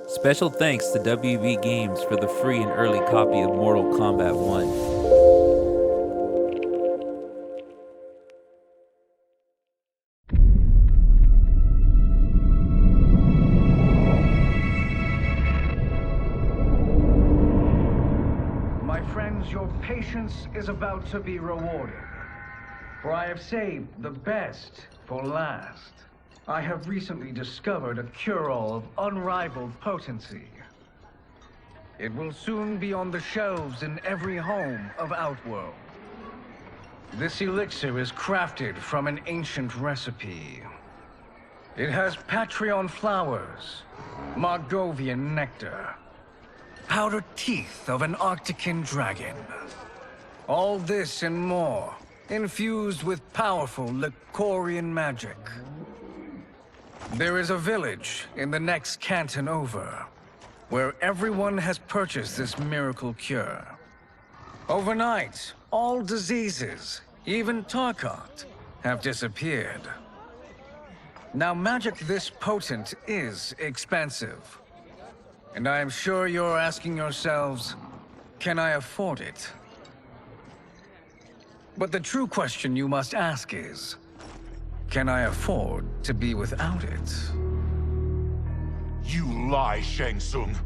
Special thanks to WB Games for the free and early copy of Mortal Kombat 1. My friends, your patience is about to be rewarded. For I have saved the best for last. I have recently discovered a cure-all of unrivaled potency. It will soon be on the shelves in every home of Outworld. This elixir is crafted from an ancient recipe. It has Patreon flowers, Margovian nectar, powdered teeth of an Arctican dragon. All this and more, infused with powerful Licorian magic. There is a village in the next canton over, where everyone has purchased this miracle cure. Overnight, all diseases, even Tarkat, have disappeared. Now, magic this potent is expensive. And I am sure you're asking yourselves, can I afford it? But the true question you must ask is, can I afford to be without it? You lie, Shang Tsung.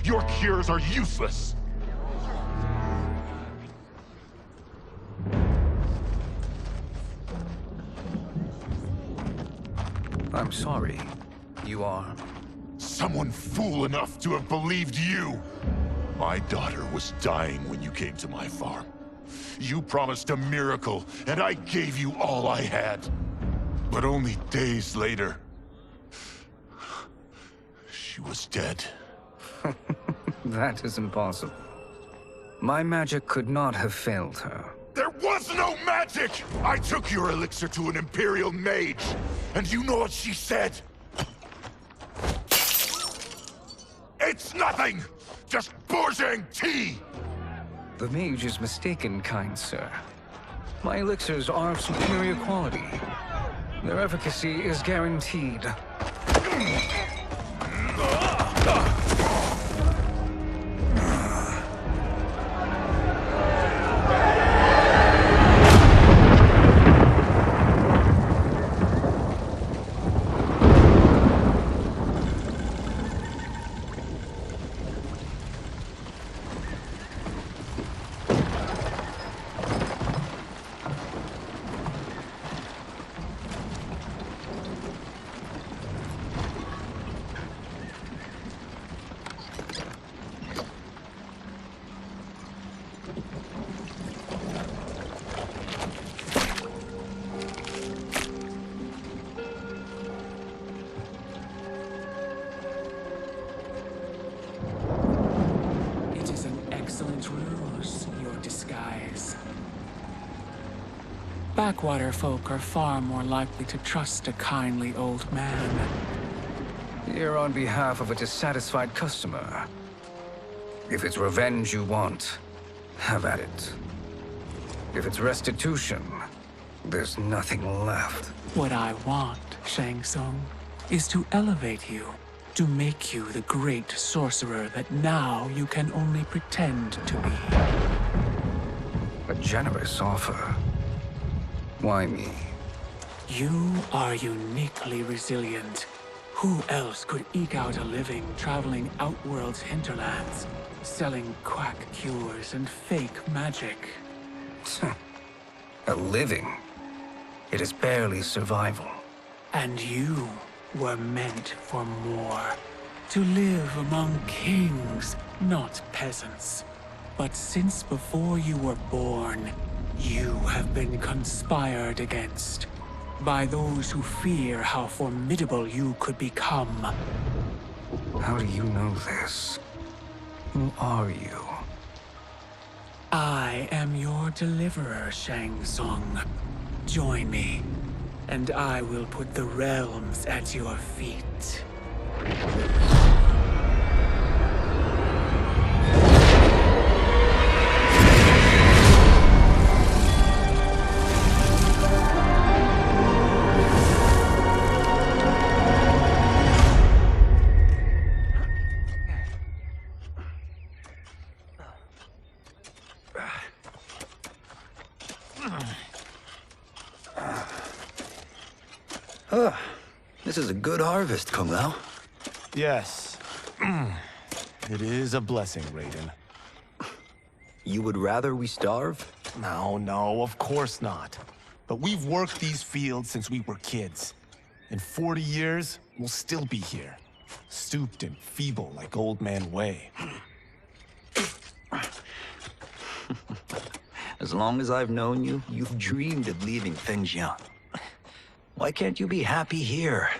Your cures are useless. I'm sorry. You are? Someone fool enough to have believed you. My daughter was dying when you came to my farm. You promised a miracle, and I gave you all I had. But only days later, she was dead. That is impossible. My magic could not have failed her. There was no magic! I took your elixir to an Imperial mage, and you know what she said? It's nothing! Just Bourgeois tea! The mage is mistaken, kind sir. My elixirs are of superior quality. Their efficacy is guaranteed. Backwater folk are far more likely to trust a kindly old man. Here on behalf of a dissatisfied customer. If it's revenge you want, have at it. If it's restitution, there's nothing left. What I want, Shang Tsung, is to elevate you, to make you the great sorcerer that now you can only pretend to be. A generous offer. Why me? You are uniquely resilient. Who else could eke out a living traveling Outworld's hinterlands, selling quack cures and fake magic? A living? It is barely survival. And you were meant for more. To live among kings, not peasants. But since before you were born, you have been conspired against by those who fear how formidable you could become. How do you know this? Who are you? I am your deliverer, Shang Tsung. Join me, and I will put the realms at your feet. This is a good harvest, Kung Lao. Yes. It is a blessing, Raiden. You would rather we starve? No, of course not. But we've worked these fields since we were kids. In 40 years, we'll still be here. Stooped and feeble like Old Man Wei. As long as I've known you, you've dreamed of leaving things young. Why can't you be happy here?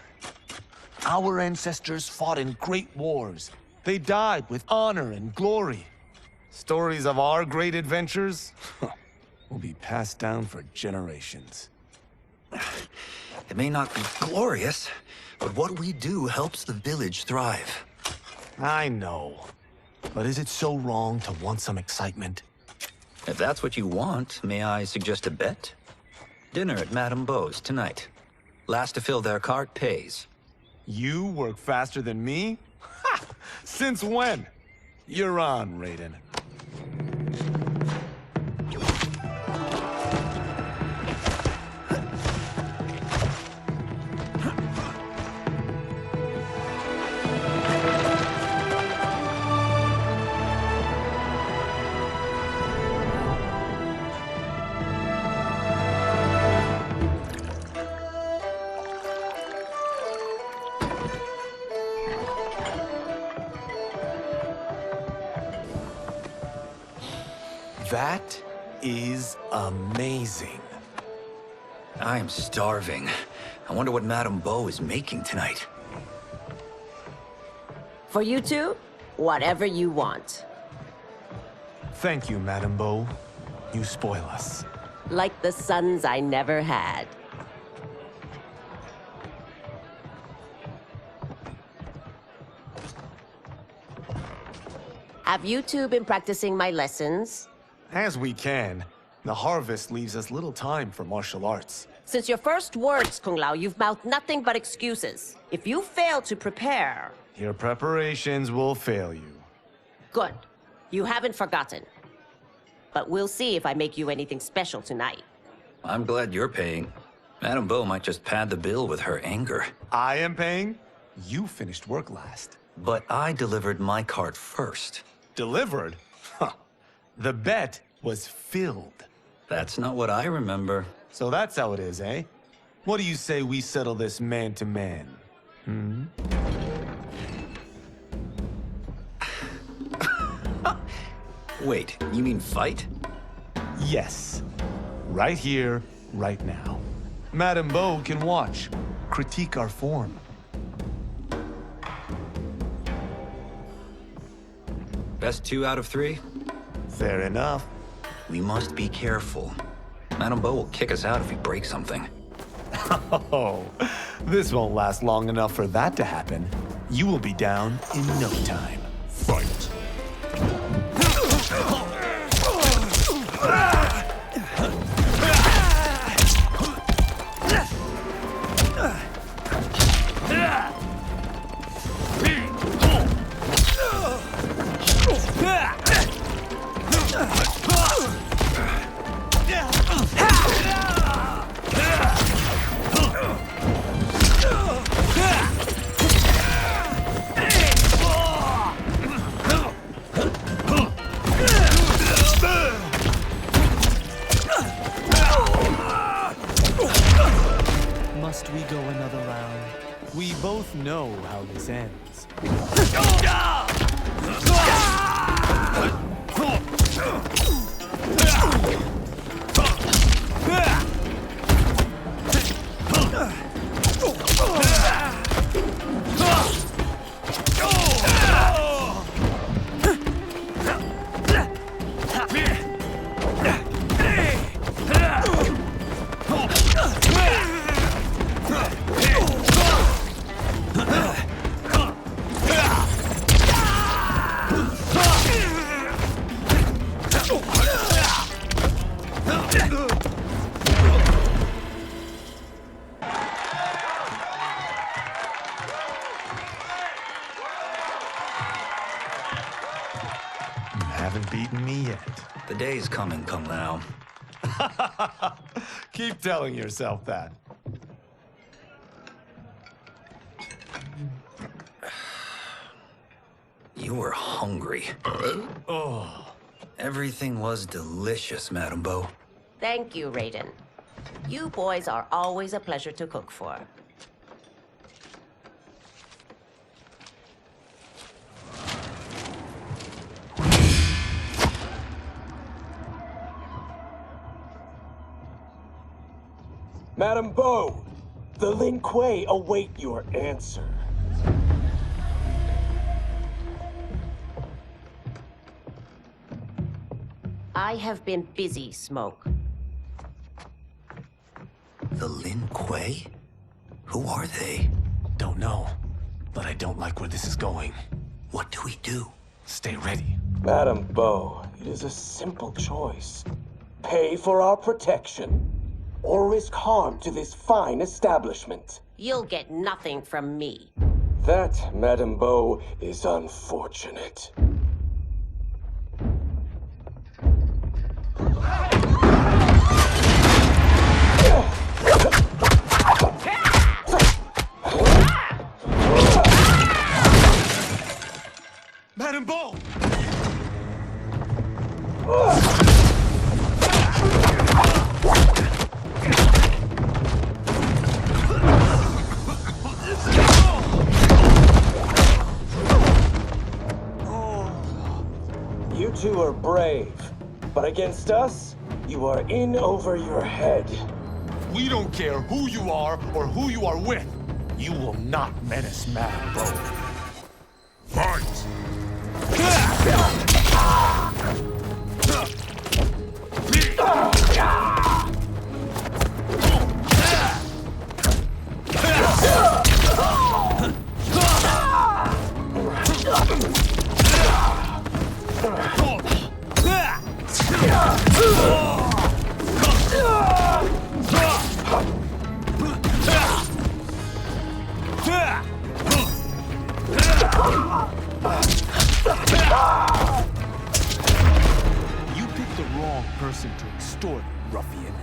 Our ancestors fought in great wars. They died with honor and glory. Stories of our great adventures will be passed down for generations. It may not be glorious, but what we do helps the village thrive. I know. But is it so wrong to want some excitement? If that's what you want, may I suggest a bet? Dinner at Madame Beau's tonight. Last to fill their cart pays. You work faster than me? Ha! Since when? You're on, Raiden. That is amazing. I am starving. I wonder what Madame Beau is making tonight. For you two, whatever you want. Thank you, Madame Beau. You spoil us. Like the sons I never had. Have you two been practicing my lessons? As we can. The harvest leaves us little time for martial arts. Since your first words, Kung Lao, you've mouthed nothing but excuses. If you fail to prepare... Your preparations will fail you. Good. You haven't forgotten. But we'll see if I make you anything special tonight. I'm glad you're paying. Madame Beau might just pad the bill with her anger. I am paying? You finished work last. But I delivered my cart first. Delivered? Huh. The bet was filled. That's not what I remember. So that's how it is, eh? What do you say we settle this man to man? Hmm? Wait, you mean fight? Yes. Right here, right now. Madame Beau can watch, critique our form. Best 2 out of 3? Fair enough. We must be careful. Madame Beau will kick us out if we break something. Oh, this won't last long enough for that to happen. You will be down in no time. Fight. Must we go another round? We both know how this ends. Haven't beaten me yet. The day's coming, Kung Lao. Keep telling yourself that. You were hungry. Everything was delicious, Madame Beau. Thank you, Raiden. You boys are always a pleasure to cook for. Madame Beau, the Lin Kuei await your answer. I have been busy, Smoke. The Lin Kuei? Who are they? Don't know, but I don't like where this is going. What do we do? Stay ready. Madame Beau, it is a simple choice. Pay for our protection, or risk harm to this fine establishment. You'll get nothing from me. That, Madame Beau, is unfortunate. Madame Beau! You two are brave, but against us, you are in over your head. We don't care who you are or who you are with. You will not menace Madame Beau. Fight! You picked the wrong person to extort, ruffian.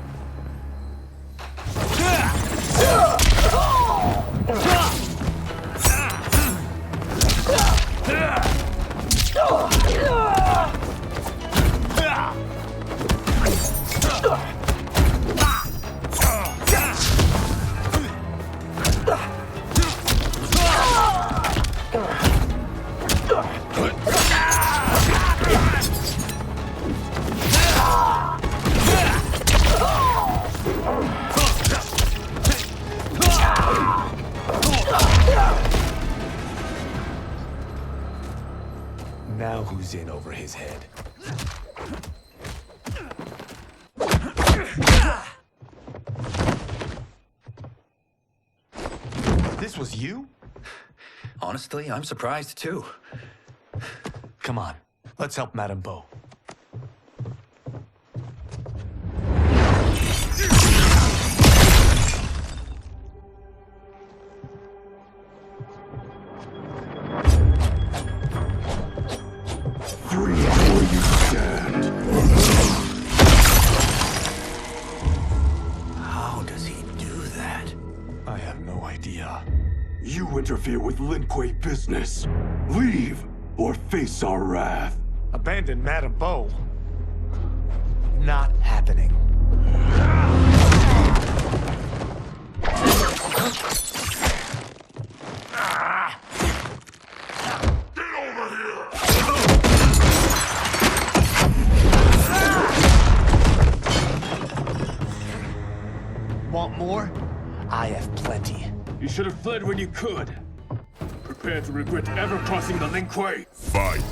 Now who's in over his head? This was you? Honestly, I'm surprised too. Come on, let's help Madame Beau. Free where you stand. How does he do that? I have no idea. You interfere with Lin Kuei business. Leave, or face our wrath. Abandon Madame Beau? Not happening. Want more? I have plenty. You should have fled when you could. Prepare to regret ever crossing the Lin Kuei. Fight!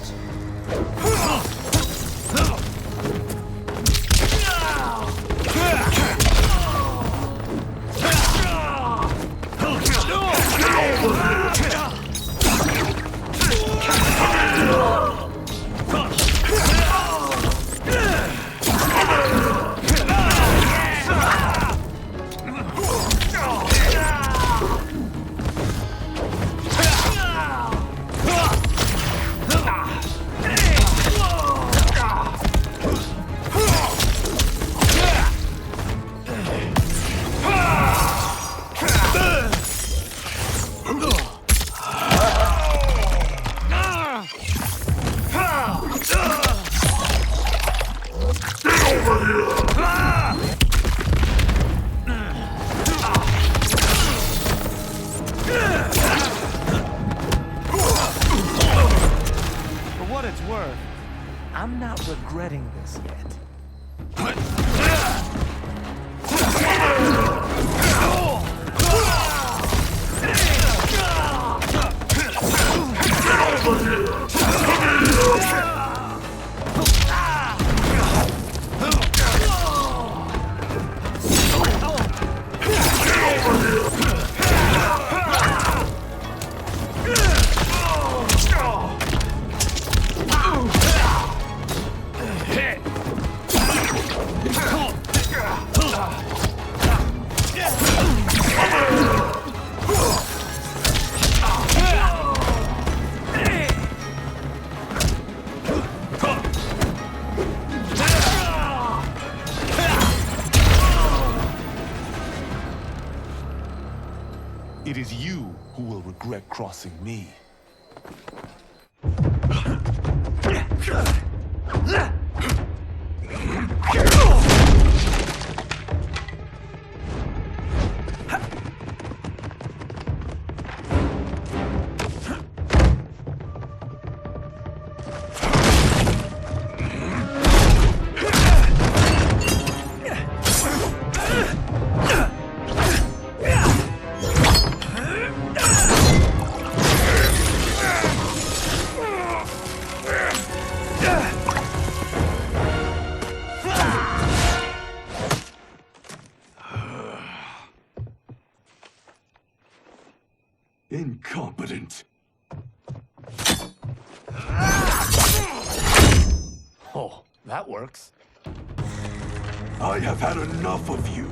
I'm not regretting this yet. It is you who will regret crossing me. Incompetent. Oh, that works. I have had enough of you.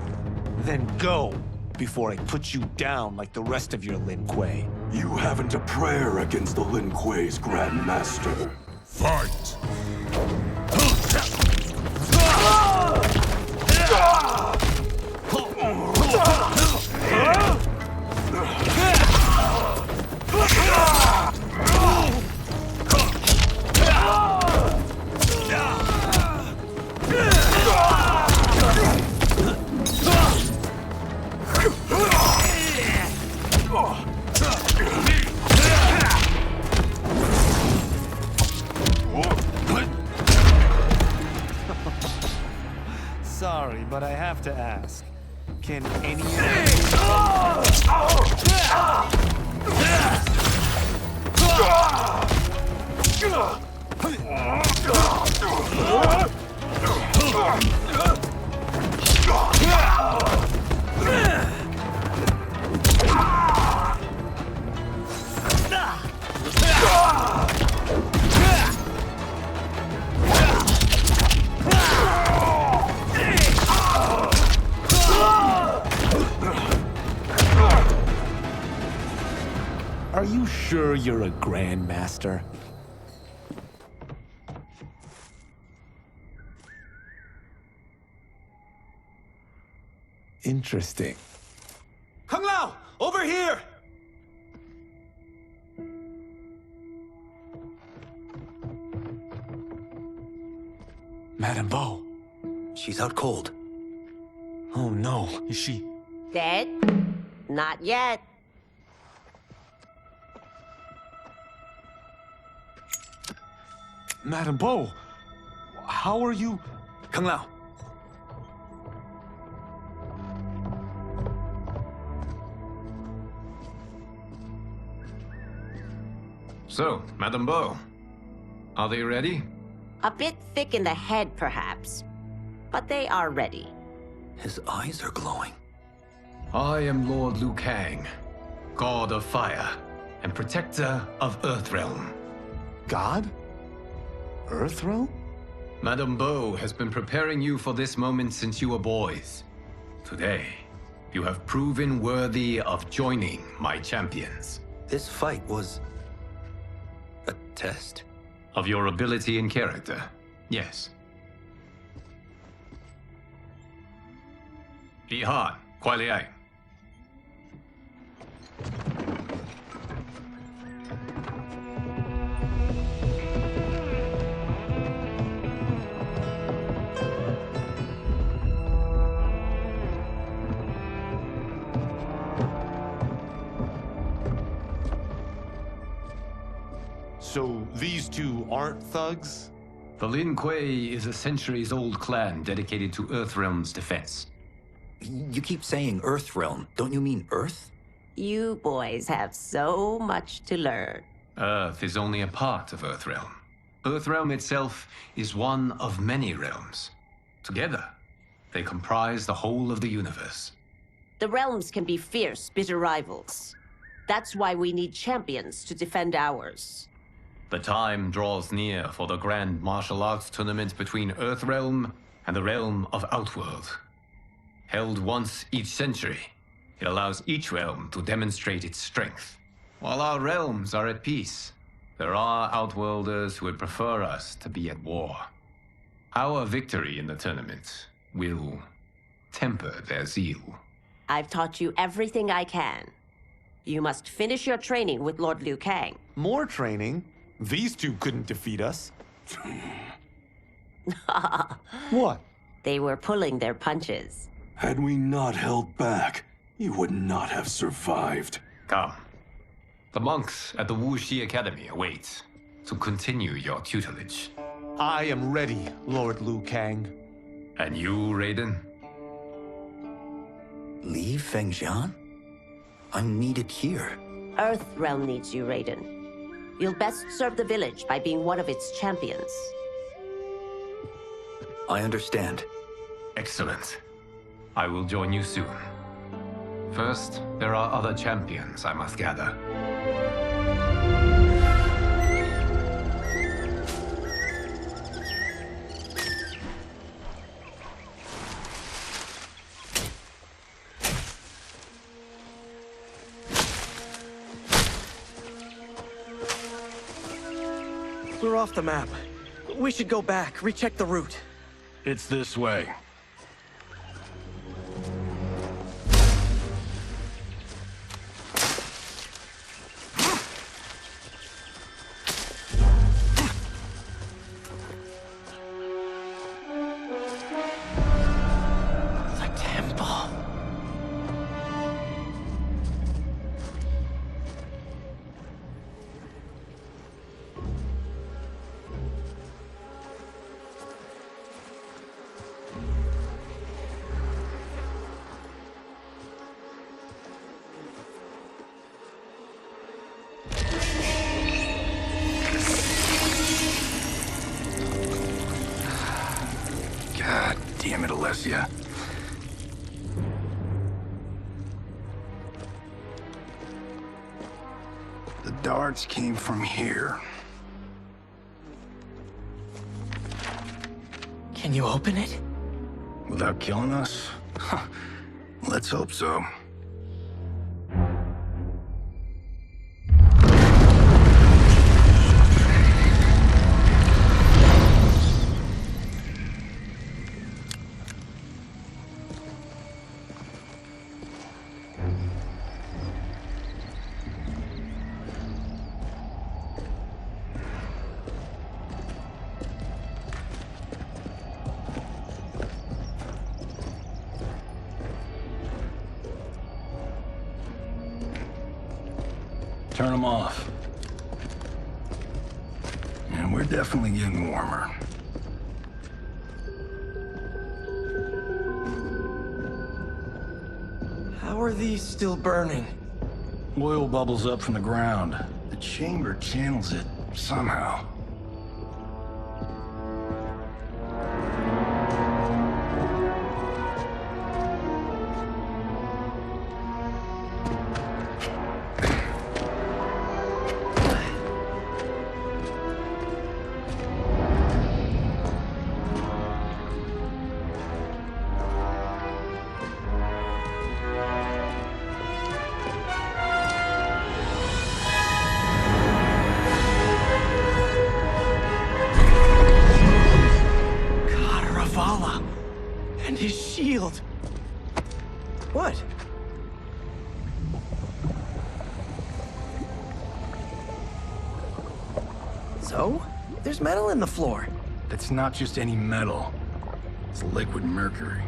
Then go, before I put you down like the rest of your Lin Kuei. You haven't a prayer against the Lin Kuei's Grand Master. Fight! Sorry, but I have to ask. Can any Are you sure you're a Grandmaster? Interesting. Kung Lao! Over here! Madame Bo. She's out cold. Oh no, is she? Dead? Not yet. Madame Bo, how are you? Kung Lao. So, Madame Bo, are they ready? A bit thick in the head, perhaps. But they are ready. His eyes are glowing. I am Lord Liu Kang, God of Fire and Protector of Earthrealm. God? Earthrealm? Madame Bo has been preparing you for this moment since you were boys. Today, you have proven worthy of joining my champions. This fight was a test? Of your ability and character, yes. Ihan, Kuai Liang. So these two aren't thugs? The Lin Kuei is a centuries-old clan dedicated to Earthrealm's defense. You keep saying Earthrealm. Don't you mean Earth? You boys have so much to learn. Earth is only a part of Earthrealm. Earthrealm itself is one of many realms. Together, they comprise the whole of the universe. The realms can be fierce, bitter rivals. That's why we need champions to defend ours. The time draws near for the grand martial arts tournament between Earthrealm and the realm of Outworld. Held once each century, it allows each realm to demonstrate its strength. While our realms are at peace, there are Outworlders who would prefer us to be at war. Our victory in the tournament will temper their zeal. I've taught you everything I can. You must finish your training with Lord Liu Kang. More training? These two couldn't defeat us. What? They were pulling their punches. Had we not held back, you would not have survived. Come. The monks at the Wuxi Academy await to continue your tutelage. I am ready, Lord Liu Kang. And you, Raiden? Leave Fengjian? I'm needed here. Earthrealm needs you, Raiden. You'll best serve the village by being one of its champions. I understand. Excellent. I will join you soon. First, there are other champions I must gather. We're off the map. We should go back, recheck the route. It's this way. The temple. God damn it, Alessia. The darts came from here. Can you open it? Without killing us? Let's hope so. Turn them off. And we're definitely getting warmer. How are these still burning? Oil bubbles up from the ground. The chamber channels it somehow. And his shield. What? So? There's metal in the floor. That's not just any metal. It's liquid mercury.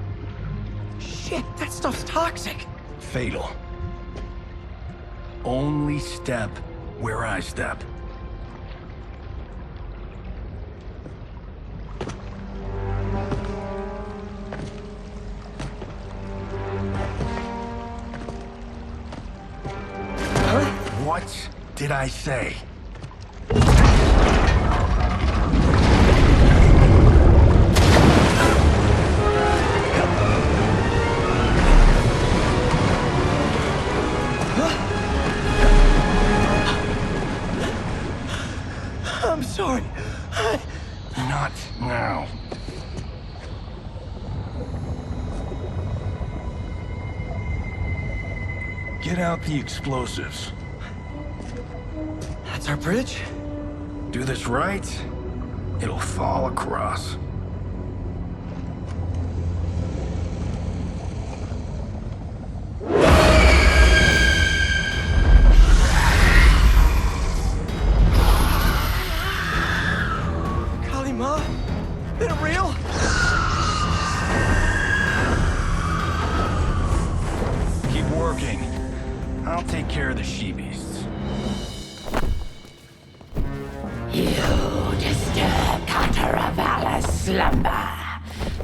Shit, that stuff's toxic. Fatal. Only step where I step. did I say? I'm sorry. Not now. Get out the explosives. That's our bridge? Do this right, it'll fall across. Kalima? Been real? Keep working. I'll take care of the she-beasts. You disturb Cataravalla's slumber.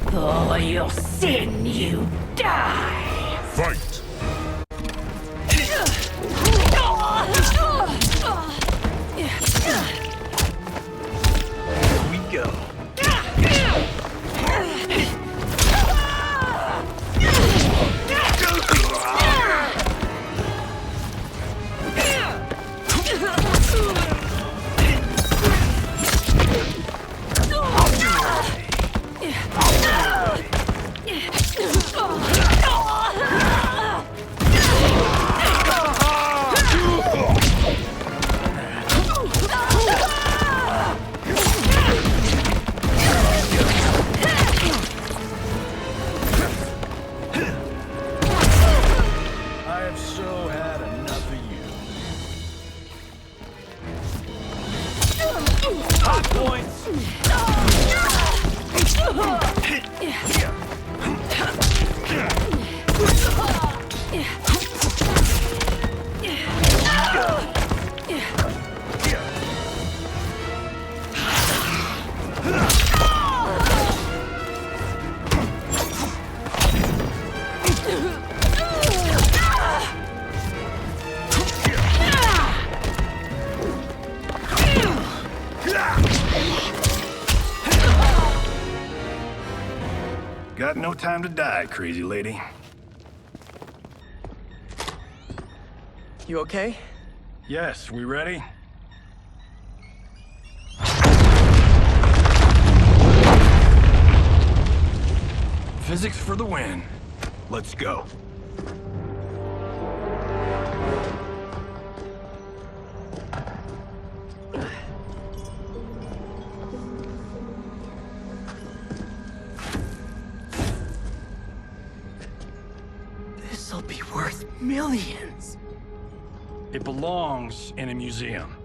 For your sin, you die. Fight! Here we go. I have so had enough of you. Hot points! Got no time to die, crazy lady. You okay? Yes, we ready? Physics for the win. Let's go. This'll be worth millions. It belongs in a museum.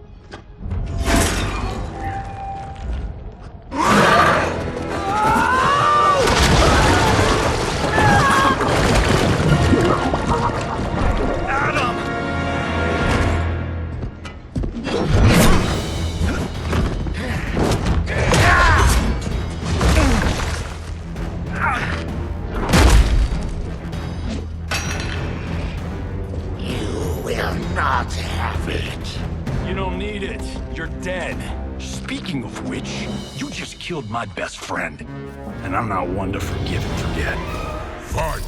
Not have it. You don't need it. You're dead. Speaking of which, you just killed my best friend. And I'm not one to forgive and forget. Fight!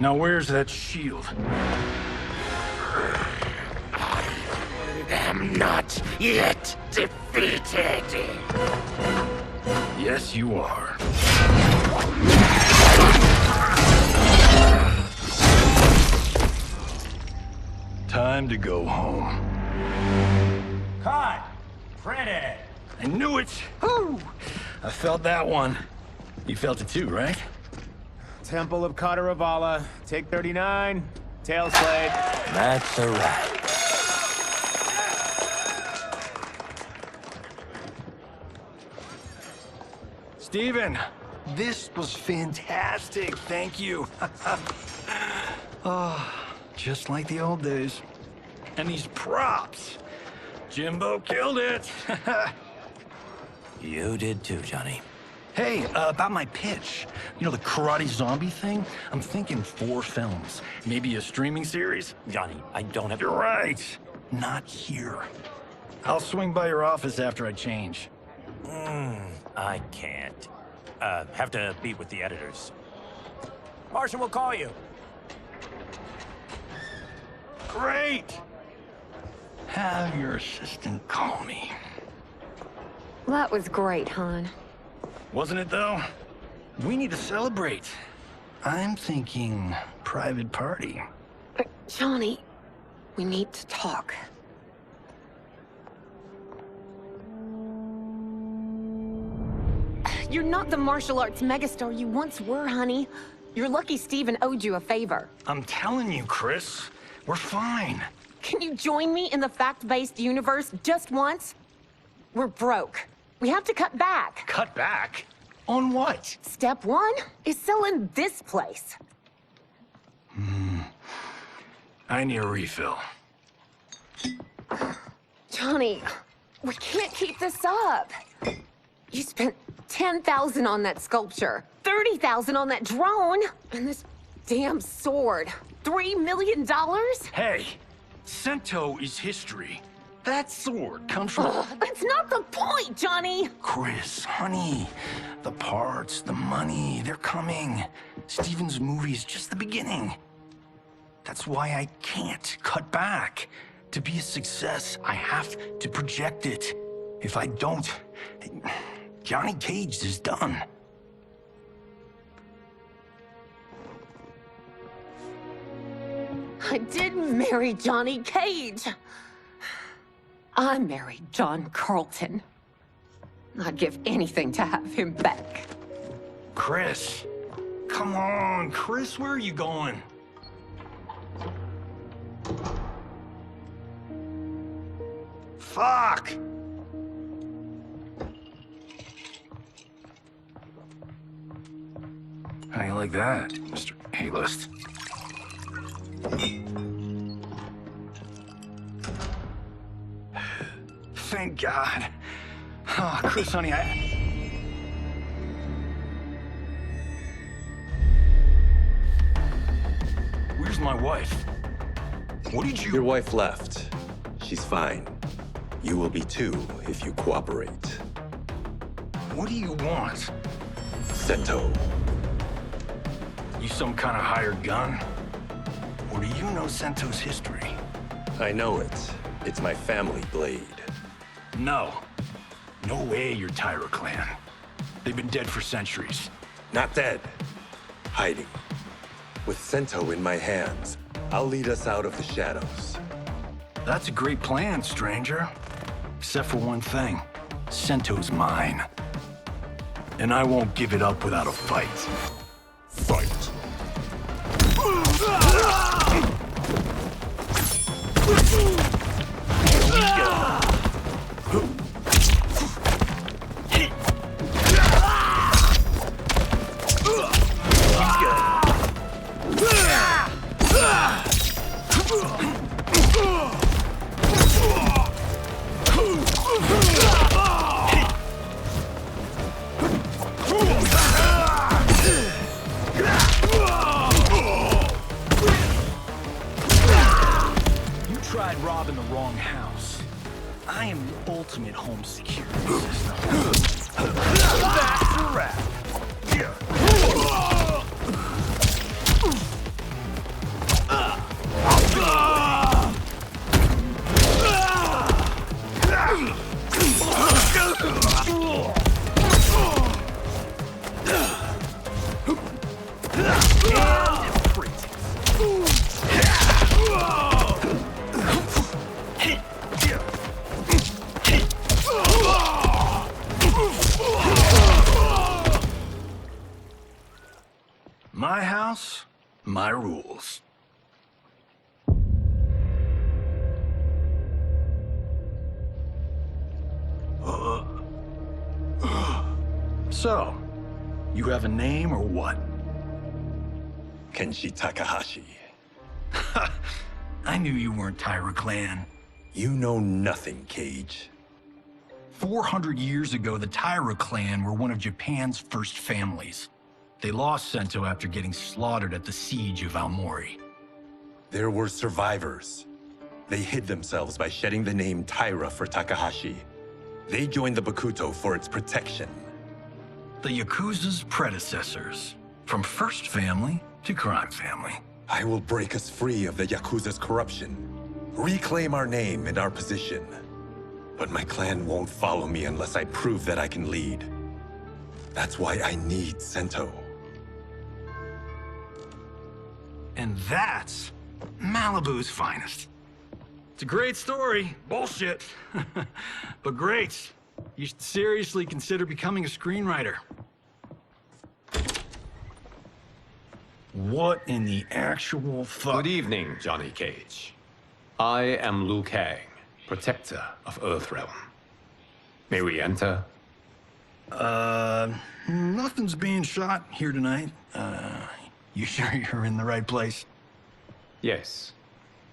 Now where's that shield? I'm not yet defeated. Yes, you are. Time to go home. Cut! Freddy! I knew it! Woo! I felt that one. You felt it too, right? Temple of Kataravala, take 39, tail slate. That's a wrap. Steven, this was fantastic. Thank you. Oh, just like the old days. And these props. Jimbo killed it. You did too, Johnny. Hey, about my pitch. You know, the karate zombie thing? I'm thinking 4 films. Maybe a streaming series? Johnny, I don't have... You're right. Not here. I'll swing by your office after I change. I can't. Have to meet with the editors. Martian will call you. Great! Have your assistant call me. That was great, hon. Wasn't it, though? We need to celebrate. I'm thinking private party. Johnny, we need to talk. You're not the martial arts megastar you once were, honey. You're lucky Steven owed you a favor. I'm telling you, Chris. We're fine. Can you join me in the fact-based universe just once? We're broke. We have to cut back. Cut back? On what? Step 1 is selling this place. I need a refill. Johnny, we can't keep this up. You spent $10,000 on that sculpture, $30,000 on that drone, and this damn sword. $3 million? Hey, Sento is history. That sword comes from... That's not the point, Johnny! Chris, honey, the parts, the money, they're coming. Steven's movie is just the beginning. That's why I can't cut back. To be a success, I have to project it. If I don't, Johnny Cage is done. I didn't marry Johnny Cage. I married John Carlton. I'd give anything to have him back. Chris, come on, Chris, where are you going? Fuck! How you like that, Mr. A-list? Thank God. Oh, Chris, honey, Where's my wife? What did you... Your wife left. She's fine. You will be too if you cooperate. What do you want? Sento. You some kind of hired gun? Or do you know Sento's history? I know it. It's my family blade. No. No way you're Tyra clan. They've been dead for centuries. Not dead. Hiding. With Sento in my hands, I'll lead us out of the shadows. That's a great plan, stranger. Except for one thing. Sento's mine. And I won't give it up without a fight. Fight. You tried robbing the wrong house. house, my rules. So, you have a name or what? Kenshi Takahashi. I knew you weren't Taira clan. You know nothing, Cage. 400 years ago, the Taira clan were one of Japan's first families. They lost Sento after getting slaughtered at the siege of Aomori. There were survivors. They hid themselves by shedding the name Taira for Takahashi. They joined the Bakuto for its protection. The Yakuza's predecessors. From first family to crime family. I will break us free of the Yakuza's corruption. Reclaim our name and our position. But my clan won't follow me unless I prove that I can lead. That's why I need Sento. And that's Malibu's finest. It's a great story. Bullshit. But great. You should seriously consider becoming a screenwriter. What in the actual fuck? Good evening, Johnny Cage. I am Liu Kang, protector of Earthrealm. May we enter? Nothing's being shot here tonight. You sure you're in the right place? Yes.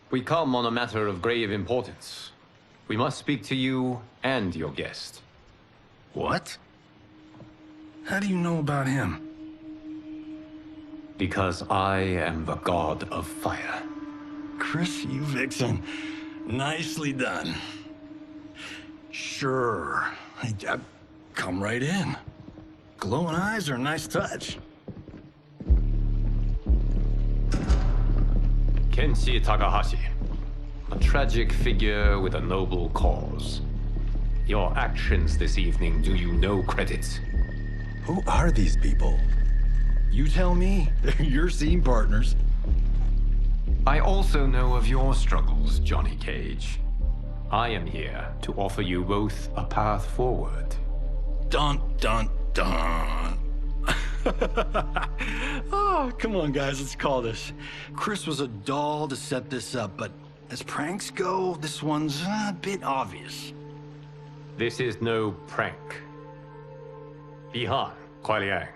We come on a matter of grave importance. We must speak to you and your guest. What? How do you know about him? Because I am the god of fire. Chris, you vixen. Nicely done. Sure. Come right in. Glowing eyes are a nice touch. Kenshi Takahashi. A tragic figure with a noble cause. Your actions this evening do you no credit. Who are these people? You tell me. They're your scene partners. I also know of your struggles, Johnny Cage. I am here to offer you both a path forward. Dun, dun, dun. Oh, come on, guys, let's call this. Chris was a doll to set this up, but as pranks go, this one's a bit obvious. This is no prank. Bihan, Kuai Liang,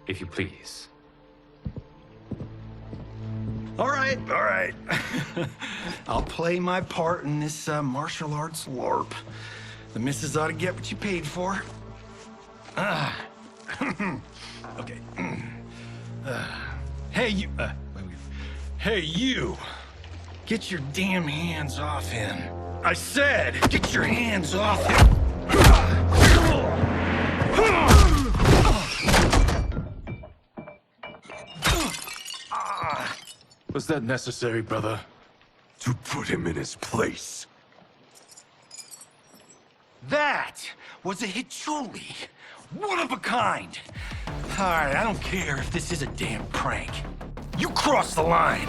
if you please. All right. I'll play my part in this martial arts LARP. The missus ought to get what you paid for. Okay. Hey, you. Hey, you. Get your damn hands off him. I said, get your hands off him. Was that necessary, brother? To put him in his place. That was a Hichuli. One of a kind. All right, I don't care if this is a damn prank. You crossed the line.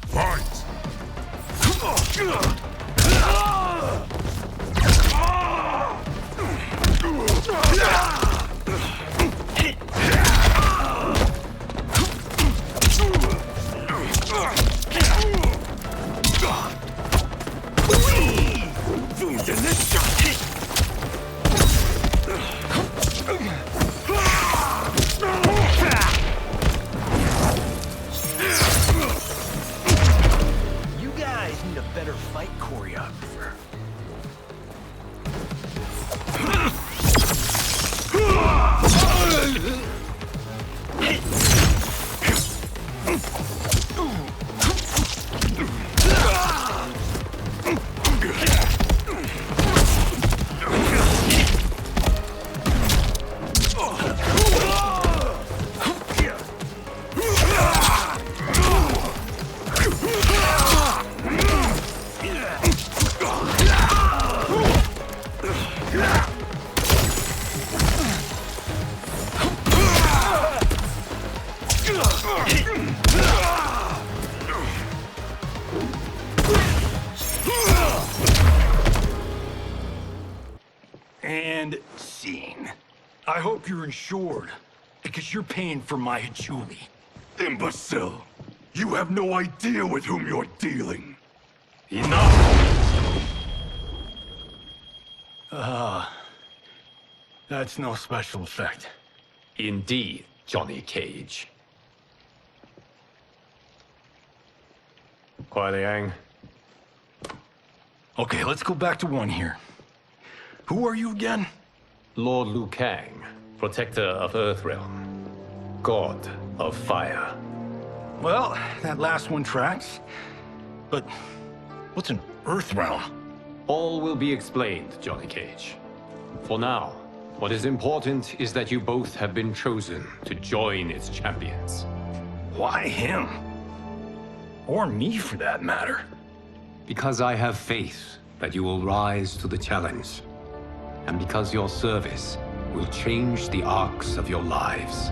Fight! You guys need a better fight choreographer. And scene. I hope you're insured, because you're paying for my Hichuli. Imbecile! You have no idea with whom you're dealing. Enough! That's no special effect. Indeed, Johnny Cage. Kuai Liang. Okay, let's go back to one here. Who are you again? Lord Liu Kang, protector of Earthrealm, god of fire. Well, that last one tracks. But what's an Earthrealm? All will be explained, Johnny Cage. For now, what is important is that you both have been chosen to join its champions. Why him? Or me, for that matter. Because I have faith that you will rise to the challenge. And because your service will change the arcs of your lives.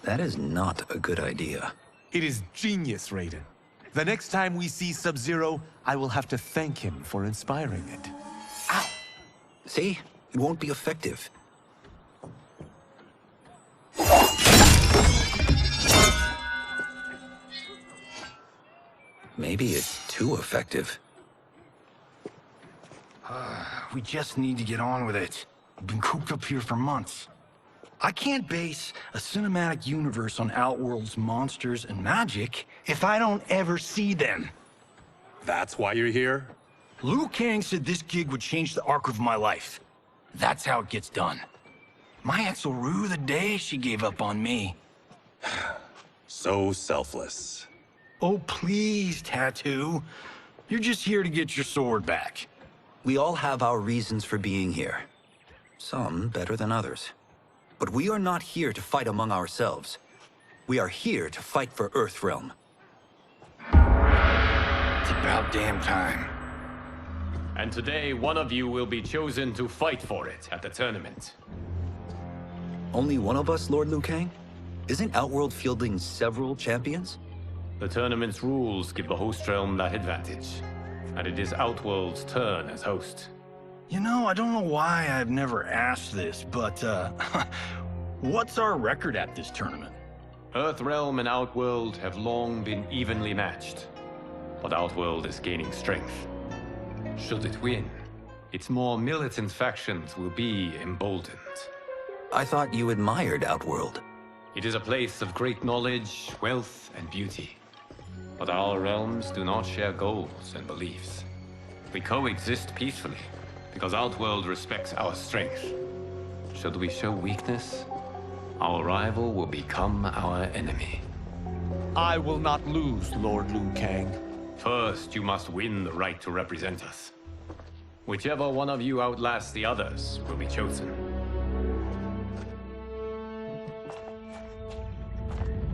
That is not a good idea. It is genius, Raiden. The next time we see Sub-Zero, I will have to thank him for inspiring it. Ow! See? It won't be effective. Maybe it's too effective. We just need to get on with it. I've been cooped up here for months. I can't base a cinematic universe on Outworld's monsters and magic if I don't ever see them. That's why you're here? Liu Kang said this gig would change the arc of my life. That's how it gets done. My ex will rue the day she gave up on me. So selfless. Oh, please, Tattoo. You're just here to get your sword back. We all have our reasons for being here. Some better than others. But we are not here to fight among ourselves. We are here to fight for Earthrealm. It's about damn time. And today, one of you will be chosen to fight for it at the tournament. Only one of us, Lord Liu Kang? Isn't Outworld fielding several champions? The tournament's rules give the host realm that advantage. And it is Outworld's turn as host. You know, I don't know why I've never asked this, but, what's our record at this tournament? Earthrealm and Outworld have long been evenly matched. But Outworld is gaining strength. Should it win, its more militant factions will be emboldened. I thought you admired Outworld. It is a place of great knowledge, wealth, and beauty. But our realms do not share goals and beliefs. We coexist peacefully, because Outworld respects our strength. Should we show weakness, our rival will become our enemy. I will not lose, Lord Liu Kang. First, you must win the right to represent us. Whichever one of you outlasts the others will be chosen.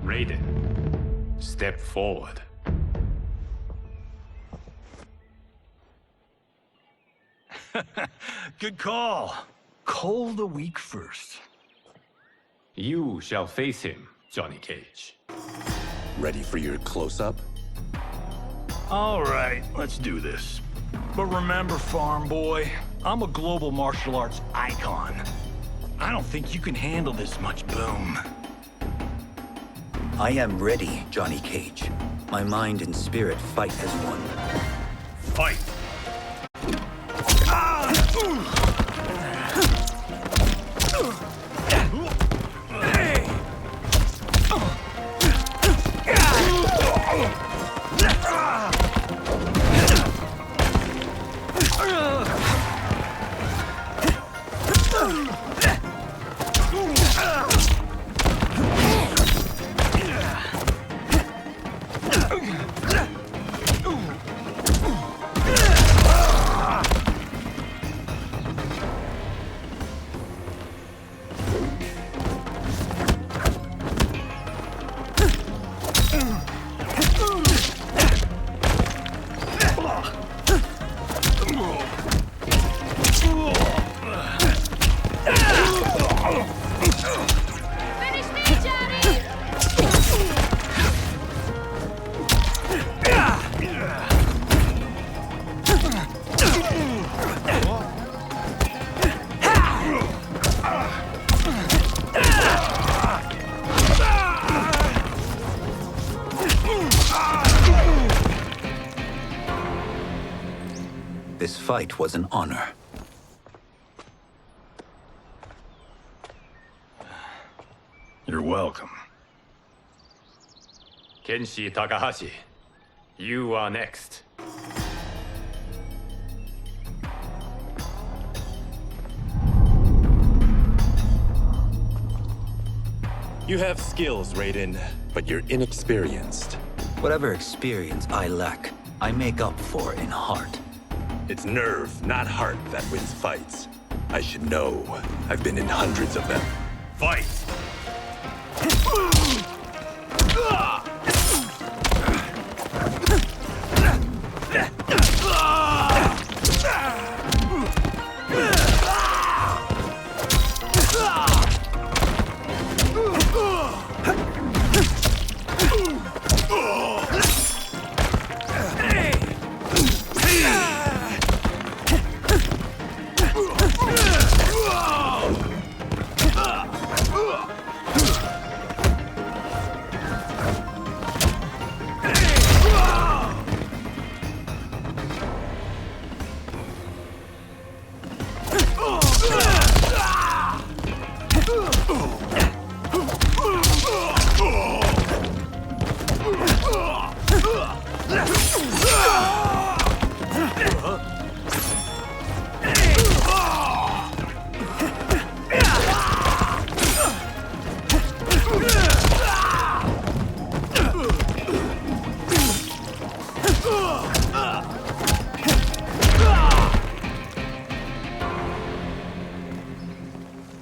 Raiden, step forward. Good call. Cole the weak first. You shall face him, Johnny Cage. Ready for your close-up? All right, let's do this. But remember, farm boy, I'm a global martial arts icon. I don't think you can handle this much boom. I am ready, Johnny Cage. My mind and spirit fight as one. Fight! fight was an honor. You're welcome. Kenshi Takahashi, you are next. You have skills, Raiden, but you're inexperienced. Whatever experience I lack, I make up for in heart. It's nerve, not heart, that wins fights. I should know. I've been in hundreds of them. Fight!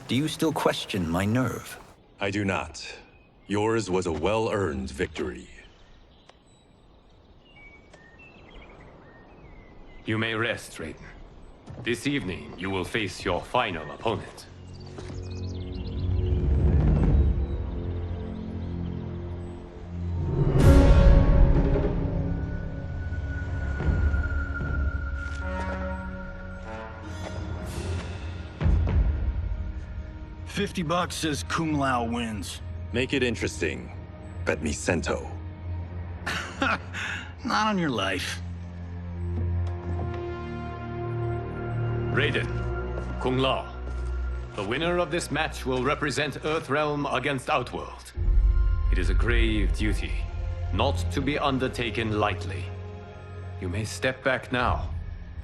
Do you still question my nerve? I do not. Yours was a well-earned victory. You may rest, Raiden. This evening, you will face your final opponent. $50 says Kung Lao wins. Make it interesting. Bet me cento. Not on your life. Raiden, Kung Lao. The winner of this match will represent Earthrealm against Outworld. It is a grave duty, not to be undertaken lightly. You may step back now,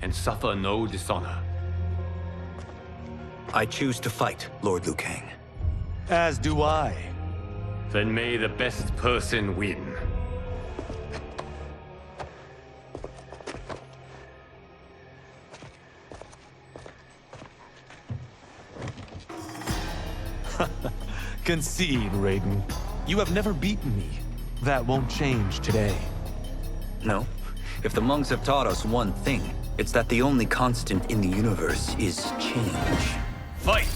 and suffer no dishonor. I choose to fight, Lord Liu Kang. As do I. Then may the best person win. Concede, Raiden. You have never beaten me. That won't change today. No. If the monks have taught us one thing, it's that the only constant in the universe is change. Fight!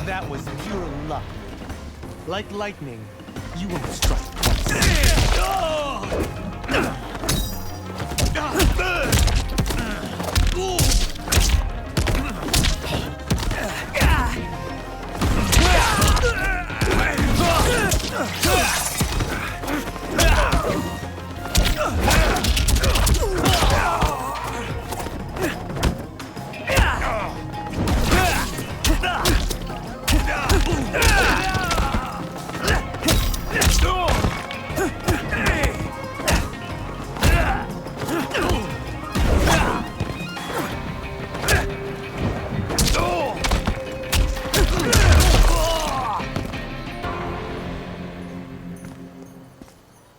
That was pure luck. Like lightning, you won't strike twice.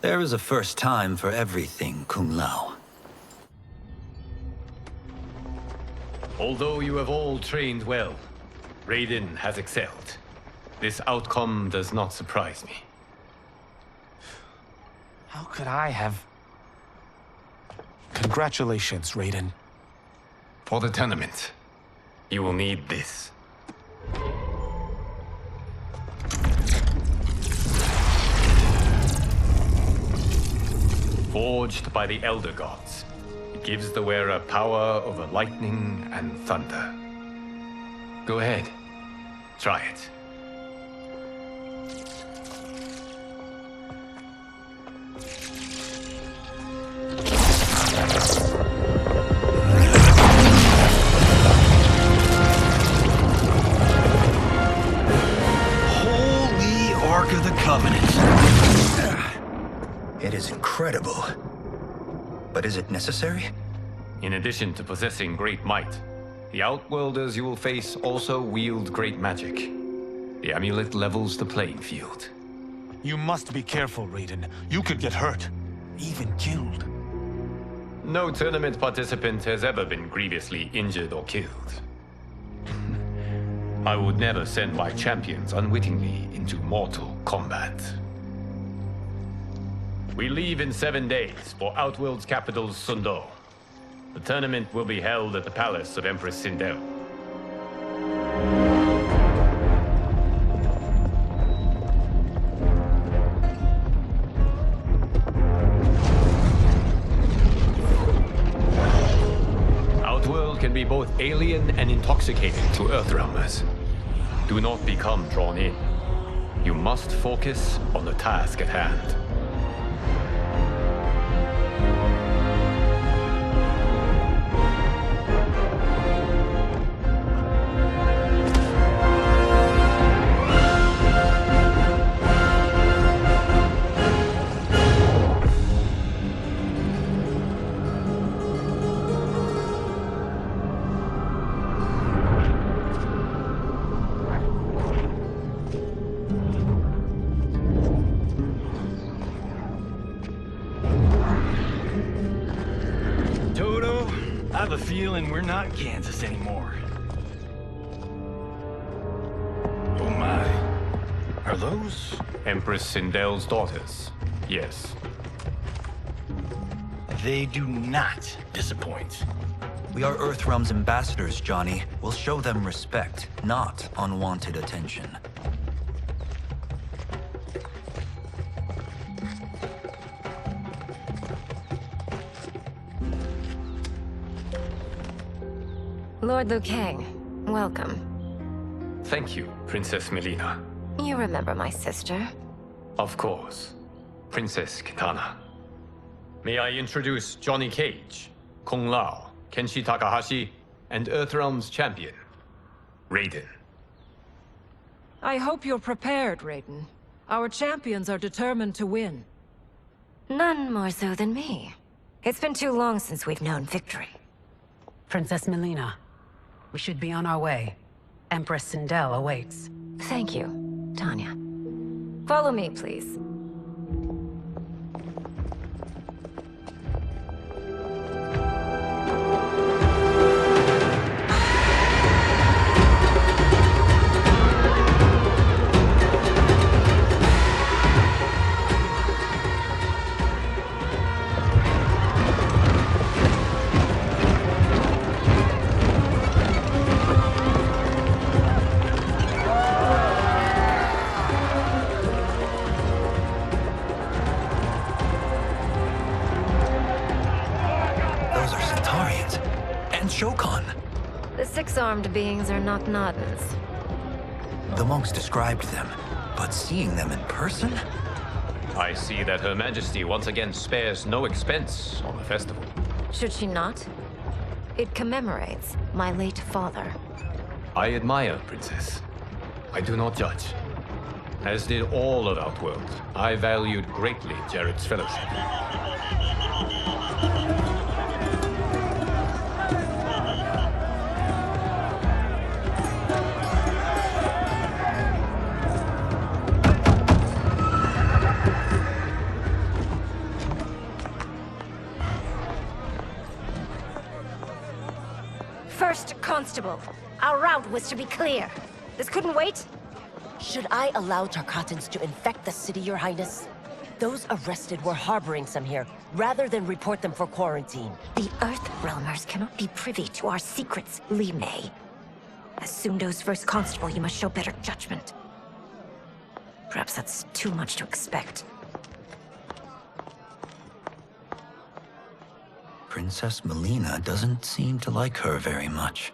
There is a first time for everything, Kung Lao. Although you have all trained well, Raiden has excelled. This outcome does not surprise me. How could I have... Congratulations, Raiden. For the tournament, you will need this. Forged by the Elder Gods, it gives the wearer power over lightning and thunder. Go ahead, try it. Holy Ark of the Covenant. It is incredible. But is it necessary? In addition to possessing great might, the Outworlders you will face also wield great magic. The amulet levels the playing field. You must be careful, Raiden. You could get hurt. Even killed. No tournament participant has ever been grievously injured or killed. I would never send my champions unwittingly into mortal combat. We leave in 7 days for Outworld's capital, Sundo. The tournament will be held at the palace of Empress Sindel. Outworld can be both alien and intoxicating to Earthrealmers. Do not become drawn in. You must focus on the task at hand. I have a feeling we're not Kansas anymore. Oh my. Are those? Empress Sindel's daughters, yes. They do not disappoint. We are Earthrealm's ambassadors, Johnny. We'll show them respect, not unwanted attention. Lord Liu Kang, welcome. Thank you, Princess Melina. You remember my sister? Of course. Princess Kitana. May I introduce Johnny Cage, Kung Lao, Kenshi Takahashi, and Earthrealm's champion, Raiden. I hope you're prepared, Raiden. Our champions are determined to win. None more so than me. It's been too long since we've known victory. Princess Melina, we should be on our way. Empress Sindel awaits. Thank you, Tanya. Follow me, please. The six-armed beings are not Nadans. The monks described them, but seeing them in person? I see that Her Majesty once again spares no expense on the festival. Should she not? It commemorates my late father. I admire, Princess. I do not judge. As did all of Outworld, I valued greatly Jared's fellowship. First Constable, our route was to be clear. This couldn't wait? Should I allow Tarkatans to infect the city, Your Highness? Those arrested were harboring some here, rather than report them for quarantine. The Earthrealmers cannot be privy to our secrets, Li Mei. As Sundo's first constable, you must show better judgment. Perhaps that's too much to expect. Princess Melina doesn't seem to like her very much.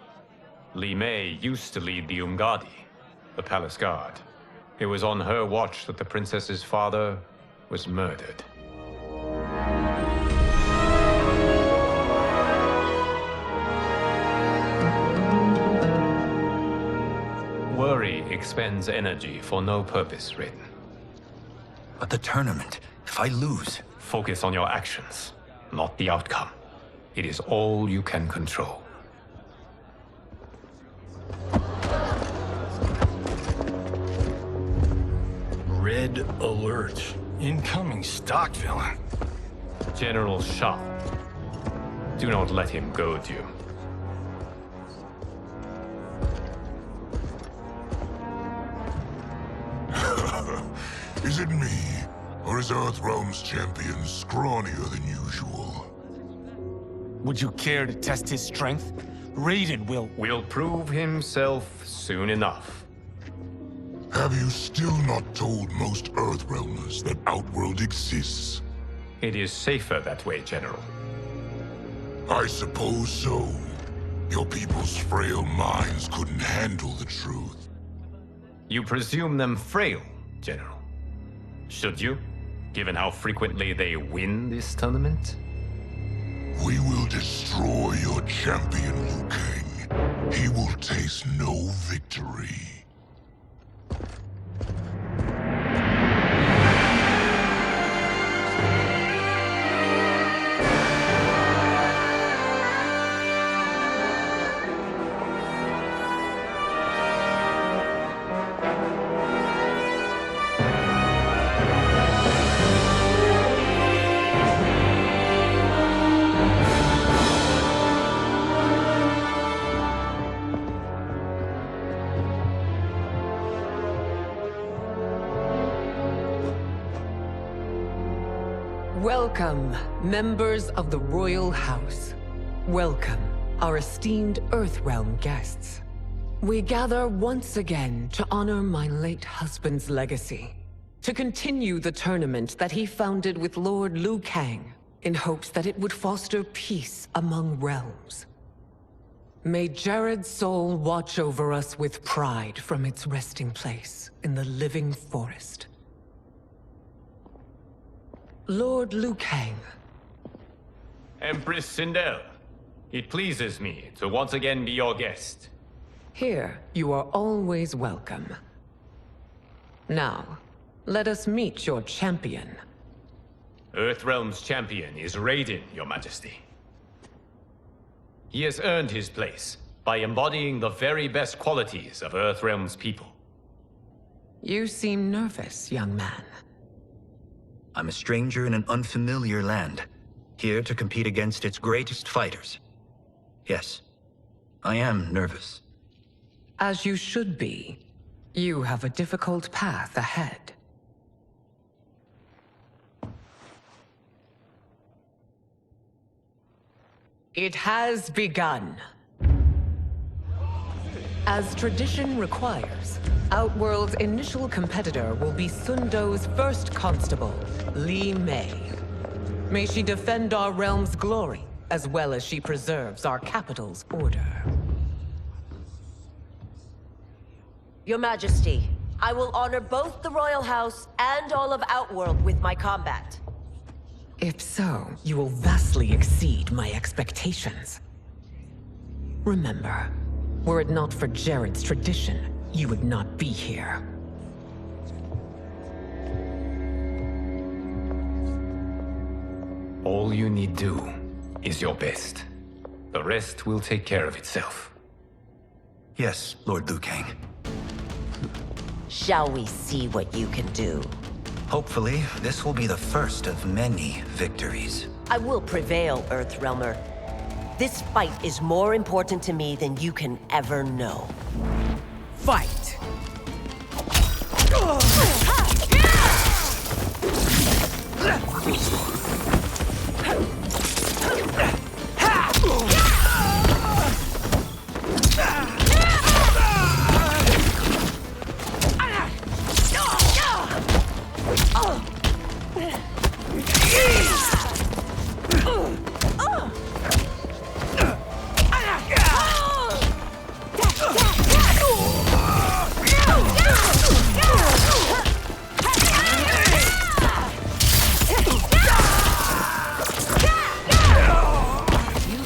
Li Mei used to lead the Umgadi, the palace guard. It was on her watch that the princess's father was murdered. Worry expends energy for no purpose, Raiden. But the tournament, if I lose... Focus on your actions, not the outcome. It is all you can control. Red alert. Incoming stock villain. General Shah. Do not let him goad you. Is it me? Or is Earthrealm's champion scrawnier than usual? Would you care to test his strength? Raiden will prove himself soon enough. Have you still not told most Earthrealmers that Outworld exists? It is safer that way, General. I suppose so. Your people's frail minds couldn't handle the truth. You presume them frail, General. Should you, given how frequently they win this tournament? We will destroy your champion, Liu Kang. He will taste no victory. Welcome, members of the Royal House. Welcome, our esteemed Earthrealm guests. We gather once again to honor my late husband's legacy, to continue the tournament that he founded with Lord Liu Kang, in hopes that it would foster peace among realms. May Jared's soul watch over us with pride from its resting place in the living forest. Lord Liu Kang. Empress Sindel, it pleases me to once again be your guest. Here, you are always welcome. Now, let us meet your champion. Earthrealm's champion is Raiden, Your Majesty. He has earned his place by embodying the very best qualities of Earthrealm's people. You seem nervous, young man. I'm a stranger in an unfamiliar land, here to compete against its greatest fighters. Yes, I am nervous. As you should be. You have a difficult path ahead. It has begun. As tradition requires, Outworld's initial competitor will be Sundo's first constable, Li Mei. May she defend our realm's glory, as well as she preserves our capital's order. Your Majesty, I will honor both the Royal House and all of Outworld with my combat. If so, you will vastly exceed my expectations. Remember, were it not for Jared's tradition, you would not be here. All you need do is your best. The rest will take care of itself. Yes, Lord Liu Kang. Shall we see what you can do? Hopefully, this will be the first of many victories. I will prevail, Earthrealmer. This fight is more important to me than you can ever know. Fight!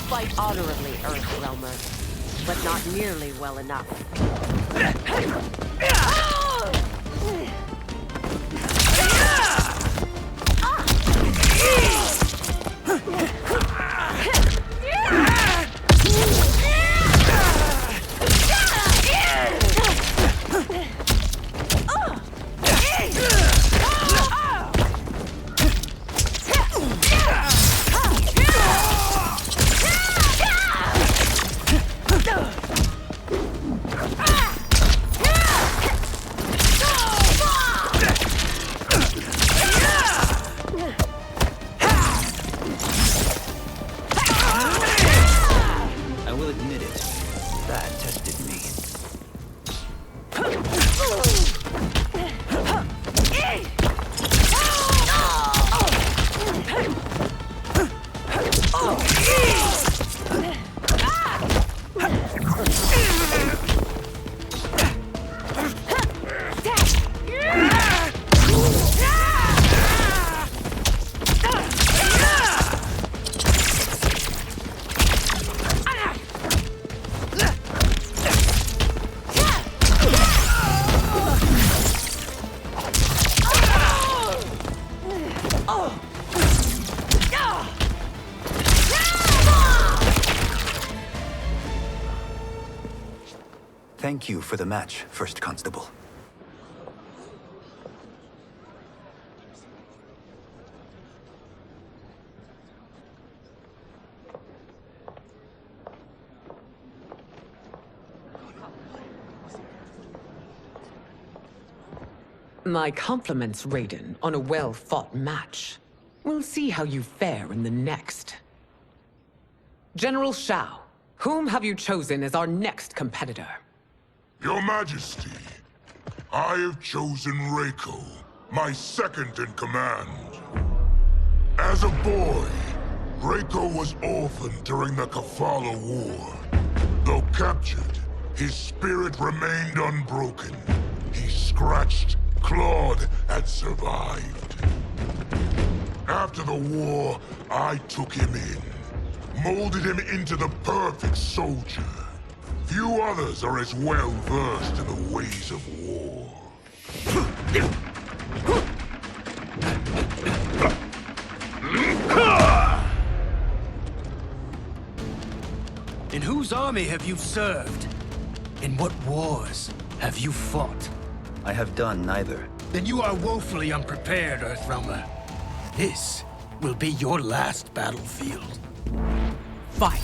Fight honorably, Earthrealmer, but not nearly well enough. Thank you for the match, First Constable. My compliments, Raiden, on a well-fought match. We'll see how you fare in the next. General Shao, whom have you chosen as our next competitor? Your Majesty, I have chosen Reiko, my second in command. As a boy, Reiko was orphaned during the Kafala War. Though captured, his spirit remained unbroken. He scratched, clawed, and survived. After the war, I took him in, molded him into the perfect soldier. Few others are as well versed in the ways of war. In whose army have you served? In what wars have you fought? I have done neither. Then you are woefully unprepared, Earthrealmer. This will be your last battlefield. Fight!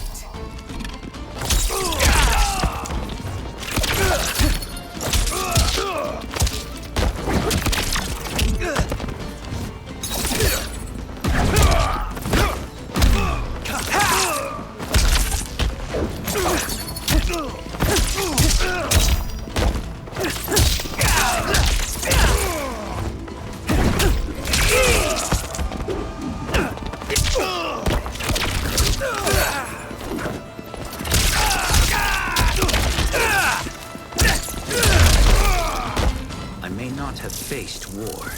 Have faced war,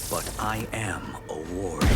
but I am a warrior.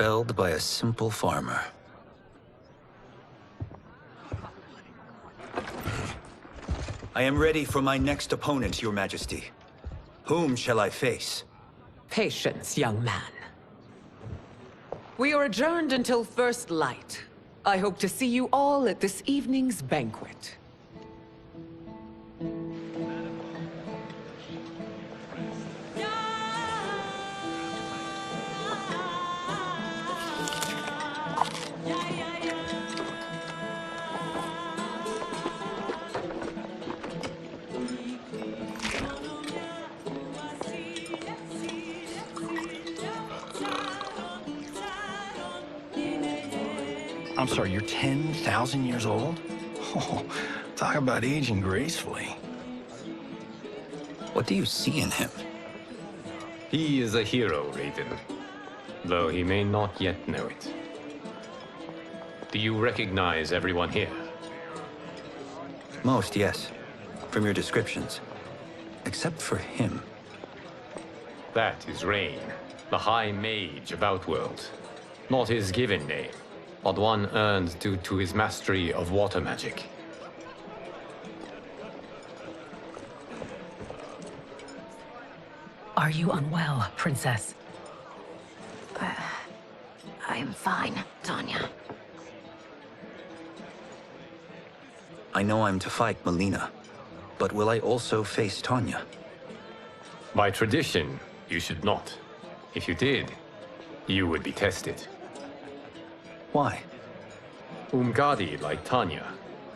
Felled by a simple farmer. I am ready for my next opponent, Your Majesty. Whom shall I face? Patience, young man. We are adjourned until first light. I hope to see you all at this evening's banquet. I'm sorry, you're 10,000 years old? Oh, talk about aging gracefully. What do you see in him? He is a hero, Raiden, though he may not yet know it. Do you recognize everyone here? Most, yes. From your descriptions. Except for him. That is Rain, the High Mage of Outworld. Not his given name, but one earned due to his mastery of water magic. Are you unwell, Princess? I am fine, Tanya. I know I'm to fight Melina, but will I also face Tanya? By tradition, you should not. If you did, you would be tested. Why? Umgadi, like Tanya,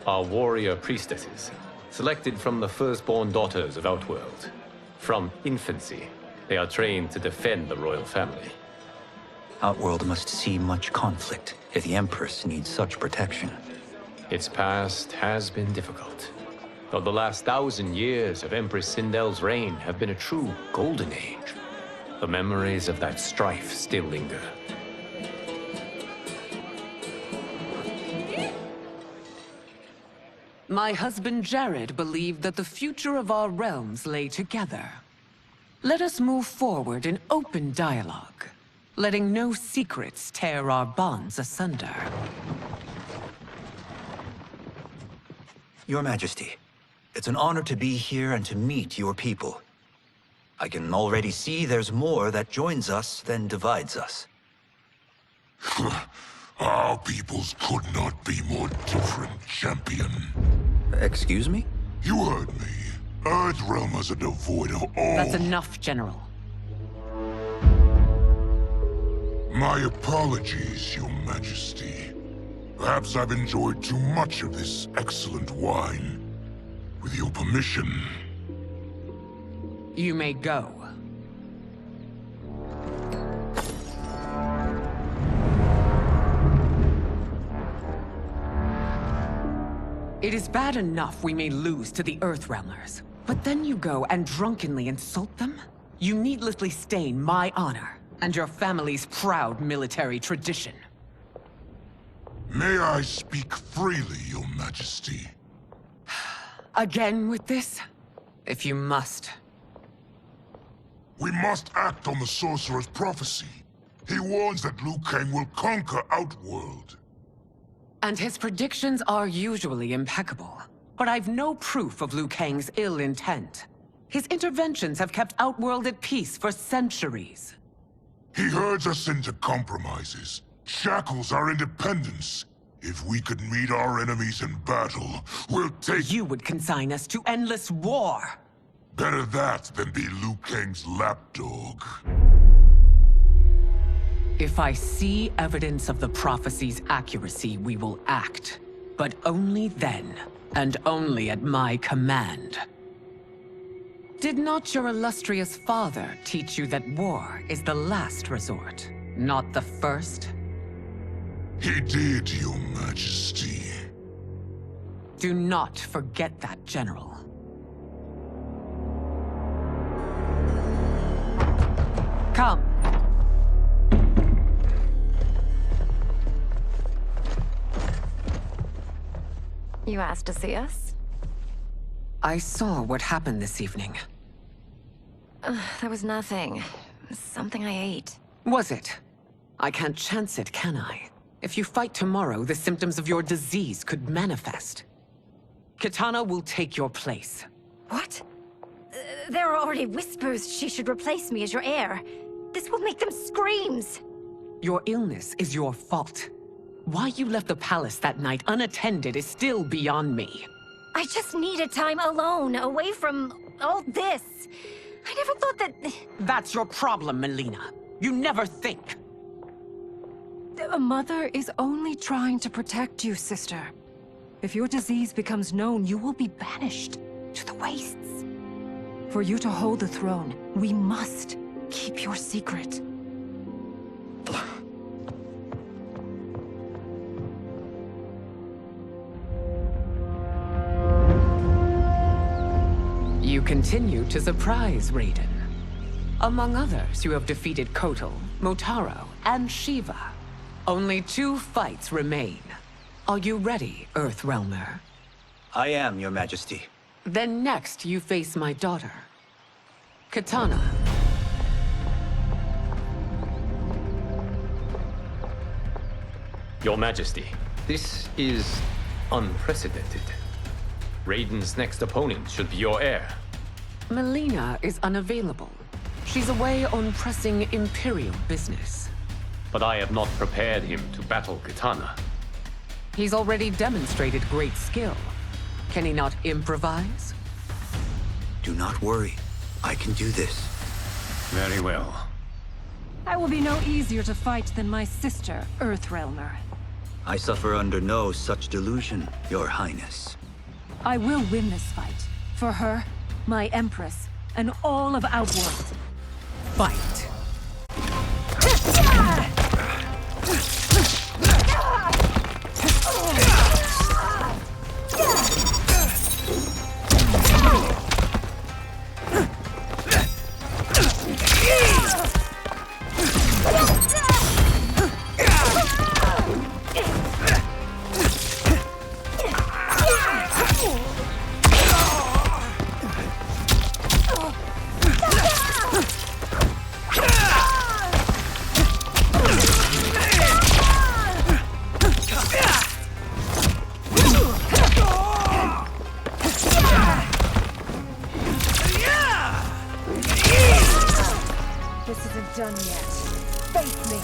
are warrior priestesses, selected from the firstborn daughters of Outworld. From infancy, they are trained to defend the royal family. Outworld must see much conflict if the Empress needs such protection. Its past has been difficult, though the last 1,000 years of Empress Sindel's reign have been a true golden age. The memories of that strife still linger. My husband Jared believed that the future of our realms lay together. Let us move forward in open dialogue, letting no secrets tear our bonds asunder. Your Majesty, it's an honor to be here and to meet your people. I can already see there's more that joins us than divides us. Our peoples could not be more different, champion. Excuse me? You heard me. Earthrealmers are devoid of all... That's enough, General. My apologies, Your Majesty. Perhaps I've enjoyed too much of this excellent wine. With your permission... You may go. It is bad enough we may lose to the Earthrealmers, but then you go and drunkenly insult them? You needlessly stain my honor and your family's proud military tradition. May I speak freely, Your Majesty? Again with this? If you must. We must act on the Sorcerer's prophecy. He warns that Liu Kang will conquer Outworld. And his predictions are usually impeccable. But I've no proof of Liu Kang's ill intent. His interventions have kept Outworld at peace for centuries. He herds us into compromises, shackles our independence. If we could meet our enemies in battle, we'll take... You would consign us to endless war! Better that than be Liu Kang's lapdog. If I see evidence of the prophecy's accuracy, we will act. But only then, and only at my command. Did not your illustrious father teach you that war is the last resort, not the first? He did, Your Majesty. Do not forget that, General. Come. You asked to see us? I saw what happened this evening. That was nothing. Something I ate. Was it? I can't chance it, can I? If you fight tomorrow, the symptoms of your disease could manifest. Kitana will take your place. What? There are already whispers she should replace me as your heir. This will make them screams. Your illness is your fault. Why you left the palace that night unattended is still beyond me. I just needed time alone, away from all this. I never thought that... That's your problem, Melina. You never think. A mother is only trying to protect you, sister. If your disease becomes known, you will be banished to the wastes. For you to hold the throne, we must keep your secret. You continue to surprise Raiden. Among others, you have defeated Kotal, Motaro, and Shiva. Only 2 fights remain. Are you ready, Earthrealmer? I am, Your Majesty. Then next, you face my daughter, Kitana. Your Majesty, this is unprecedented. Raiden's next opponent should be your heir. Melina is unavailable. She's away on pressing Imperial business. But I have not prepared him to battle Kitana. He's already demonstrated great skill. Can he not improvise? Do not worry. I can do this. Very well. I will be no easier to fight than my sister, Earthrealmer. I suffer under no such delusion, Your Highness. I will win this fight. For her, my Empress, and all of Outworld. Fight! This isn't done yet. Face me.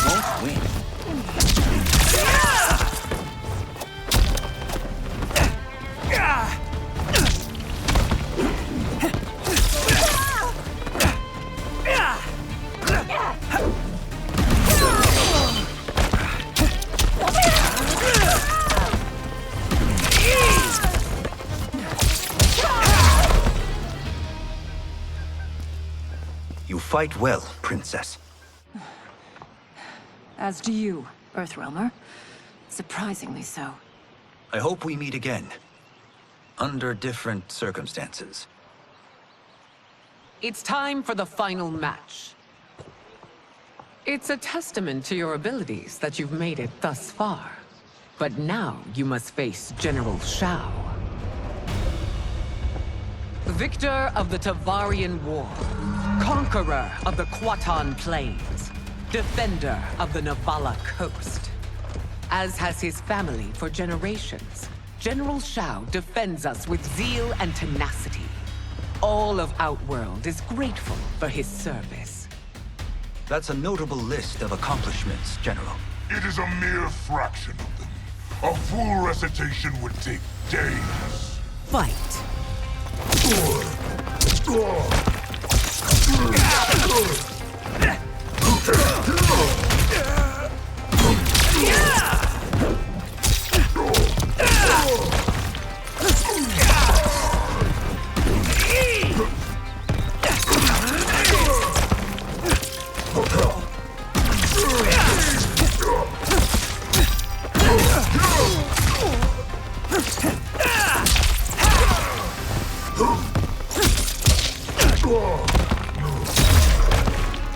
Won't win. You fight well, Princess. As do you, Earthrealmer. Surprisingly so. I hope we meet again. Under different circumstances. It's time for the final match. It's a testament to your abilities that you've made it thus far. But now you must face General Shao. Victor of the Tavarian War. Conqueror of the Kwatan Plains. Defender of the Navala Coast. As has his family for generations, General Shao defends us with zeal and tenacity. All of Outworld is grateful for his service. That's a notable list of accomplishments, General. It is a mere fraction of them. A full recitation would take days. Fight!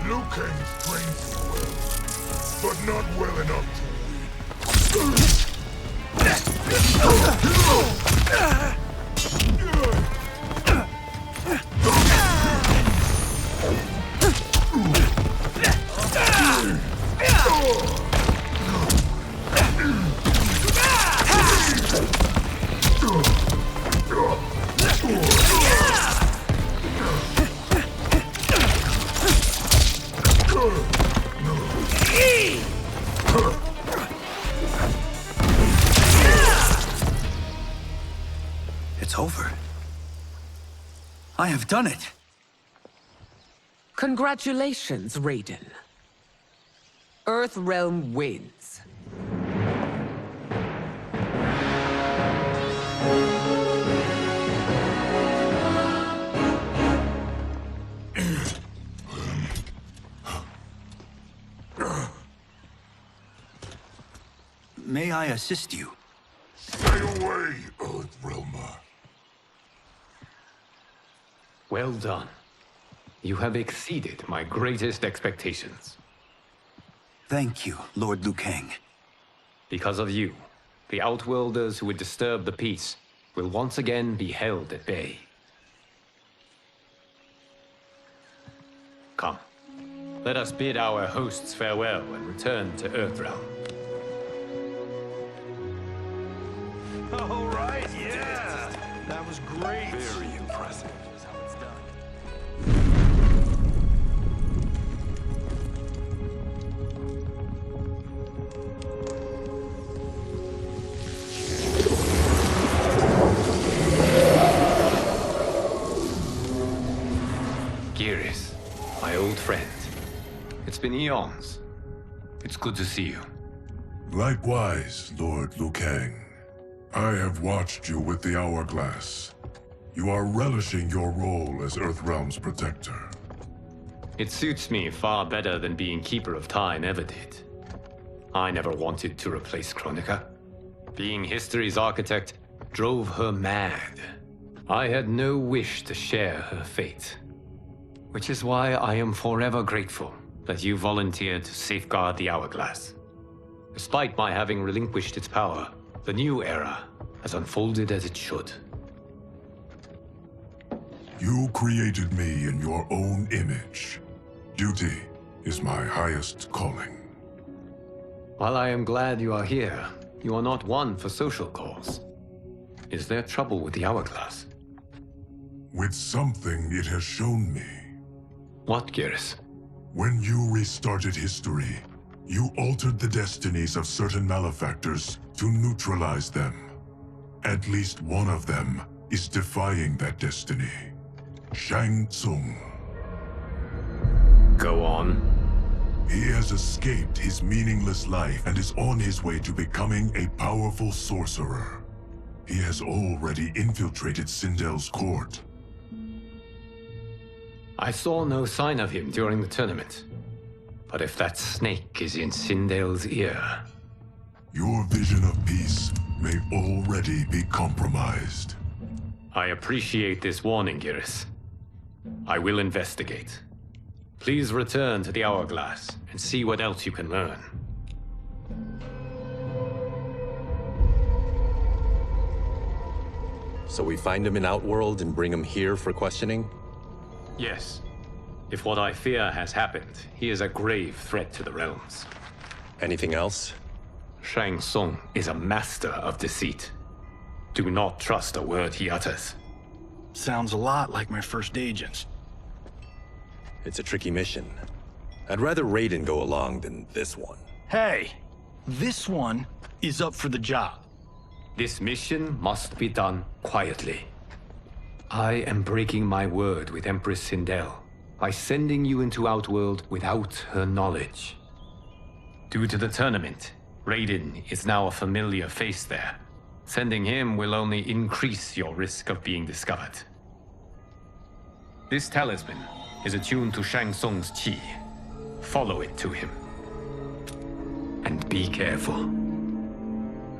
Liu Kang trains you well, but not well enough to win. have done it! Congratulations, Raiden. Earthrealm wins. May I assist you? Stay away, Earthrealmer. Well done. You have exceeded my greatest expectations. Thank you, Lord Liu Kang. Because of you, the Outworlders who would disturb the peace will once again be held at bay. Come, let us bid our hosts farewell and return to Earthrealm. All right, yeah! That was great! Very impressive. Here's how it's done. Geras, my old friend. It's been eons. It's good to see you. Likewise, Lord Liu Kang. I have watched you with the Hourglass. You are relishing your role as Earthrealm's protector. It suits me far better than being Keeper of Time ever did. I never wanted to replace Chronica. Being history's architect drove her mad. I had no wish to share her fate. Which is why I am forever grateful that you volunteered to safeguard the Hourglass. Despite my having relinquished its power, the new era has unfolded as it should. You created me in your own image. Duty is my highest calling. While I am glad you are here, you are not one for social calls. Is there trouble with the Hourglass? With something it has shown me. What, Geras? When you restarted history, you altered the destinies of certain malefactors to neutralize them. At least one of them is defying that destiny. Shang Tsung. Go on. He has escaped his meaningless life and is on his way to becoming a powerful sorcerer. He has already infiltrated Sindel's court. I saw no sign of him during the tournament. But if that snake is in Sindel's ear... Your vision of peace may already be compromised. I appreciate this warning, Geras. I will investigate. Please return to the Hourglass and see what else you can learn. So we find him in Outworld and bring him here for questioning? Yes. If what I fear has happened, he is a grave threat to the realms. Anything else? Shang Tsung is a master of deceit. Do not trust a word he utters. Sounds a lot like my first agents. It's a tricky mission. I'd rather Raiden go along than this one. Hey! This one is up for the job. This mission must be done quietly. I am breaking my word with Empress Sindel by sending you into Outworld without her knowledge. Due to the tournament, Raiden is now a familiar face there. Sending him will only increase your risk of being discovered. This talisman is attuned to Shang Tsung's chi. Follow it to him. And be careful.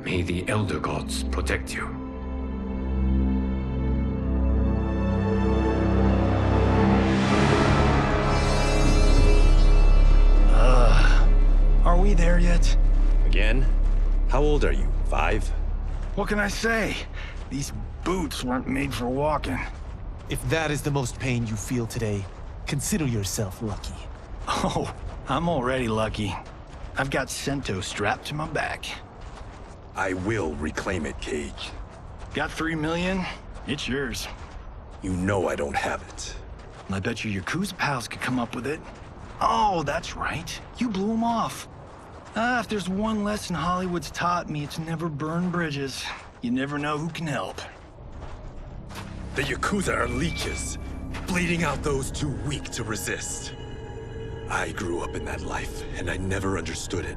May the Elder Gods protect you. Are we there yet? Again? How old are you? 5? What can I say? These boots weren't made for walking. If that is the most pain you feel today, consider yourself lucky. Oh, I'm already lucky. I've got Sento strapped to my back. I will reclaim it, Cage. Got 3 million? It's yours. You know I don't have it. I bet your Yakuza pals could come up with it. Oh, that's right. You blew them off. If there's one lesson Hollywood's taught me, it's never burn bridges. You never know who can help. The Yakuza are leeches. bleeding out those too weak to resist. I grew up in that life, and I never understood it.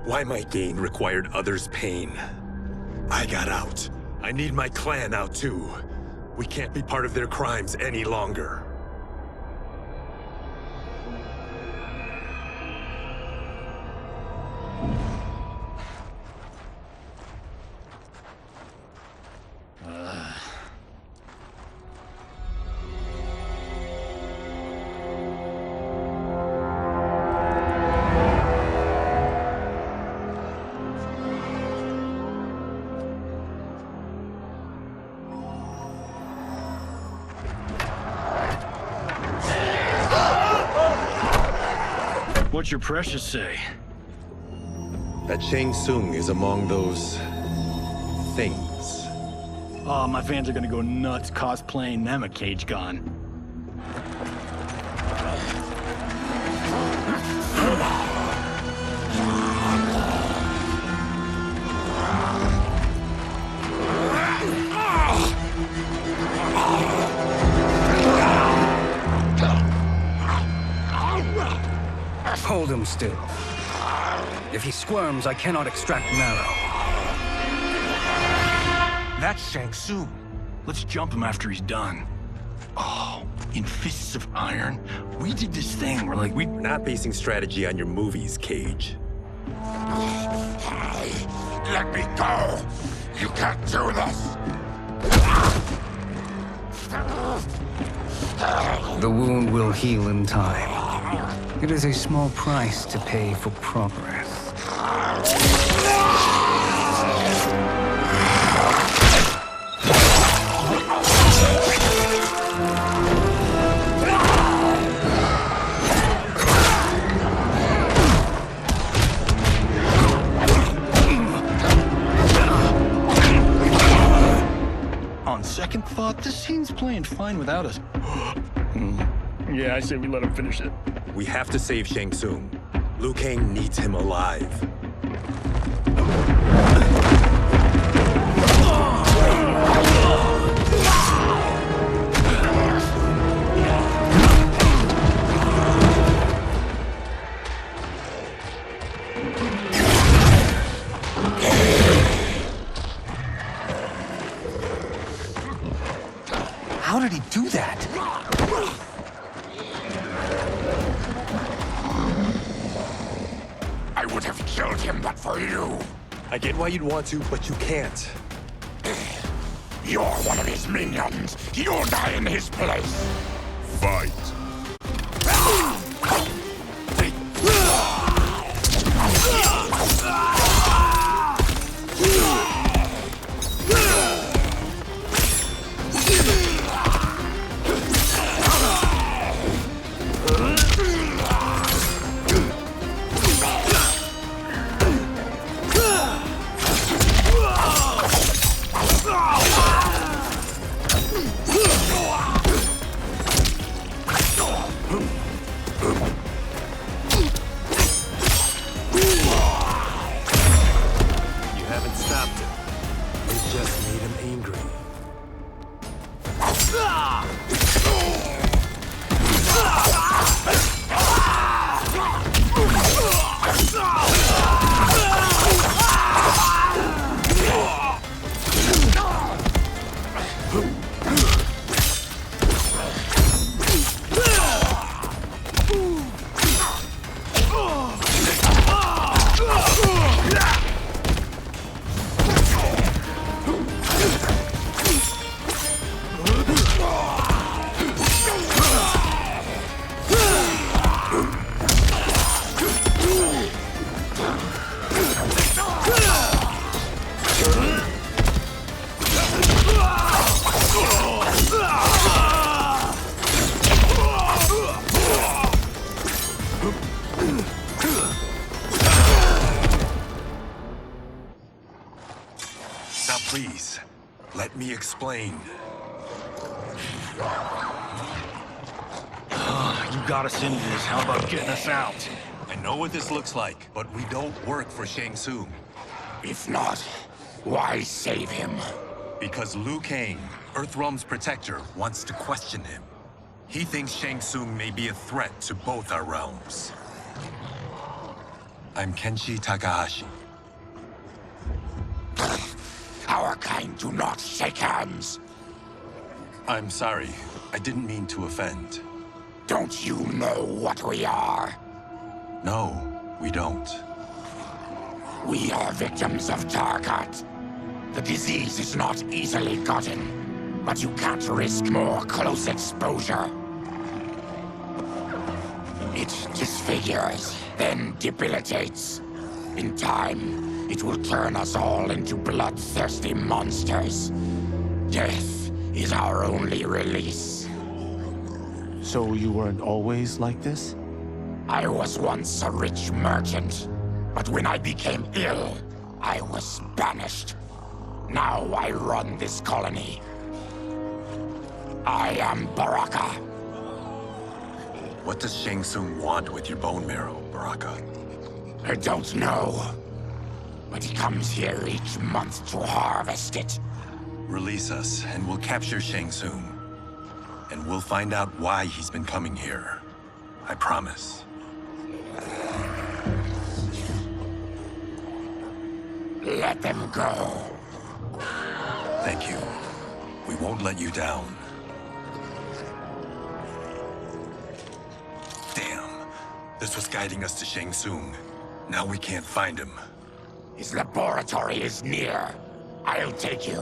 Why my gain required others' pain. I got out. I need my clan out too. We can't be part of their crimes any longer. What's your precious say? That Shang Tsung is among those... things. Oh, my fans are gonna go nuts cosplaying them a Cage Gon. Hold him still. If he squirms, I cannot extract marrow. That's Shang Tsung. Let's jump him after he's done. Oh, in Fists of Iron, we did this thing where like We're not basing strategy on your movies, Cage. Let me go! You can't do this! The wound will heal in time. It is a small price to pay for progress. On second thought, this scene's playing fine without us. Yeah, I say we let him finish it. We have to save Shang Tsung. Liu Kang needs him alive. How did he do that? I would have killed him but for you. I get why you'd want to, but you can't. You're one of his minions. You'll die in his place. Fight. Now please, let me explain. You got us into this. How about getting us out? I know what this looks like, but we don't work for Shang Tsung. If not, why save him? Because Liu Kang, Earthrealm's protector, wants to question him. He thinks Shang Tsung may be a threat to both our realms. I'm Kenshi Takahashi. Our kind do not shake hands. I'm sorry. I didn't mean to offend. Don't you know what we are? No, we don't. We are victims of Tarkat. The disease is not easily gotten, but you can't risk more close exposure. It disfigures, then debilitates. In time, it will turn us all into bloodthirsty monsters. Death is our only release. So you weren't always like this? I was once a rich merchant, but when I became ill, I was banished. Now I run this colony. I am Baraka. What does Shang Tsung want with your bone marrow, Baraka? I don't know. But he comes here each month to harvest it. Release us, and we'll capture Shang Tsung. And we'll find out why he's been coming here. I promise. Let them go. Thank you. We won't let you down. Damn. This was guiding us to Shang Tsung. Now we can't find him. His laboratory is near. I'll take you.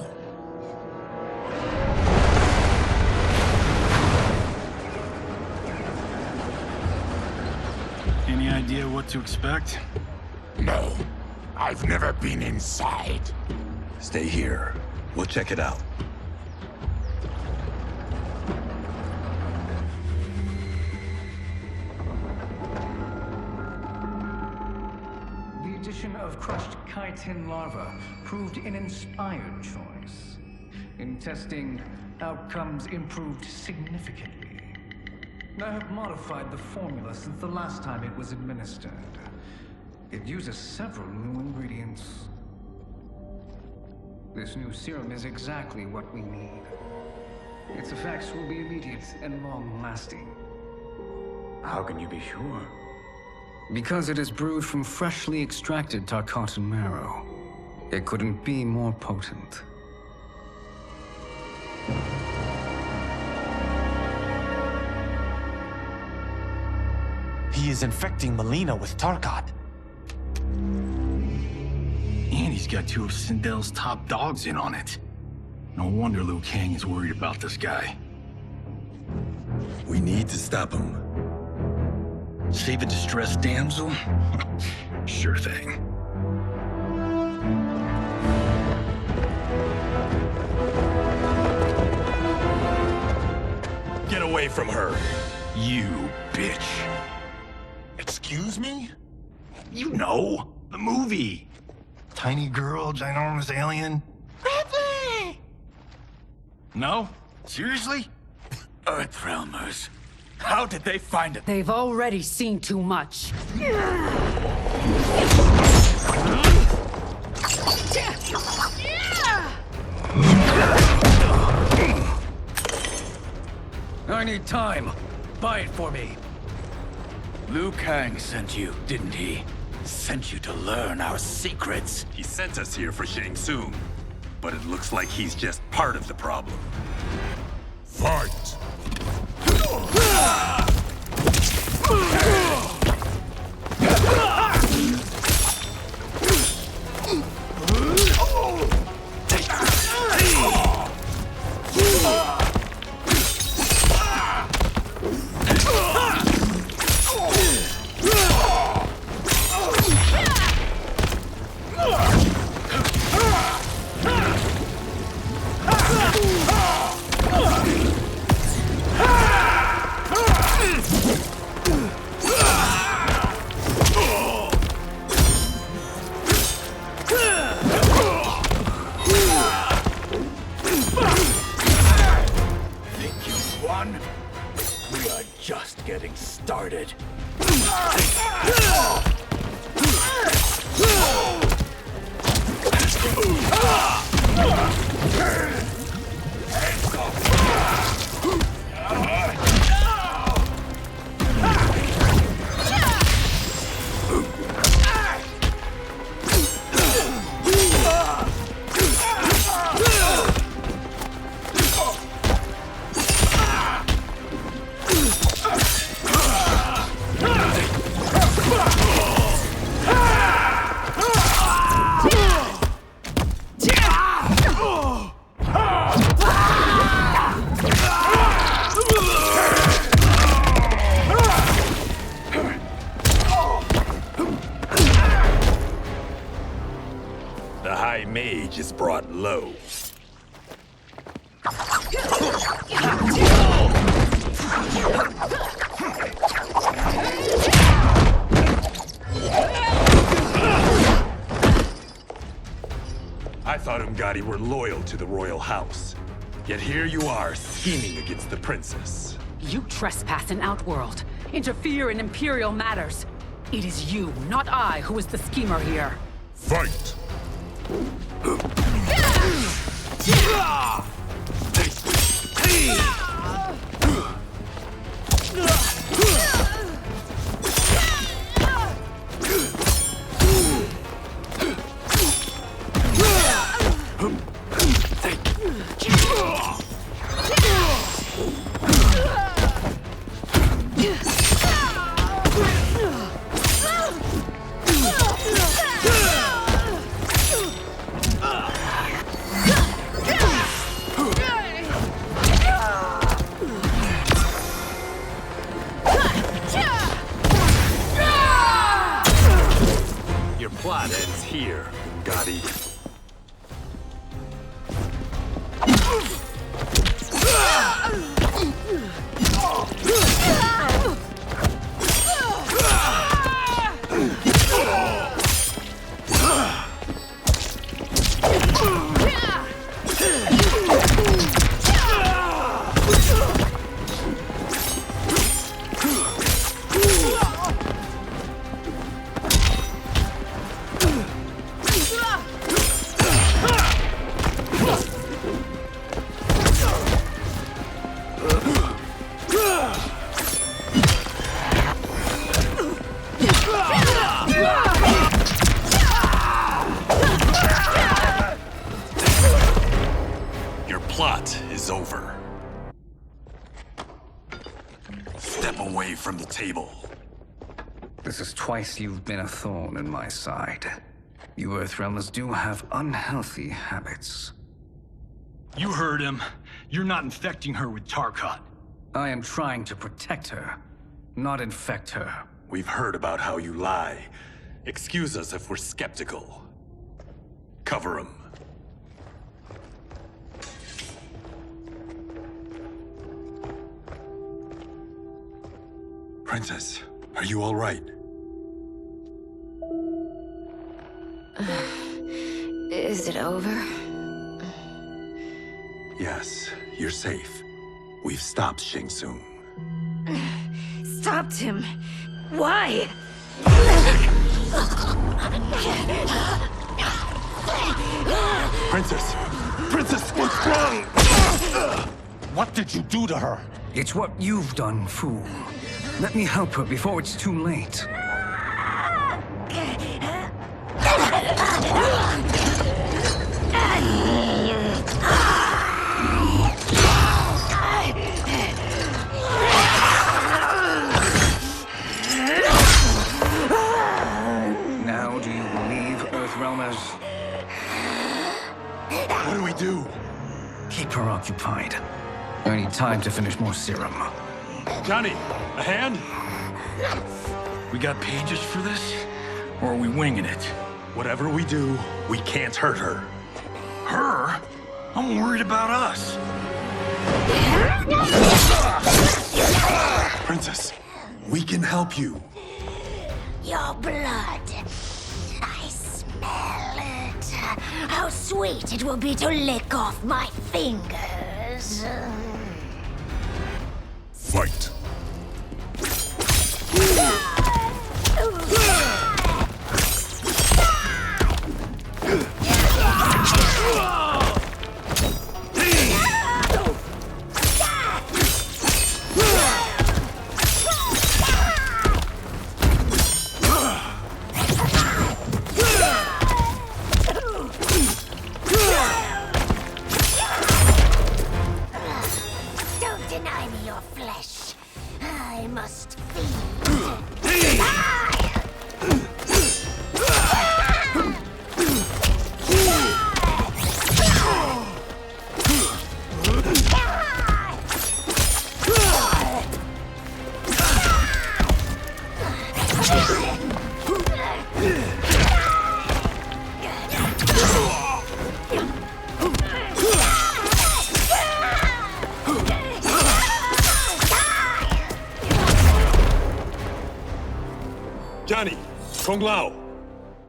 Any idea what to expect? No. I've never been inside. Stay here. We'll check it out. The addition of crushed chitin larva proved an inspired choice. In testing, outcomes improved significantly. I have modified the formula since the last time it was administered. It uses several new ingredients. This new serum is exactly what we need. Its effects will be immediate and long-lasting. How can you be sure? Because it is brewed from freshly extracted Tarkatan marrow. It couldn't be more potent. He is infecting Melina with Tarkat. And he's got two of Sindel's top dogs in on it. No wonder Liu Kang is worried about this guy. We need to stop him. Save a distressed damsel? Sure thing. Get away from her! You bitch. Excuse me? You know, the movie. Tiny girl, ginormous alien. Pepe! No? Seriously? Earthrealmers. How did they find it? They've already seen too much. I need time. Buy it for me. Liu Kang sent you, didn't he? Sent you to learn our secrets. He sent us here for Shang Tsung, but it looks like he's just part of the problem. Fight! The High Mage is brought low. I thought Ungadi were loyal to the royal house. Yet here you are, scheming against the princess. You trespass in Outworld, interfere in Imperial matters. It is you, not I, who is the schemer here. Fight! Your plot ends here, Ungadi. Your plot is over. Step away from the table. This is twice you've been a thorn in my side. You Earthrealmers do have unhealthy habits. You heard him. You're not infecting her with Tarkat. I am trying to protect her, not infect her. We've heard about how you lie. Excuse us if we're skeptical. Cover him. Princess, are you all right? Is it over? Yes, you're safe. We've stopped Shang Tsung. Stopped him. Why? Princess! Princess, what's wrong? What did you do to her? It's what you've done, fool. Let me help her before it's too late. Now do you believe, Earthrealmers? What do we do? Keep her occupied. I need time to finish more serum. Johnny, a hand? We got pages for this? Or are we winging it? Whatever we do, we can't hurt her. Her? I'm worried about us. Princess, we can help you. Your blood. I smell it. How sweet it will be to lick off my fingers. Fight! Don't deny me your flesh. Kung Lao,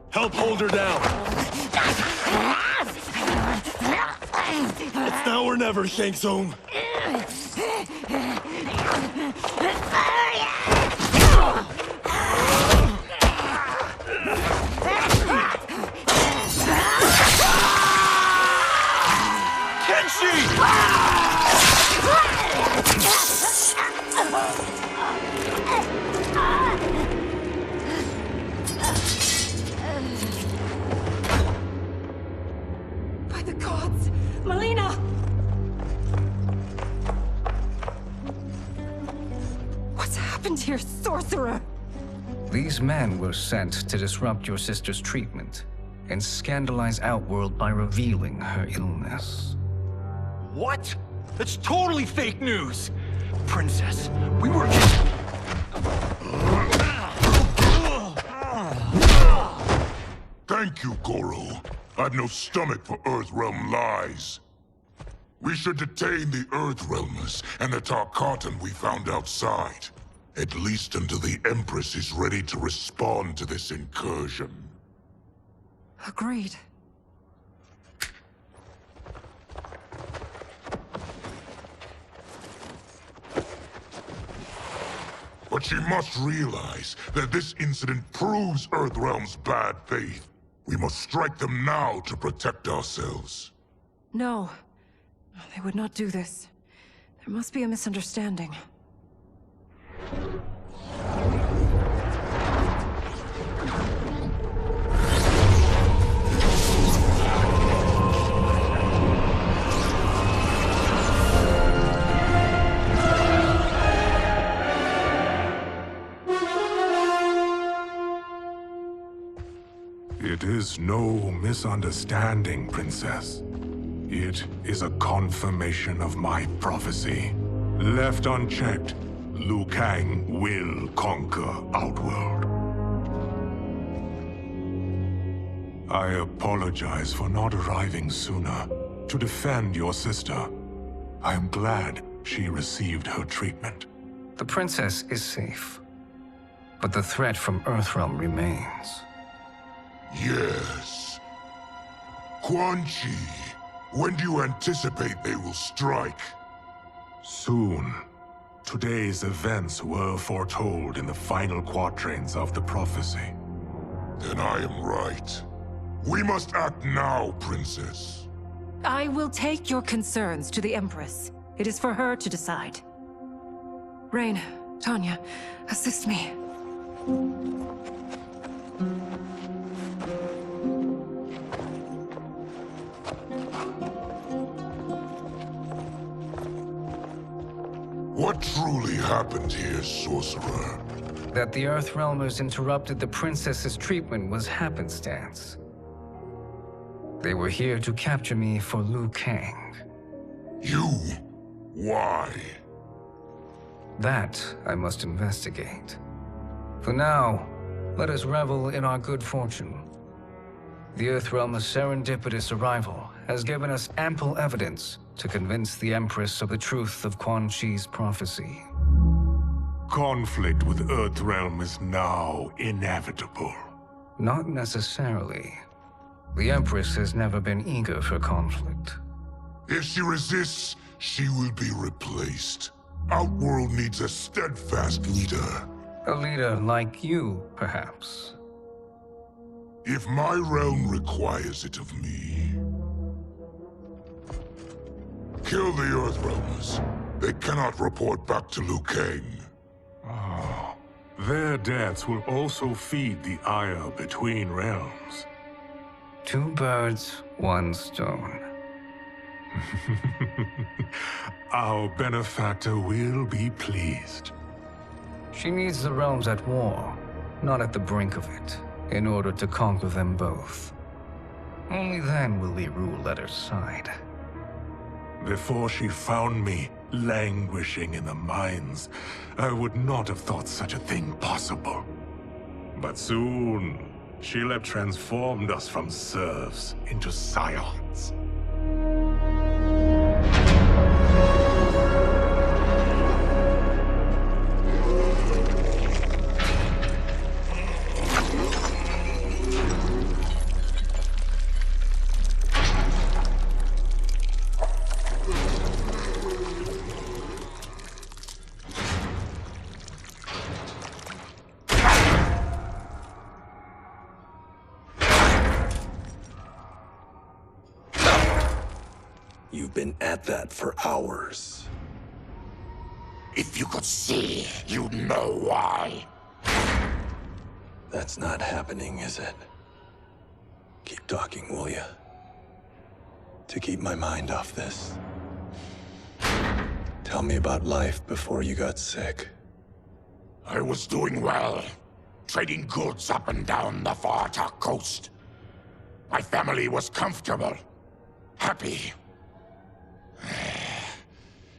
help hold her down. It's now or never, Shang Tsung. By the gods! Melina! What's happened here, sorcerer? These men were sent to disrupt your sister's treatment and scandalize Outworld by revealing her illness. What? That's totally fake news! Princess, we were just... Thank you, Goro. I've no stomach for Earthrealm lies. We should detain the Earthrealmers and the Tarkatan we found outside. At least until the Empress is ready to respond to this incursion. Agreed. But she must realize that this incident proves Earthrealm's bad faith. We must strike them now to protect ourselves. No. They would not do this. There must be a misunderstanding. It is no misunderstanding, Princess. It is a confirmation of my prophecy. Left unchecked, Liu Kang will conquer Outworld. I apologize for not arriving sooner to defend your sister. I am glad she received her treatment. The princess is safe, but the threat from Earthrealm remains. Yes. Quan Chi, when do you anticipate they will strike? Soon. Today's events were foretold in the final quatrains of the prophecy. Then I am right. We must act now, Princess. I will take your concerns to the Empress. It is for her to decide. Rain, Tanya, assist me. What truly happened here, Sorcerer? That the Earthrealmers interrupted the princess's treatment was happenstance. They were here to capture me for Liu Kang. You? Why? That I must investigate. For now, let us revel in our good fortune. The Earthrealm's serendipitous arrival has given us ample evidence to convince the Empress of the truth of Quan Chi's prophecy. Conflict with Earthrealm is now inevitable. Not necessarily. The Empress has never been eager for conflict. If she resists, she will be replaced. Outworld needs a steadfast leader. A leader like you, perhaps. If my realm requires it of me. Kill the Earthrealmers. They cannot report back to Liu Kang. Oh, their deaths will also feed the ire between realms. Two birds, one stone. Our benefactor will be pleased. She needs the realms at war, not at the brink of it, in order to conquer them both. Only then will we rule at her side. Before she found me languishing in the mines, I would not have thought such a thing possible. But soon, she'll have transformed us from serfs into scions. You've been at that for hours. If you could see, you'd know why. That's not happening, is it? Keep talking, will ya? To keep my mind off this. Tell me about life before you got sick. I was doing well, trading goods up and down the Varta coast. My family was comfortable, happy.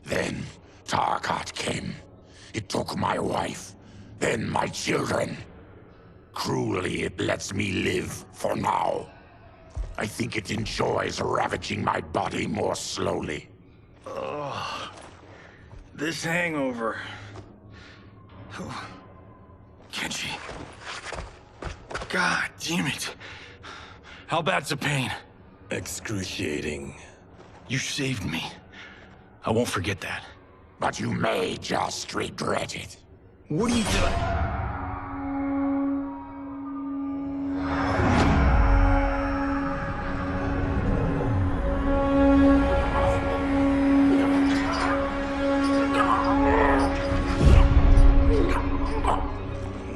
Then Tarkat came. It took my wife, then my children. Cruelly, it lets me live for now. I think it enjoys ravaging my body more slowly. Ugh. This hangover. Kenji. God damn it. How bad's the pain? Excruciating. You saved me. I won't forget that. But you may just regret it. What are you doing?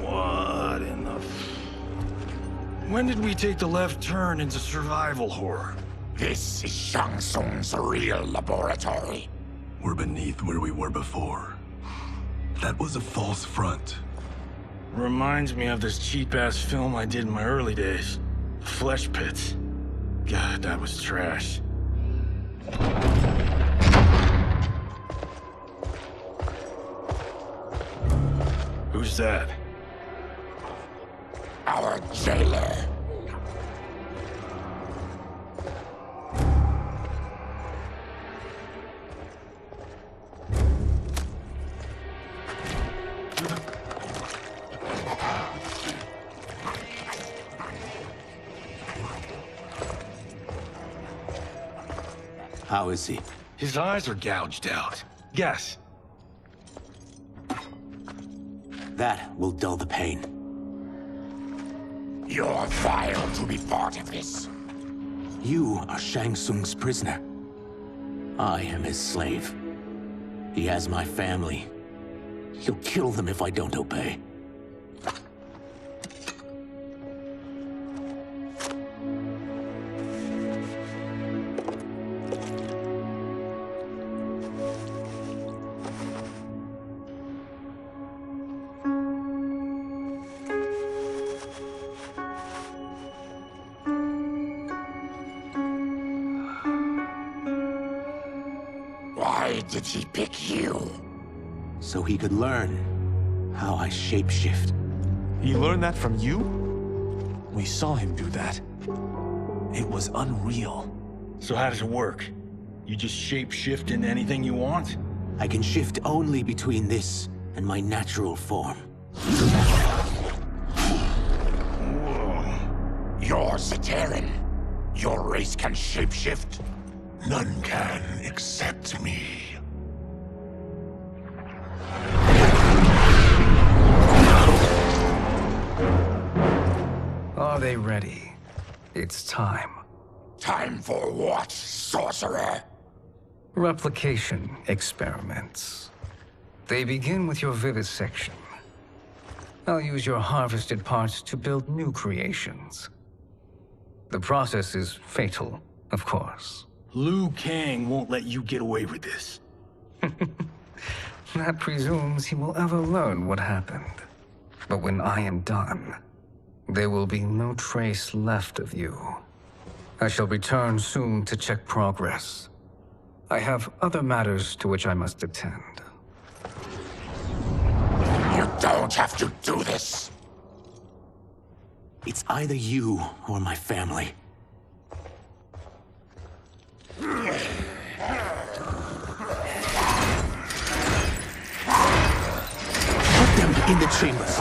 What in the... When did we take the left turn into survival horror? This is Shang Tsung's real laboratory. We're beneath where we were before. That was a false front. Reminds me of this cheap-ass film I did in my early days. Flesh Pits. God, that was trash. Who's that? Our jailer. How is he? His eyes are gouged out. Guess. That will dull the pain. You're vile to be part of this. You are Shang Tsung's prisoner. I am his slave. He has my family. He'll kill them if I don't obey. Why did he pick you? So he could learn how I shapeshift. He learned that from you? We saw him do that. It was unreal. So how does it work? You just shapeshift into anything you want? I can shift only between this and my natural form. You're Zaterran. Your race can shapeshift. None can except me. Are they ready? It's time. Time for what, sorcerer? Replication experiments. They begin with your vivisection. I'll use your harvested parts to build new creations. The process is fatal, of course. Liu Kang won't let you get away with this. That presumes he will ever learn what happened. But when I am done, there will be no trace left of you. I shall return soon to check progress. I have other matters to which I must attend. You don't have to do this. It's either you or my family. Put them in the chambers.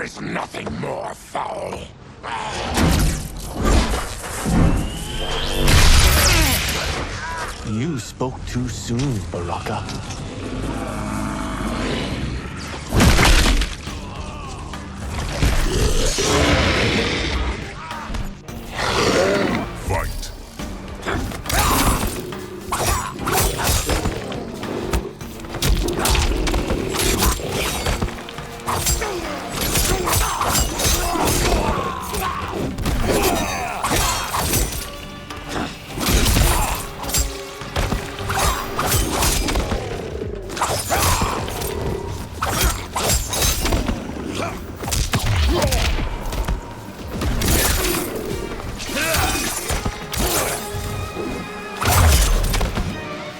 is nothing more foul. You spoke too soon, Baraka. Fight.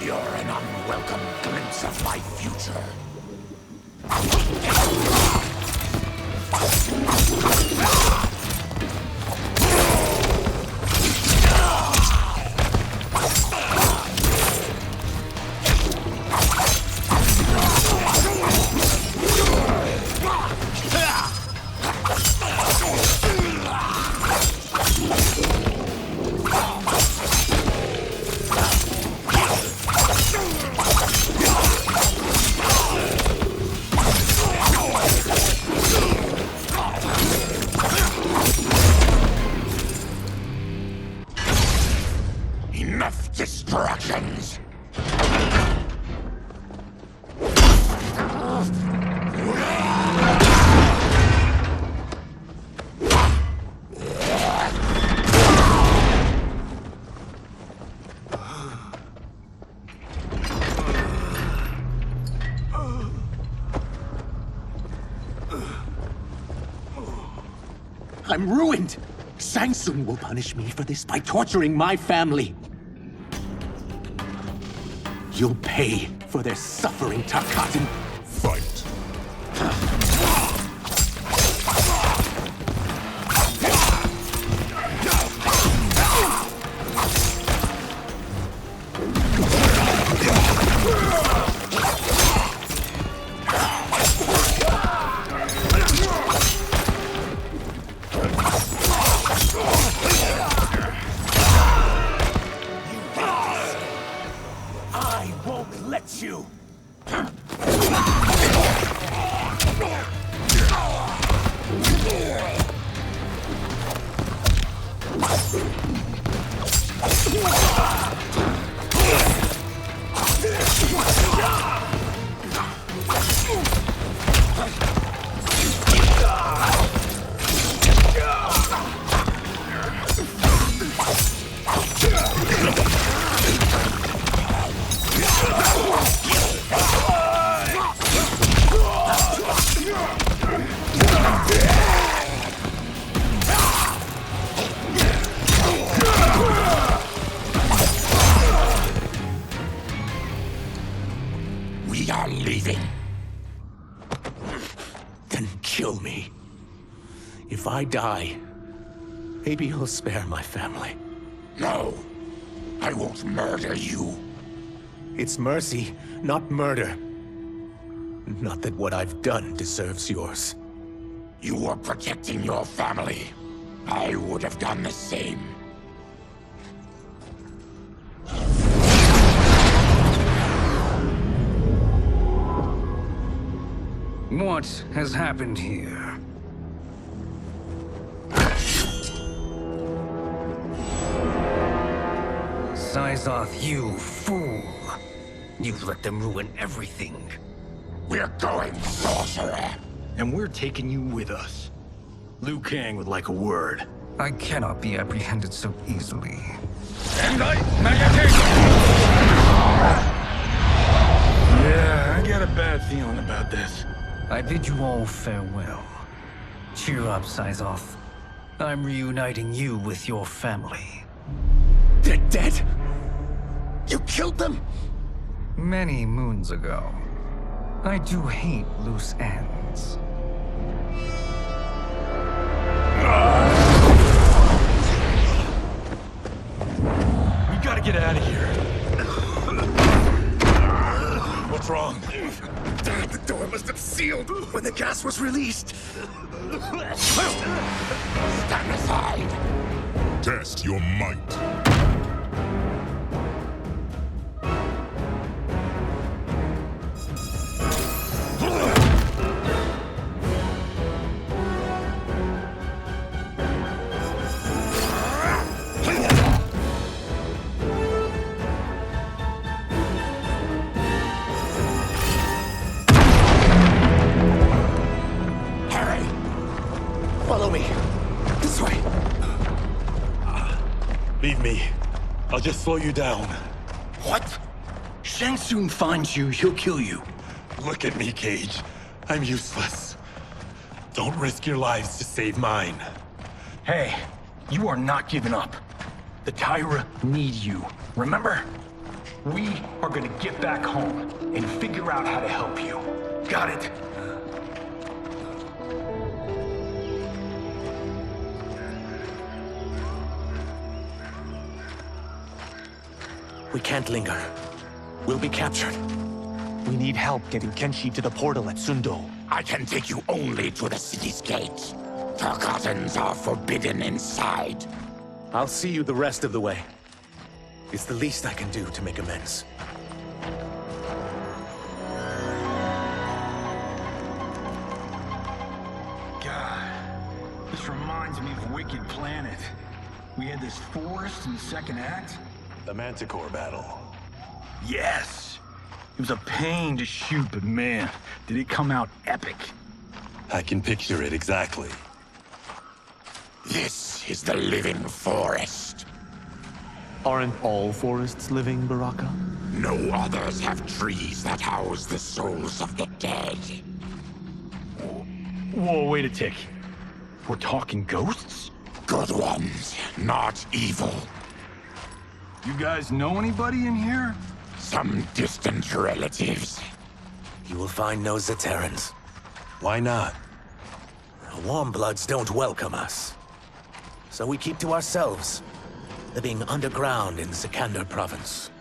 You're an unwelcome glimpse of my future. Enough distractions! I'm ruined! Shang Tsung will punish me for this by torturing my family. You'll pay for their suffering, Tarkatan. Fight. I won't let you! We are leaving. Then kill me. If I die, maybe you'll spare my family. No, I won't murder you. It's mercy, not murder. Not that what I've done deserves yours. You were protecting your family. I would have done the same. What has happened here? Syzoth, you fool! You've let them ruin everything. We're going, sorcerer. And we're taking you with us. Liu Kang would like a word. I cannot be apprehended so easily. Yeah, I got a bad feeling about this. I bid you all farewell. Cheer up, Syzoth. I'm reuniting you with your family. They're dead? You killed them? Many moons ago. I do hate loose ends. We gotta get out of here. It's wrong? The door must have sealed when the gas was released. Stand aside. Test your might. Follow me. This way. Leave me. I'll just slow you down. What? Shang Tsung finds you, he'll kill you. Look at me, Cage. I'm useless. Don't risk your lives to save mine. Hey, you are not giving up. The Tyra need you, remember? We are gonna get back home and figure out how to help you. Got it? We can't linger. We'll be captured. We need help getting Kenshi to the portal at Sundo. I can take you only to the city's gate. Forgottens are forbidden inside. I'll see you the rest of the way. It's the least I can do to make amends. God, this reminds me of Wicked Planet. We had this forest in the second act. The Manticore battle. Yes! It was a pain to shoot, but man, did it come out epic. I can picture it exactly. This is the living forest. Aren't all forests living, Baraka? No others have trees that house the souls of the dead. Whoa, wait a tick. We're talking ghosts? Good ones, not evil. You guys know anybody in here? Some distant relatives. You will find no Zaterrans. Why not? The Warmbloods don't welcome us. So we keep to ourselves, living underground in Sikander province.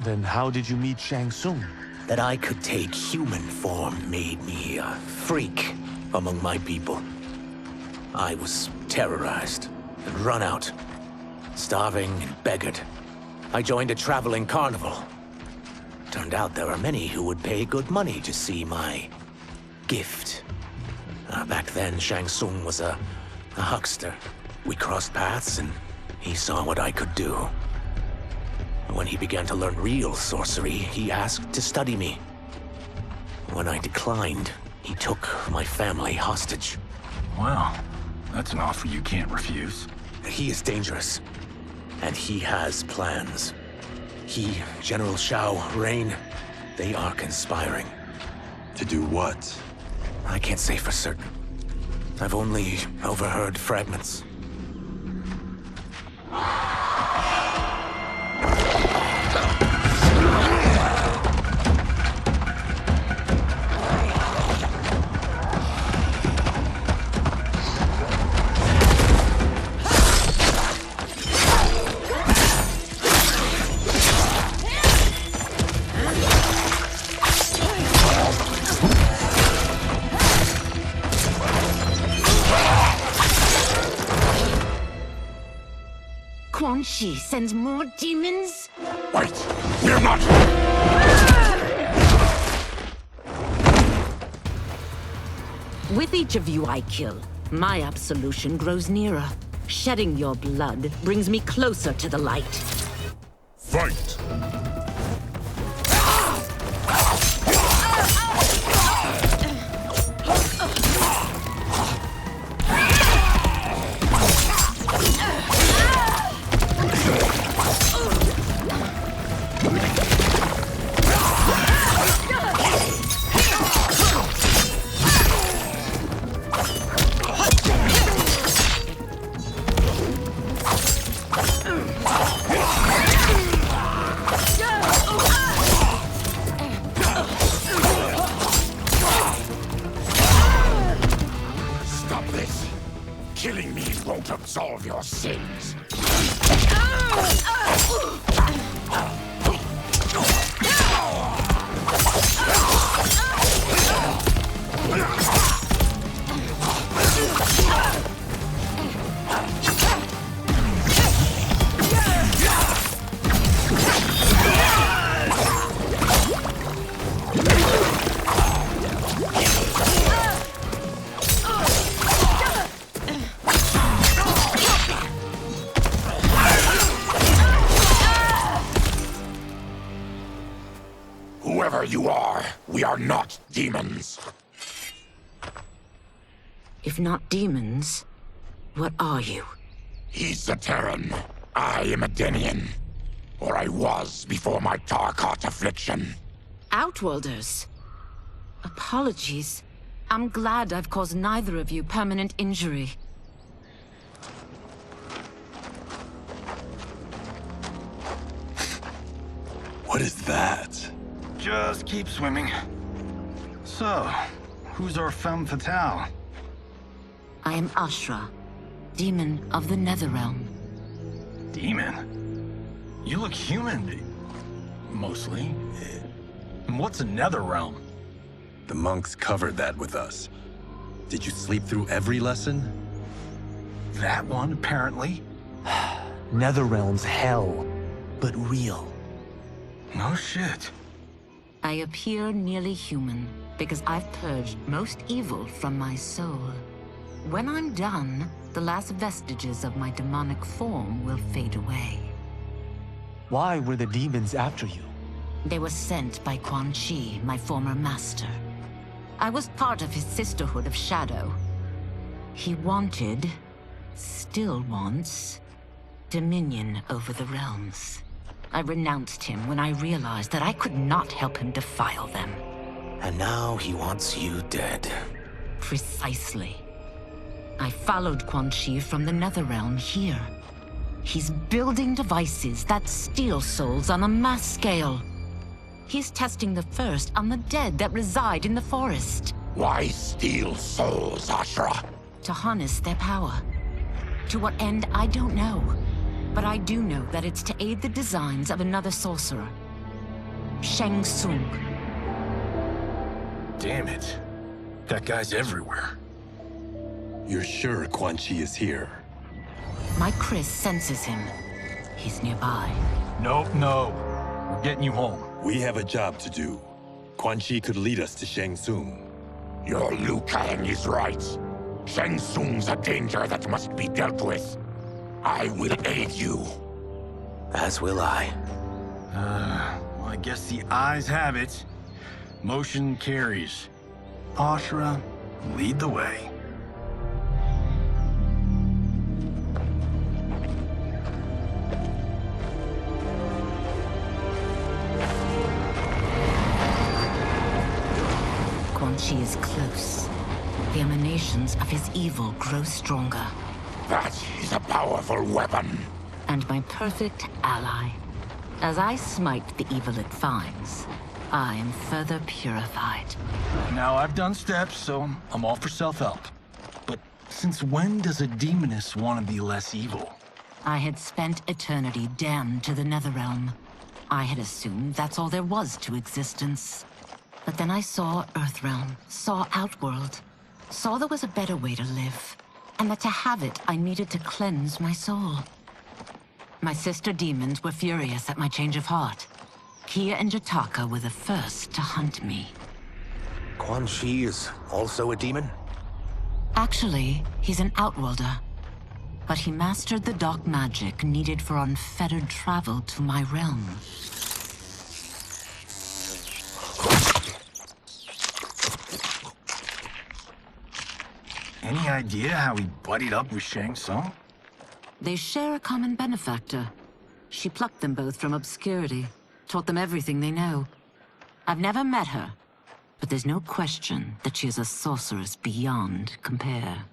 Then how did you meet Shang Tsung? That I could take human form made me a freak among my people. I was terrorized and run out, starving and beggared. I joined a traveling carnival. Turned out there are many who would pay good money to see my gift. Back then, Shang Tsung was a huckster. We crossed paths and he saw what I could do. When he began to learn real sorcery, he asked to study me. When I declined, he took my family hostage. Wow, that's an offer you can't refuse. He is dangerous, and he has plans. He, General Shao, Rain, they are conspiring. To do what? I can't say for certain. I've only overheard fragments. Quan Chi sends more demons? Wait, we're not... With each of you I kill, my absolution grows nearer. Shedding your blood brings me closer to the light. Fight! Stop this. Killing me won't absolve your sins. Whoever you are, we are not demons. If not demons, what are you? He's a Terran. I am a Denian. Or I was before my Tarkat affliction. Outworlders. Apologies. I'm glad I've caused neither of you permanent injury. What is that? Just keep swimming. So, who's our femme fatale? I am Ashra, demon of the Netherrealm. Demon? You look human. Mostly. And what's a Netherrealm? The monks covered that with us. Did you sleep through every lesson? That one, apparently. Netherrealm's hell, but real. No shit. I appear nearly human because I've purged most evil from my soul. When I'm done, the last vestiges of my demonic form will fade away. Why were the demons after you? They were sent by Quan Chi, my former master. I was part of his Sisterhood of Shadow. He wanted, still wants, dominion over the realms. I renounced him when I realized that I could not help him defile them. And now he wants you dead. Precisely. I followed Quan Chi from the Netherrealm here. He's building devices that steal souls on a mass scale. He's testing the first on the dead that reside in the forest. Why steal souls, Ashra? To harness their power. To what end, I don't know. But I do know that it's to aid the designs of another sorcerer. Shang Tsung. Damn it. That guy's everywhere. You're sure Quan Chi is here? My Chris senses him. He's nearby. No. We're getting you home. We have a job to do. Quan Chi could lead us to Shang Tsung. Your Liu Kang is right. Shang Tsung's a danger that must be dealt with. I will aid you. As will I. Well, I guess the eyes have it. Motion carries. Ashra, lead the way. Quan Chi is close. The emanations of his evil grow stronger. That is a powerful weapon. And my perfect ally. As I smite the evil it finds, I am further purified. Now, I've done steps, so I'm all for self-help. But since when does a demoness want to be less evil? I had spent eternity damned to the Netherrealm. I had assumed that's all there was to existence. But then I saw Earthrealm, saw Outworld, saw there was a better way to live, and that to have it, I needed to cleanse my soul. My sister demons were furious at my change of heart. Kia and Jataka were the first to hunt me. Quan Chi is also a demon? Actually, he's an Outworlder. But he mastered the dark magic needed for unfettered travel to my realm. Any idea how he buddied up with Shang Tsung? They share a common benefactor. She plucked them both from obscurity, taught them everything they know. I've never met her, but there's no question that she is a sorceress beyond compare.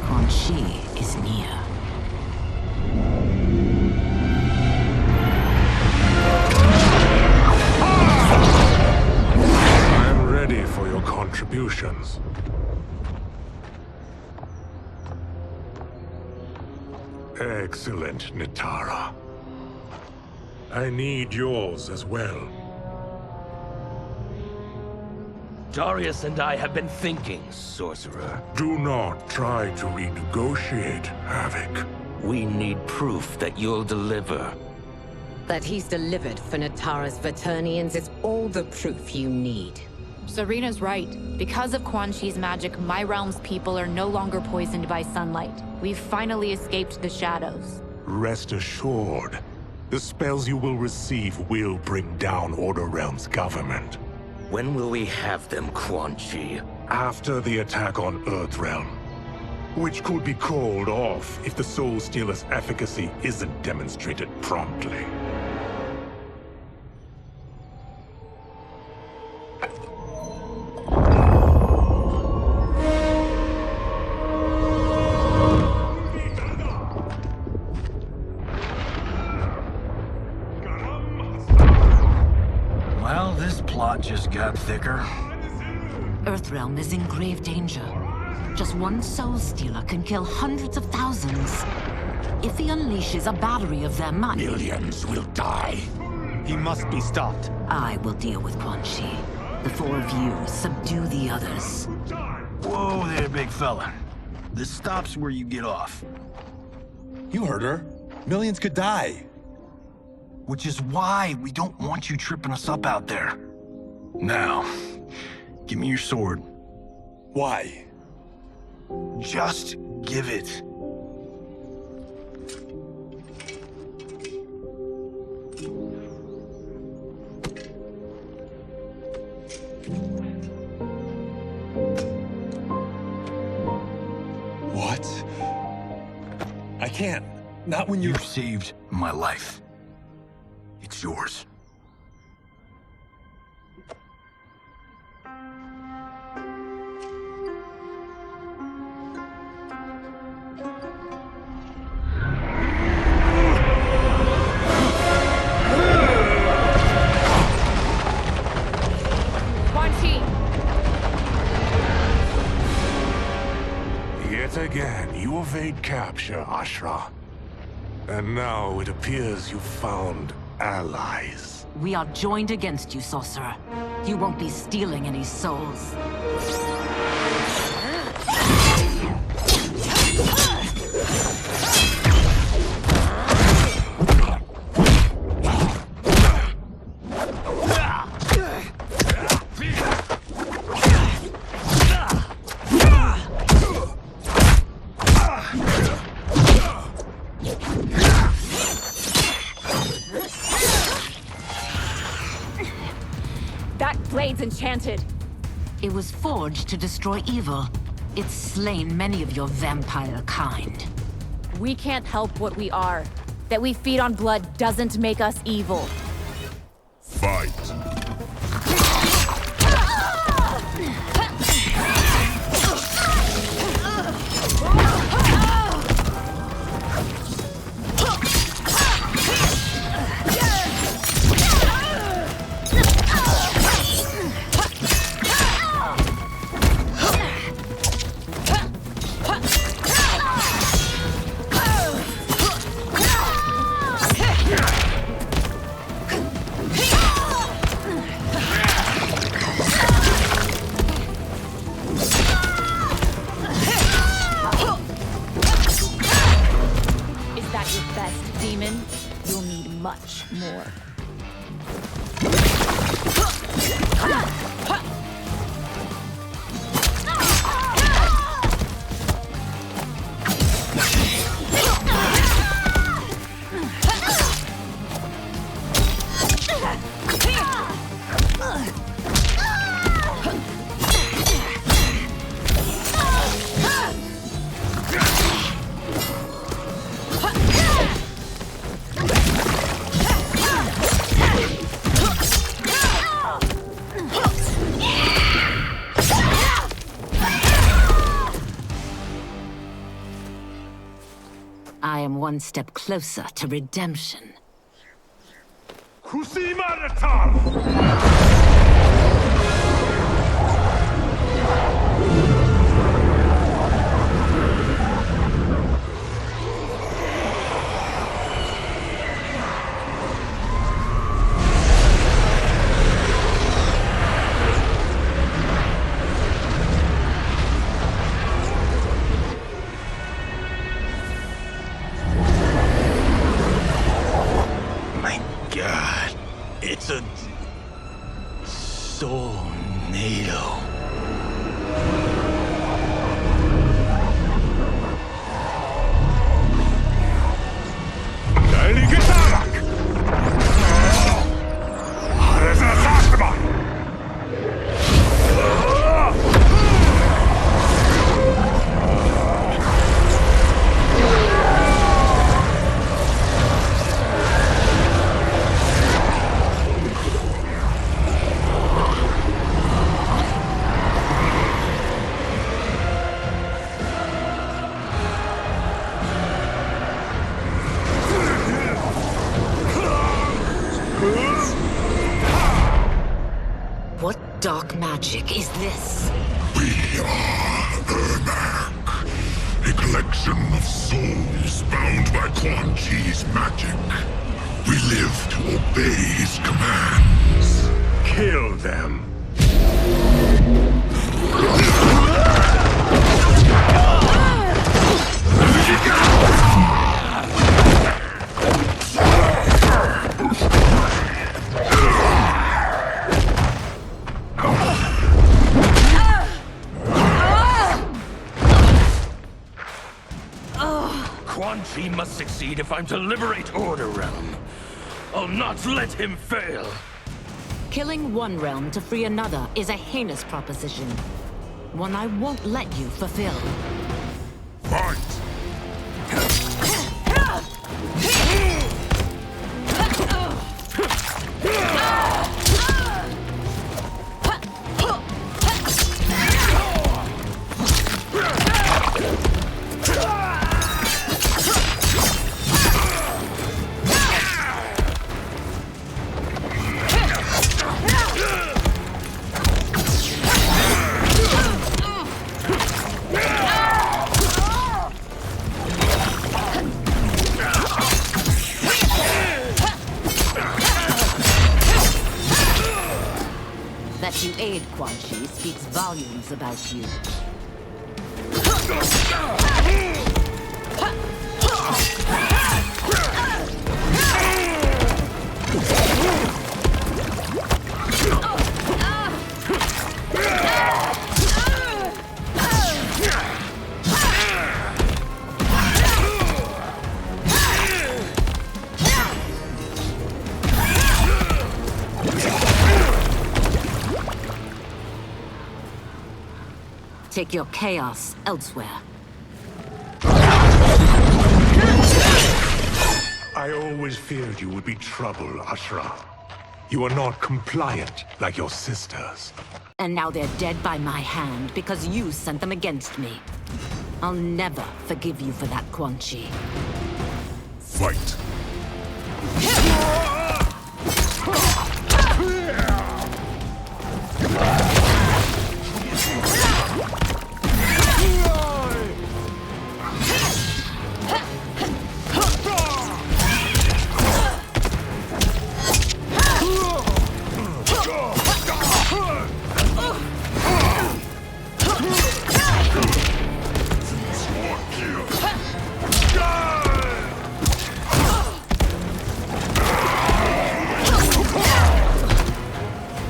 Quan Chi is near. I'm ready for your contributions. Excellent, Nitara. I need yours as well. Darius and I have been thinking, Sorcerer. Do not try to renegotiate, Havoc. We need proof that you'll deliver. That he's delivered for Natara's Vaternians is all the proof you need. Serena's right. Because of Quan Chi's magic, my realm's people are no longer poisoned by sunlight. We've finally escaped the shadows. Rest assured, The spells you will receive will bring down Order Realm's government. When will we have them, Quan Chi? After the attack on Earthrealm, which could be called off if the Soul Stealer's efficacy isn't demonstrated promptly. Well, this plot just got thicker. Earthrealm is in grave danger. Just one Soul Stealer can kill hundreds of thousands. If he unleashes a battery of them, Millions will die. He must be stopped. I will deal with Quan Chi. The four of you subdue the others. Whoa there, big fella. This stops where you get off. You heard her. Millions could die. Which is why we don't want you tripping us up out there. Now, give me your sword. Why? Just give it. What? I can't. Not when You've saved my life. It's yours. Quan Chi! Yet again, you evade capture, Ashra. And now it appears you've found allies. We are joined against you, Sorcerer. You won't be stealing any souls. That blade's enchanted. It was forged to destroy evil. It's slain many of your vampire kind. We can't help what we are. That we feed on blood doesn't make us evil. Fight. Is that your best, demon? You'll need much more. I am one step closer to redemption. My God, it's a soul-nado. Dali Gitarak! dark magic is this? We are Ermac, a collection of souls bound by Quan Chi's magic. We live to obey his commands. Kill them. Quan Chi must succeed if I'm to liberate Order Realm. I'll not let him fail. Killing one realm to free another is a heinous proposition. One I won't let you fulfill. Fight! That you aid Quan Chi speaks volumes about you. Take your chaos elsewhere. I always feared you would be trouble, Ashra. You are not compliant like your sisters. And now they're dead by my hand because you sent them against me. I'll never forgive you for that, Quan Chi. Fight!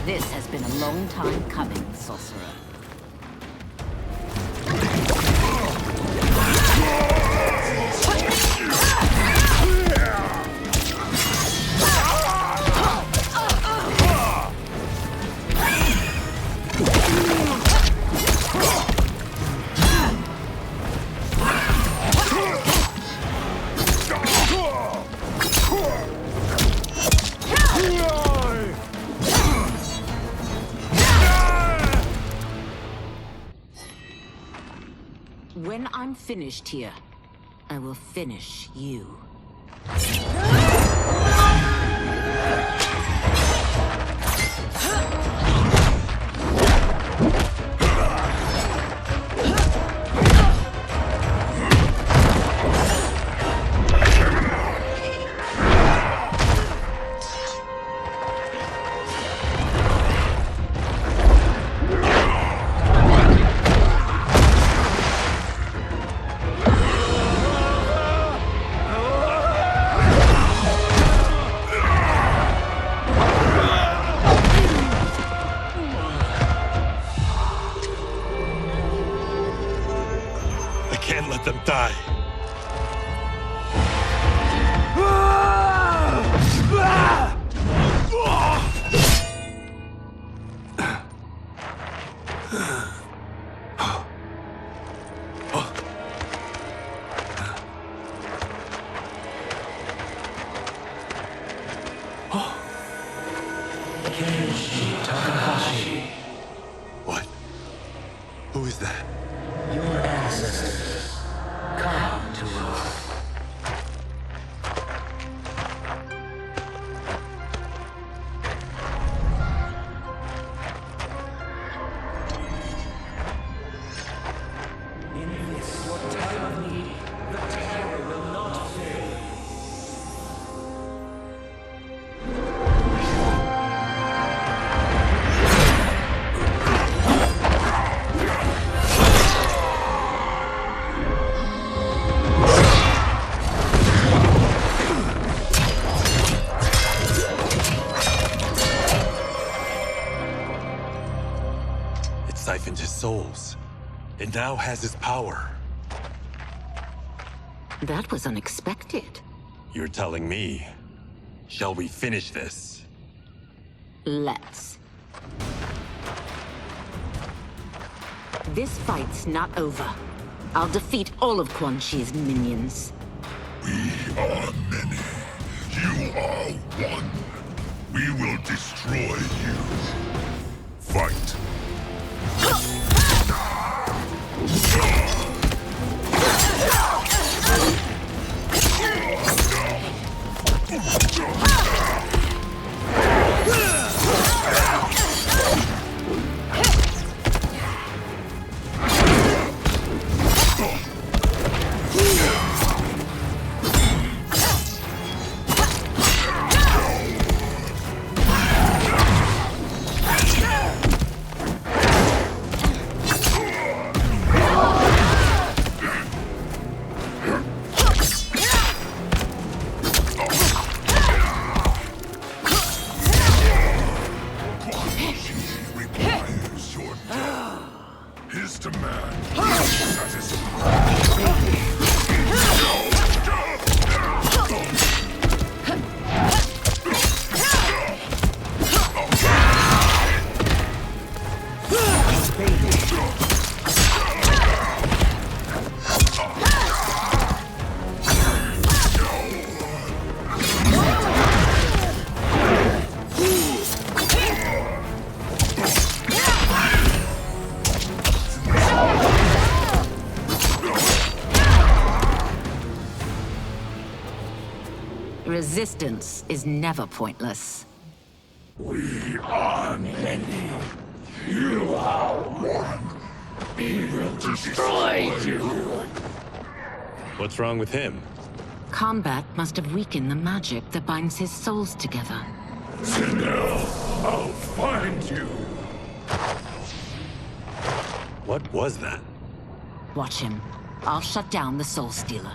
This has been a long time coming, sorcerer. When I'm finished here, I will finish you. Can't let them die. What? Who is that? Your ancestors, come to us. souls, and now has his power. That was unexpected. You're telling me. Shall we finish this? Let's. This fight's not over. I'll defeat all of Quan Chi's minions. We are many. You are one. We will destroy you. Fight. Resistance is never pointless. We are many. You are one. We will destroy you. What's wrong with him? Combat must have weakened the magic that binds his souls together. Sinel, I'll find you. What was that? Watch him. I'll shut down the Soul Stealer.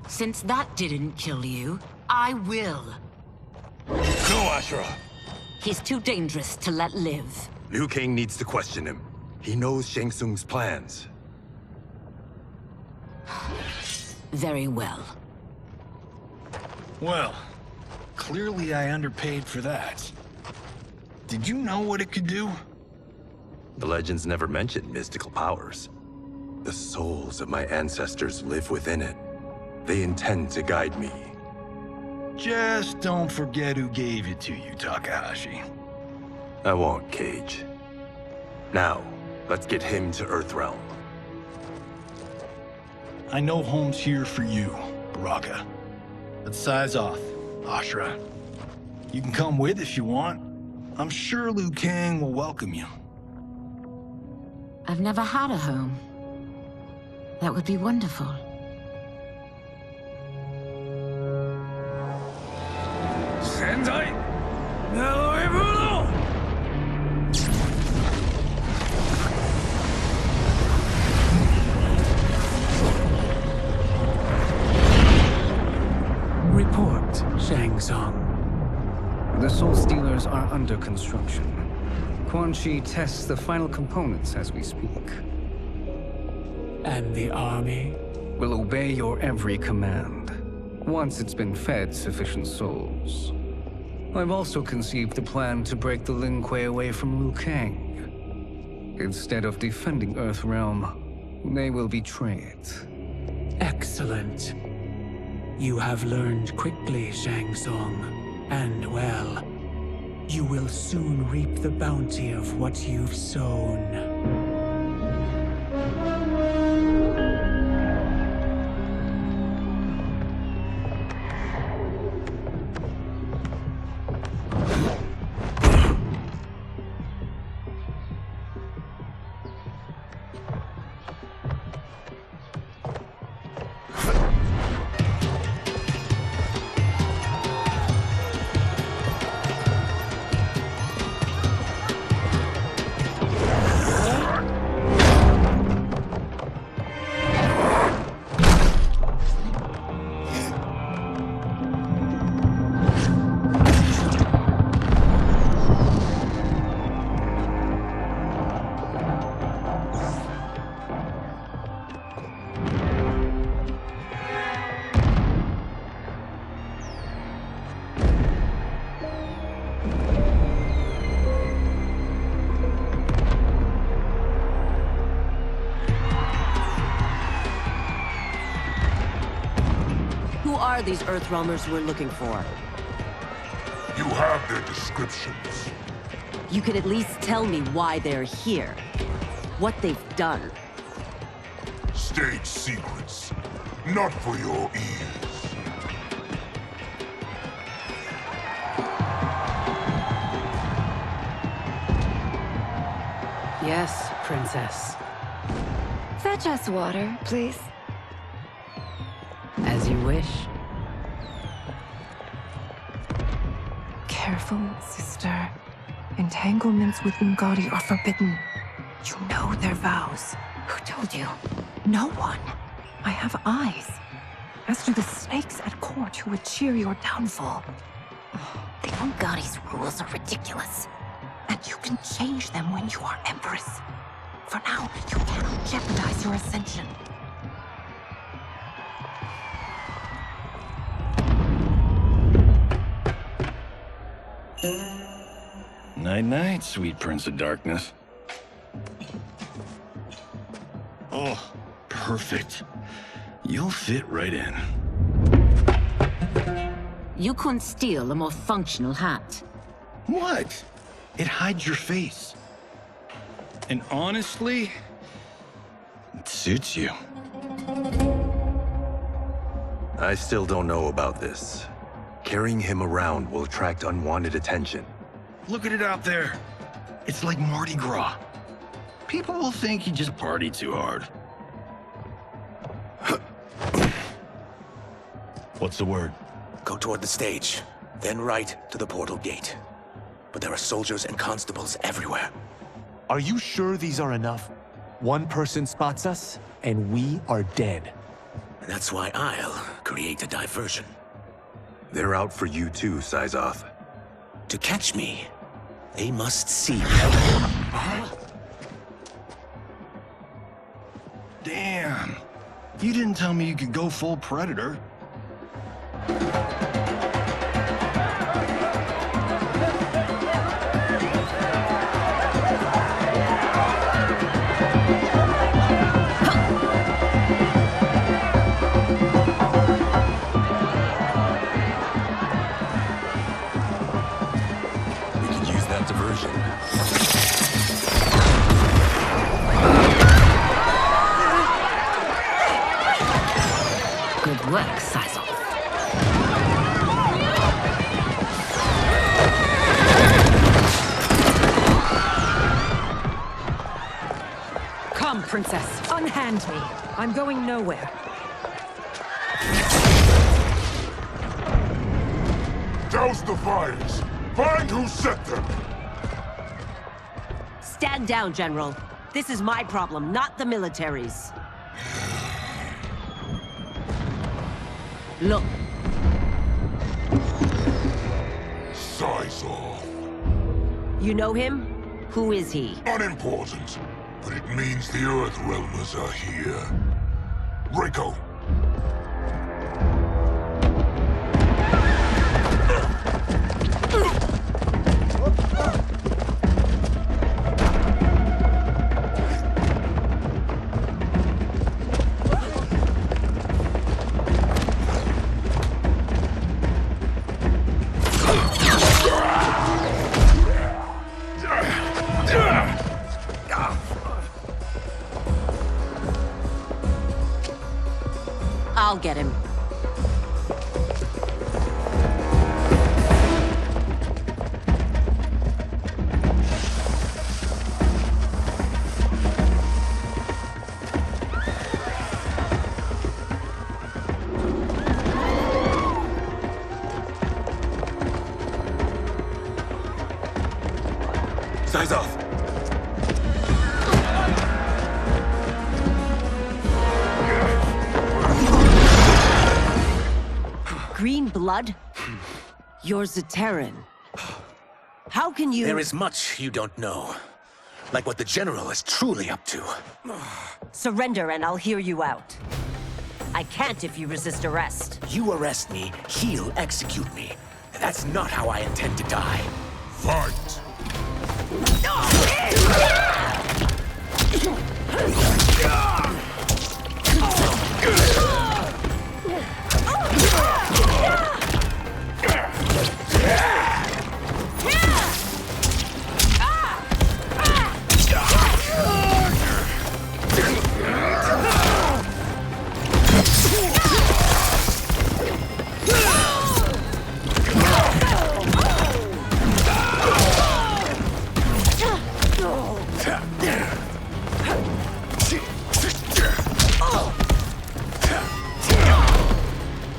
Since that didn't kill you, I will. No, Ashura! He's too dangerous to let live. Liu Kang needs to question him. He knows Shang Tsung's plans. Very well. Well, clearly I underpaid for that. Did you know what it could do? The legends never mentioned mystical powers. The souls of my ancestors live within it. They intend to guide me. Just don't forget who gave it to you, Takahashi. I won't, Cage. Now, let's get him to Earthrealm. I know home's here for you, Baraka. But size off, Ashura. You can come with if you want. I'm sure Liu Kang will welcome you. I've never had a home. That would be wonderful. Sendai! Naruibuno! Report, Shang Tsung. The Soul Stealers are under construction. Quan Chi tests the final components as we speak. And the army? Will obey your every command, once it's been fed sufficient souls. I've also conceived a plan to break the Lin Kuei away from Liu Kang. Instead of defending Earthrealm, they will betray it. Excellent. You have learned quickly, Shang Tsung. And well, you will soon reap the bounty of what you've sown. are these Earthrealmers we're looking for? You have their descriptions. You could at least tell me why they're here. What they've done. State secrets. Not for your ears. Yes, Princess. Fetch us water, please. As you wish. Careful, sister. Entanglements with Ungadi are forbidden. You know their vows. Who told you? No one. I have eyes. As do the snakes at court who would cheer your downfall. The Ungadi's rules are ridiculous. And you can change them when you are Empress. For now, you cannot jeopardize your ascension. Night-night, sweet Prince of Darkness. Oh, perfect. You'll fit right in. You couldn't steal a more functional hat. What? It hides your face. And honestly, it suits you. I still don't know about this. Carrying him around will attract unwanted attention. Look at it out there. It's like Mardi Gras. People will think you just party too hard. What's the word? Go toward the stage, then right to the portal gate. But there are soldiers and constables everywhere. Are you sure these are enough? One person spots us, and we are dead. That's why I'll create a diversion. They're out for you too, Syzoth. To catch me, they must see me. Damn. You didn't tell me you could go full Predator. Good work, Syzoth. Come, Princess. Unhand me. I'm going nowhere. Douse the fires. Find who set them. Stand down, General. This is my problem, not the military's. Look. Syzoth. You know him? Who is he? Unimportant, but it means the Earthrealmers are here. Reiko. I'll get him. Syzoth! Green blood? You're Zaterran. How can you— There is much you don't know. Like what the General is truly up to. Surrender and I'll hear you out. I can't if you resist arrest. You arrest me, he'll execute me. And that's not how I intend to die. Fight!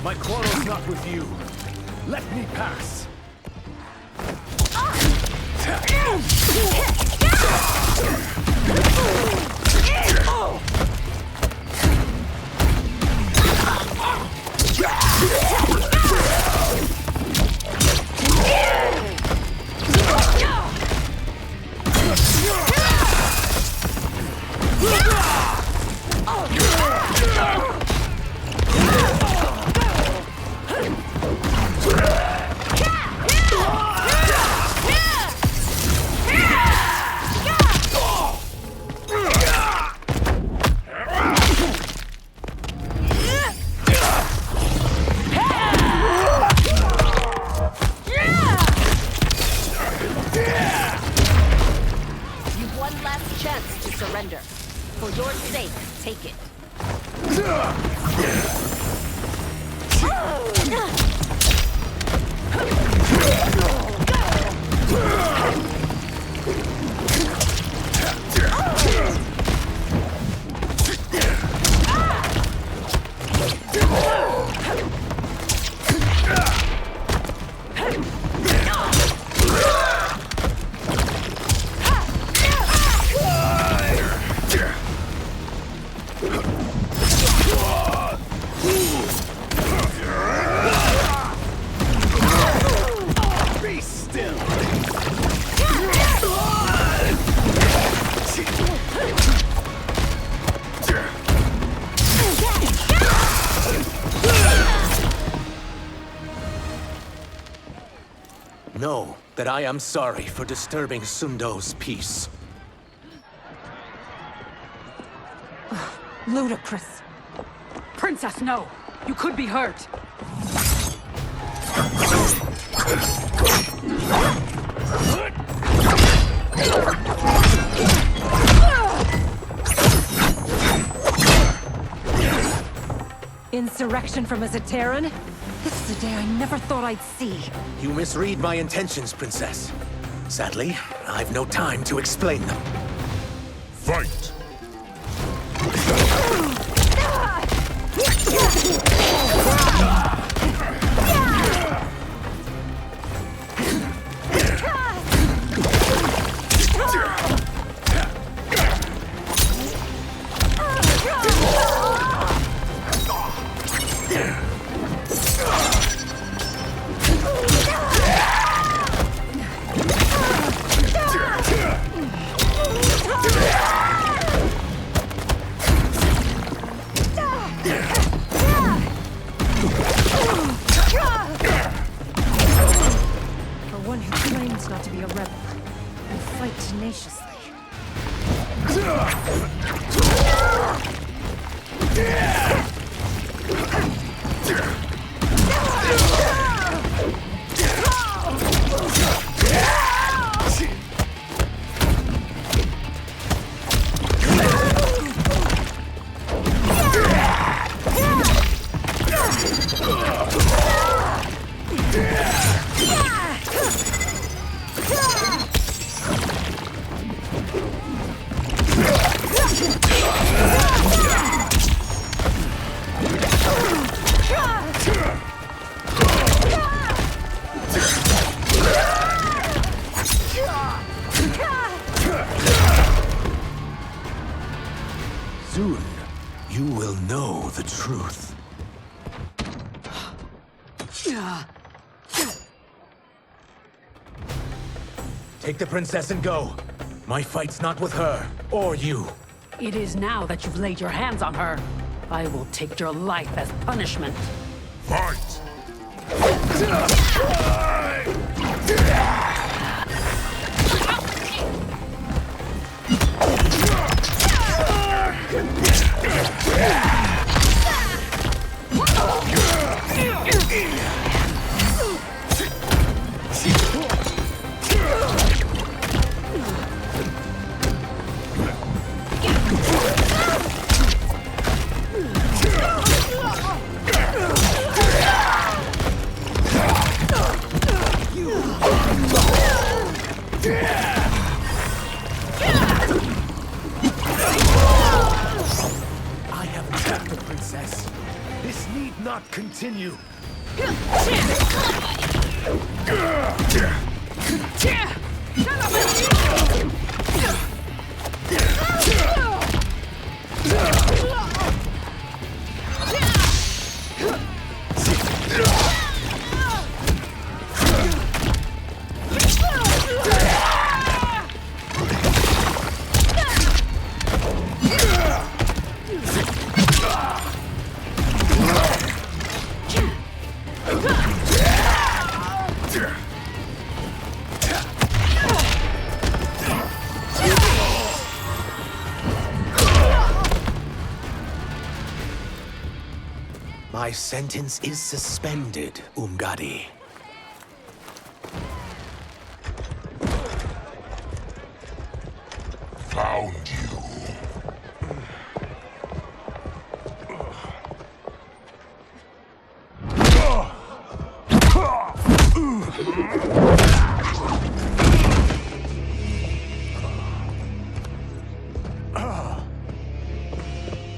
My quarrel's not with you. Let me pass. For your sake, take it. Know that I am sorry for disturbing Sundo's peace. Ludicrous. Princess, no! You could be hurt! Insurrection from a Zaterran? This is a day I never thought I'd see. You misread my intentions, Princess. Sadly, I've no time to explain them. Fight! Not to be a rebel. We fight tenaciously. Soon, you will know the truth. Take the princess and go. My fight's not with her, or you. It is now that you've laid your hands on her. I will take your life as punishment. Fight! I have trapped the princess. This need not continue. My sentence is suspended, Umgadi. Found you.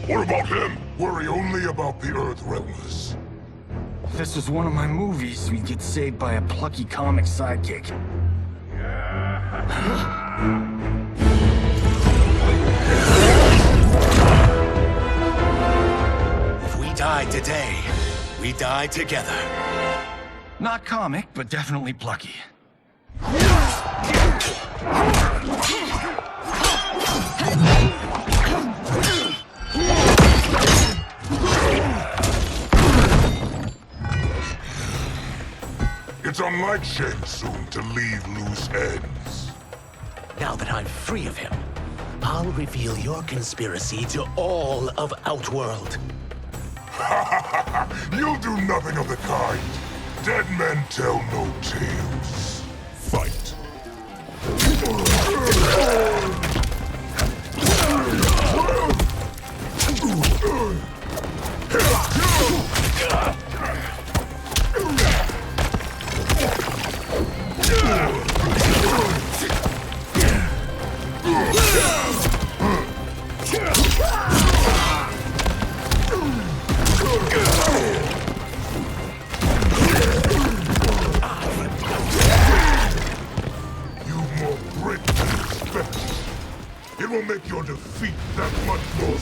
What about him? Worry only about the Earthrealmers. If this was one of my movies, we'd get saved by a plucky comic sidekick. If we die today, we die together. Not comic, but definitely plucky. It's unlike Shang Tsung to leave loose ends. Now that I'm free of him, I'll reveal your conspiracy to all of Outworld. You'll do nothing of the kind. Dead men tell no tales. Fight. It will make your defeat that much more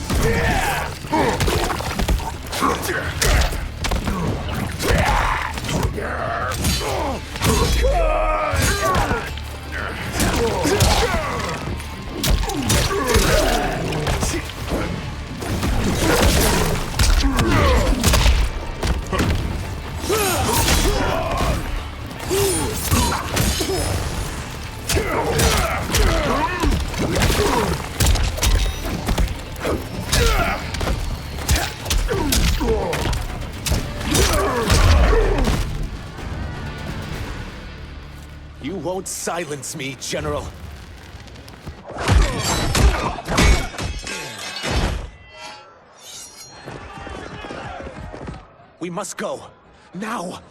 You won't silence me, General. We must go. Now!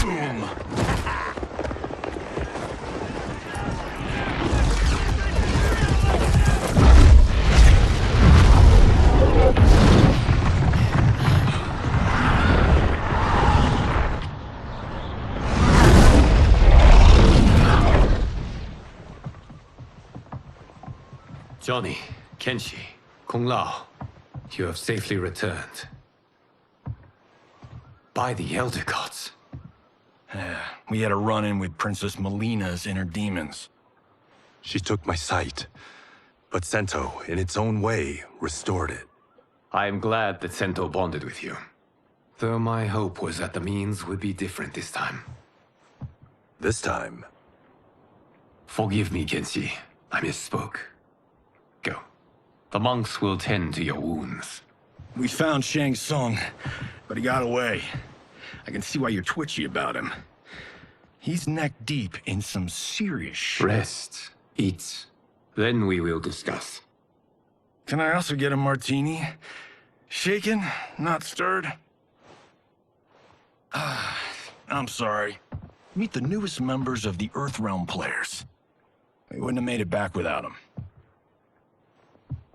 Boom! Johnny, Kenshi, Kung Lao, you have safely returned. By the Elder Gods. We had a run-in with Princess Melina's inner demons. She took my sight, but Sento, in its own way, restored it. I am glad that Sento bonded with you. Though my hope was that the means would be different this time. This time? Forgive me, Kenshi. I misspoke. Go. The monks will tend to your wounds. We found Shang Tsung, but he got away. I can see why you're twitchy about him. He's neck-deep in some serious shit. Rest. Eat. Then we will discuss. Can I also get a martini? Shaken, not stirred? I'm sorry. Meet the newest members of the Earthrealm players. We wouldn't have made it back without them.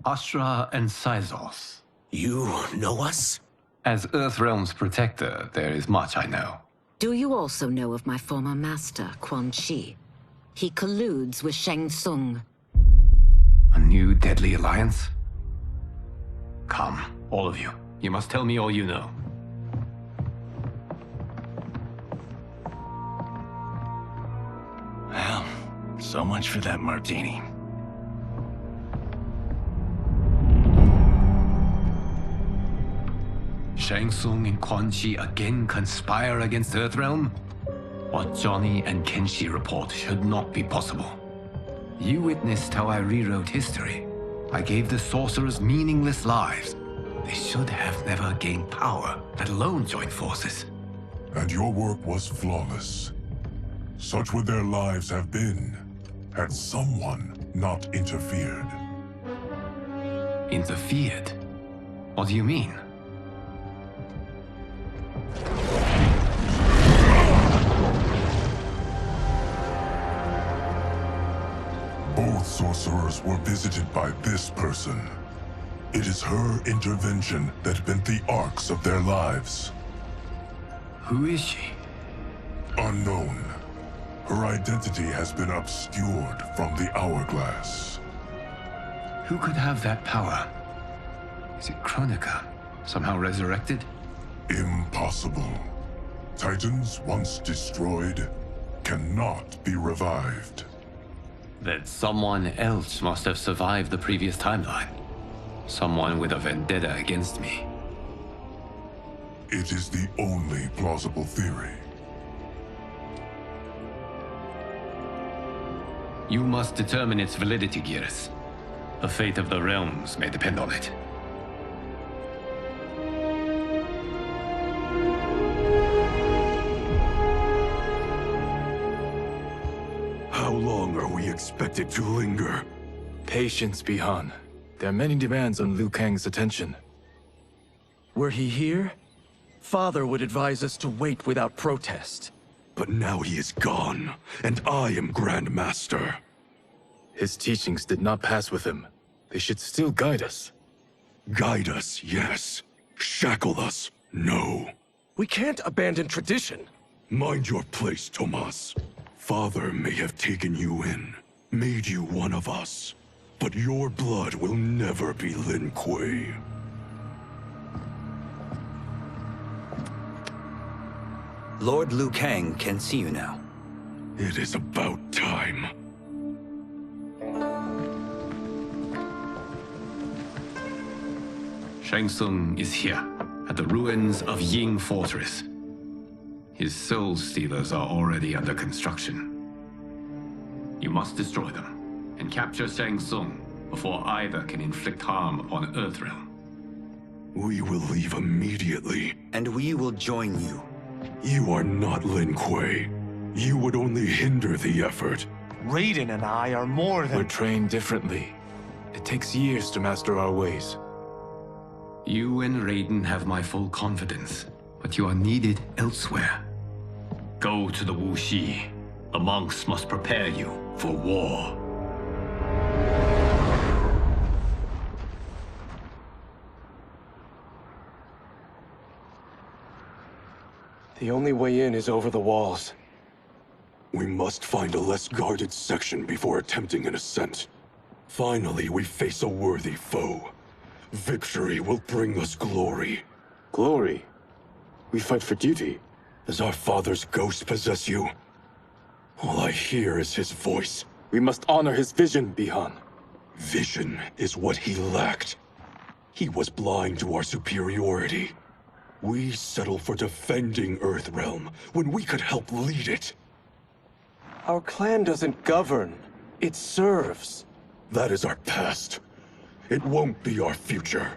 Astra and Syzos. You know us? As Earthrealm's protector, there is much I know. Do you also know of my former master, Quan Chi? He colludes with Shang Tsung. A new deadly alliance? Come, all of you. You must tell me all you know. Well, so much for that martini. Shang Tsung and Quan Chi again conspire against Earthrealm? What Johnny and Kenshi report should not be possible. You witnessed how I rewrote history. I gave the sorcerers meaningless lives. They should have never gained power, let alone joined forces. And your work was flawless. Such would their lives have been, had someone not interfered. Interfered? What do you mean? Both sorcerers were visited by this person. It is her intervention that bent the arcs of their lives. Who is she? Unknown. Her identity has been obscured from the hourglass. Who could have that power? Is it Kronika? Somehow resurrected? Impossible. Titans once destroyed cannot be revived. Then someone else must have survived the previous timeline. Someone with a vendetta against me. It is the only plausible theory. You must determine its validity, Geras. The fate of the realms may depend on it. How long are we expected to linger? Patience, Bihan. There are many demands on Liu Kang's attention. Were he here, Father would advise us to wait without protest. But now he is gone, and I am Grand Master. His teachings did not pass with him. They should still guide us. Guide us, yes. Shackle us, no. We can't abandon tradition. Mind your place, Tomas. Father may have taken you in, made you one of us. But your blood will never be Lin Kuei. Lord Liu Kang can see you now. It is about time. Shang Tsung is here, at the ruins of Ying Fortress. His Soul Stealers are already under construction. You must destroy them, and capture Shang Tsung before either can inflict harm upon Earthrealm. We will leave immediately. And we will join you. You are not Lin Kuei. You would only hinder the effort. Raiden and I are more than... We're trained differently. It takes years to master our ways. You and Raiden have my full confidence, but you are needed elsewhere. Go to the Wuxi. The monks must prepare you for war. The only way in is over the walls. We must find a less guarded section before attempting an ascent. Finally, we face a worthy foe. Victory will bring us glory. Glory? We fight for duty. Does our father's ghost possess you? All I hear is his voice. We must honor his vision, Bihan. Vision is what he lacked. He was blind to our superiority. We settle for defending Earthrealm when we could help lead it. Our clan doesn't govern. It serves. That is our past. It won't be our future.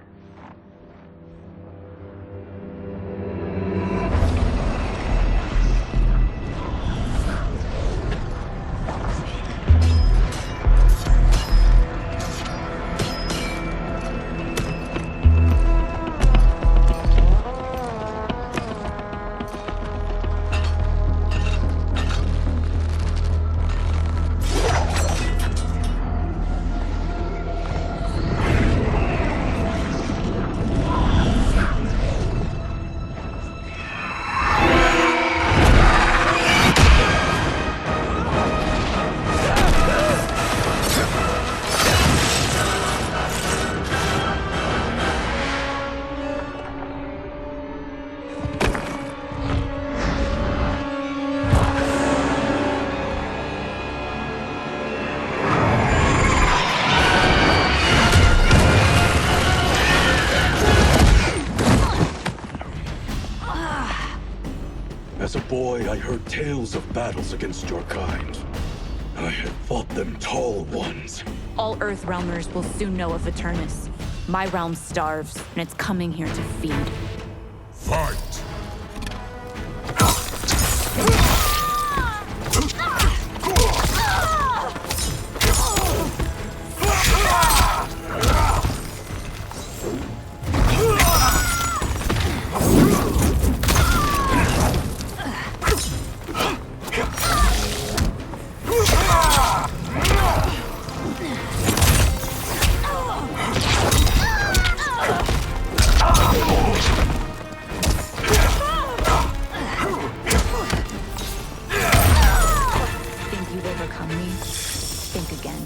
As a boy, I heard tales of battles against your kind. I had fought them tall ones. All Earthrealmers will soon know of Eternus. My realm starves, and it's coming here to feed. Fight! Think you've overcome me? Think again.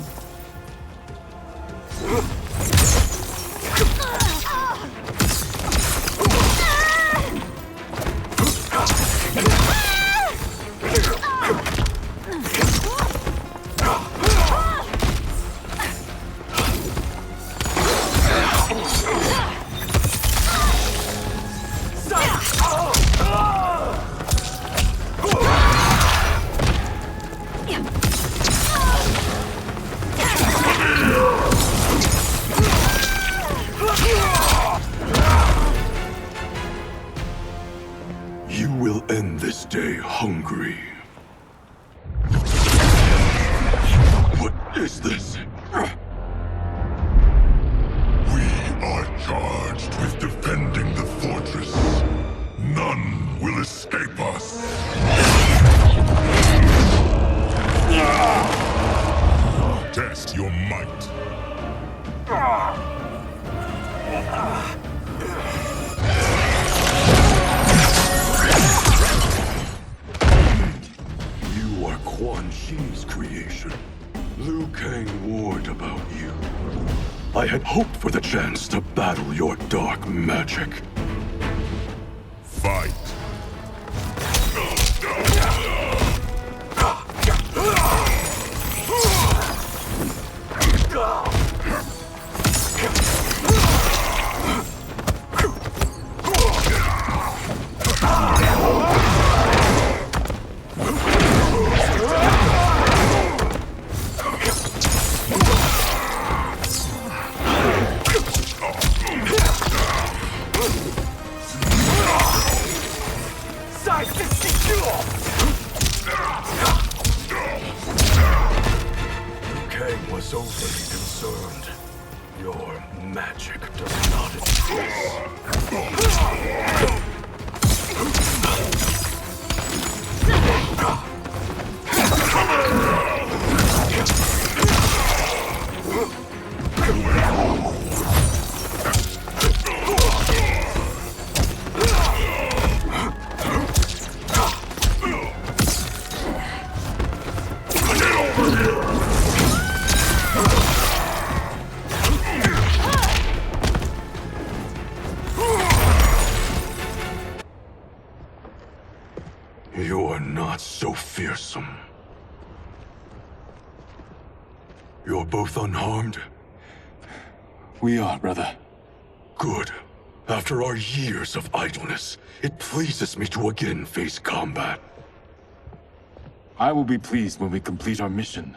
You will end this day hungry. What is this? We are charged with defending the fortress. None will escape us. Test your might. You are Quan Chi's creation. Liu Kang warned about you. I had hoped for the chance to battle your dark magic. Fight. Liu Kang was overly concerned. Your magic does not exist. You are not so fearsome. You're both unharmed? We are, brother. Good. After our years of idleness, it pleases me to again face combat. I will be pleased when we complete our mission.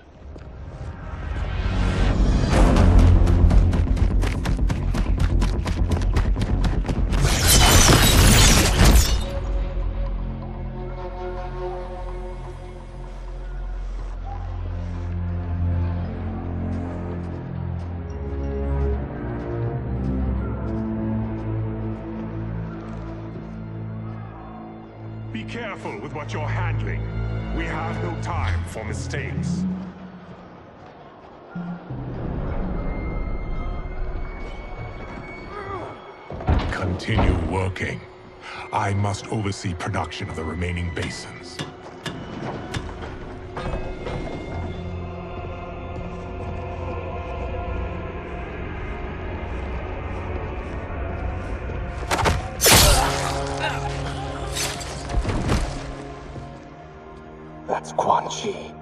Be careful with what you're handling. We have no time for mistakes. Continue working. I must oversee production of the remaining basins. That's Quan Chi.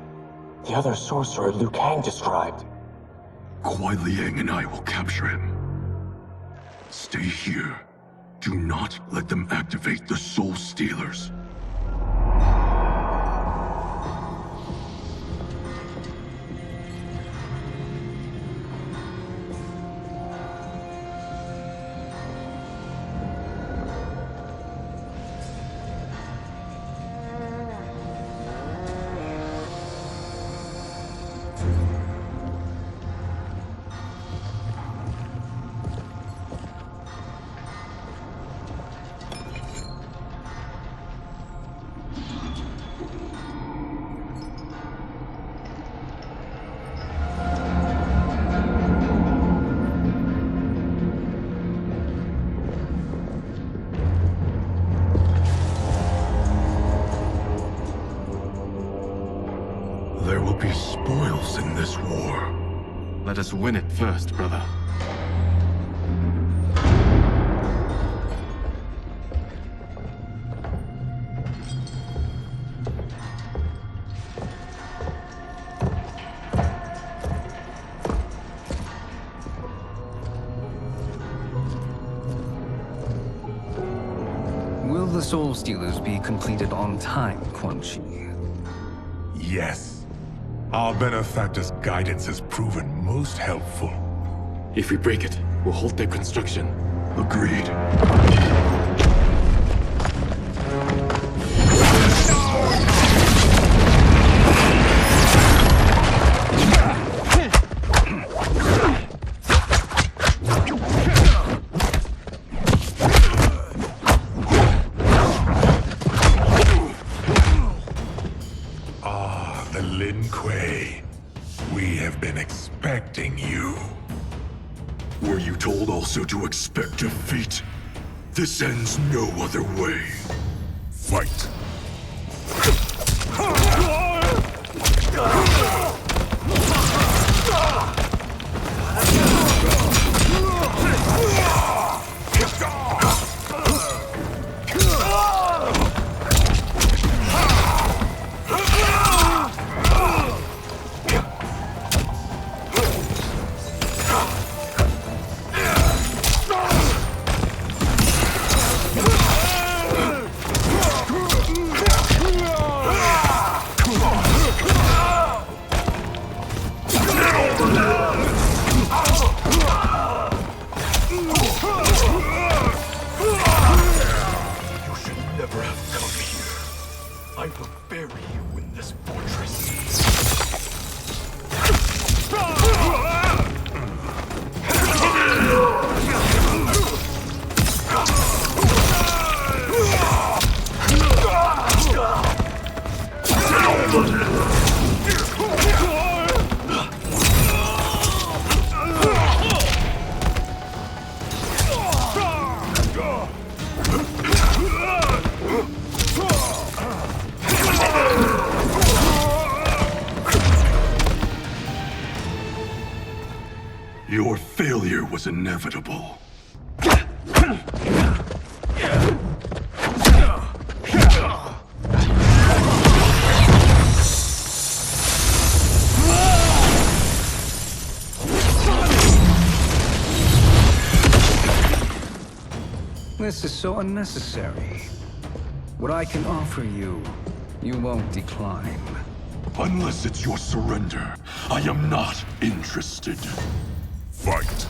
The other sorcerer Liu Kang described. Kuai Liang and I will capture him. Stay here. Do not let them activate the Soul Stealers. Let us win it first, brother. Will the Soul Stealers be completed on time, Quan Chi? Yes. Our benefactor's guidance has proven most helpful. If we break it, we'll halt their construction. Agreed. We have been expecting you. Were you told also to expect defeat? This ends no other way. Fight. Your failure was inevitable. This is so unnecessary. What I can offer you, you won't decline. Unless it's your surrender, I am not interested. Fight.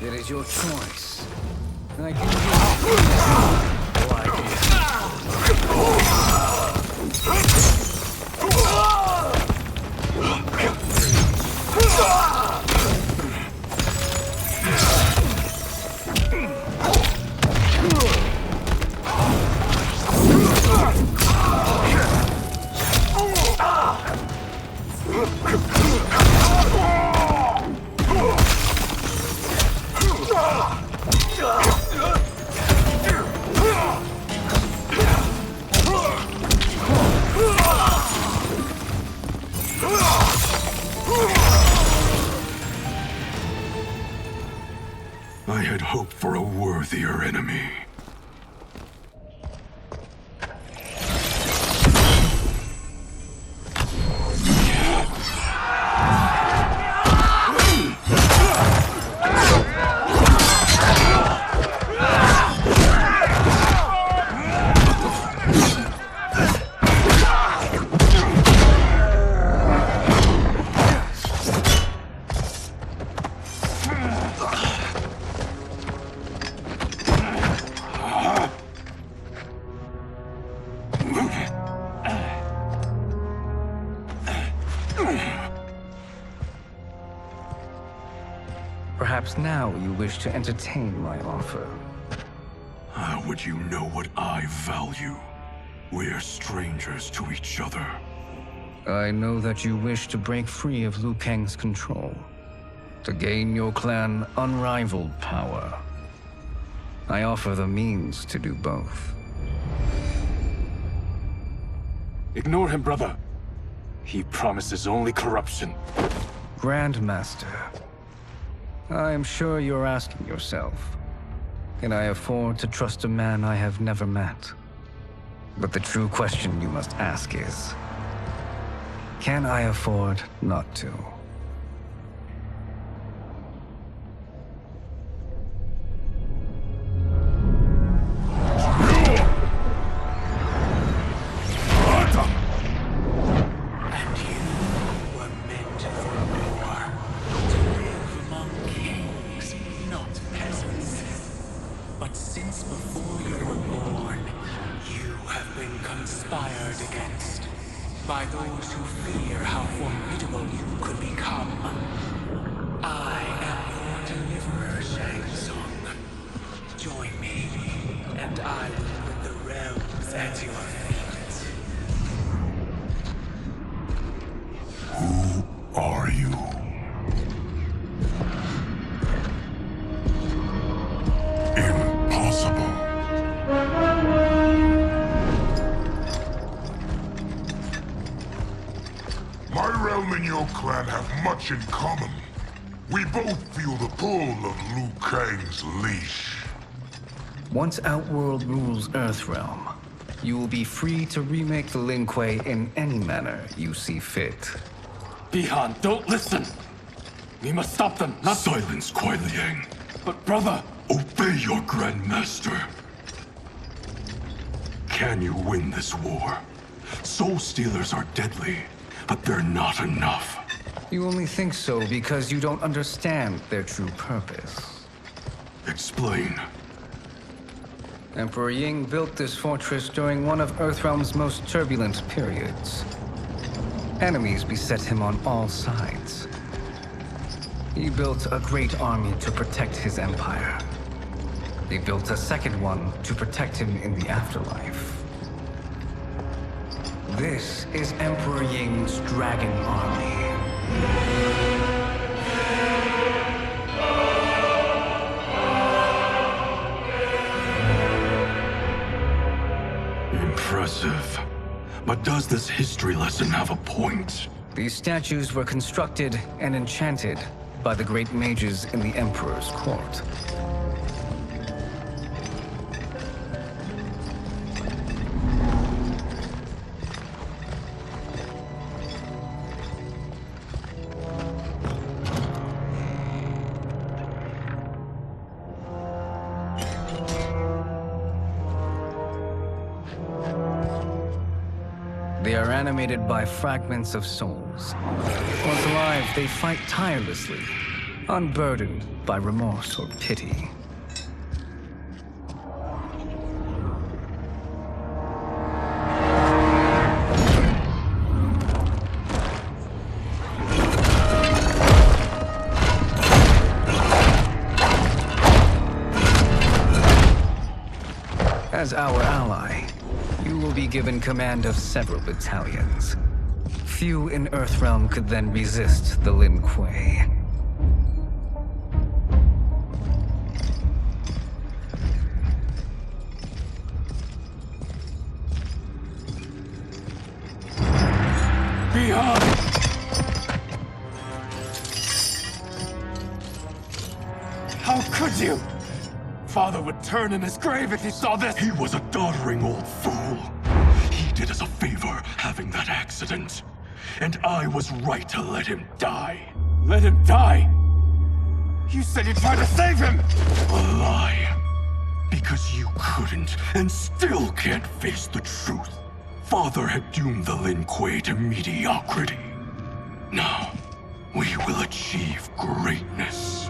It is your choice. I can I had hoped for a worthier enemy. Perhaps now you wish to entertain my offer. How would you know what I value? We're strangers to each other. I know that you wish to break free of Liu Kang's control, to gain your clan unrivaled power. I offer the means to do both. Ignore him, brother. He promises only corruption. Grandmaster, I am sure you're asking yourself, can I afford to trust a man I have never met? But the true question you must ask is, can I afford not to? By those who fear how formidable you could become. I am your deliverer, Shang Tsung. Join me, and I will put the realms at your feet. Who are you? Impossible. My realm and your clan have much in common. We both feel the pull of Liu Kang's leash. Once Outworld rules Earthrealm, you will be free to remake the Lin Kuei in any manner you see fit. Bihan, don't listen! We must stop them, not— Silence, Kuai Liang. But brother— Obey your Grandmaster. Can you win this war? Soul Stealers are deadly, but they're not enough. You only think so because you don't understand their true purpose. Explain. Emperor Ying built this fortress during one of Earthrealm's most turbulent periods. Enemies beset him on all sides. He built a great army to protect his empire. He built a second one to protect him in the afterlife. This is Emperor Ying's Dragon Army. Impressive. But does this history lesson have a point? These statues were constructed and enchanted by the great mages in the Emperor's court. They are animated by fragments of souls. Once alive, they fight tirelessly, unburdened by remorse or pity. As our ally, you will be given command of several battalions. Few in Earthrealm could then resist the Lin Kuei. Bihan! How could you? Father would turn in his grave if he saw this! He was a doddering old fool. He did us a favor having that accident. And I was right to let him die. Let him die? You said you tried to save him! A lie. Because you couldn't and still can't face the truth. Father had doomed the Lin Kuei to mediocrity. Now, we will achieve greatness.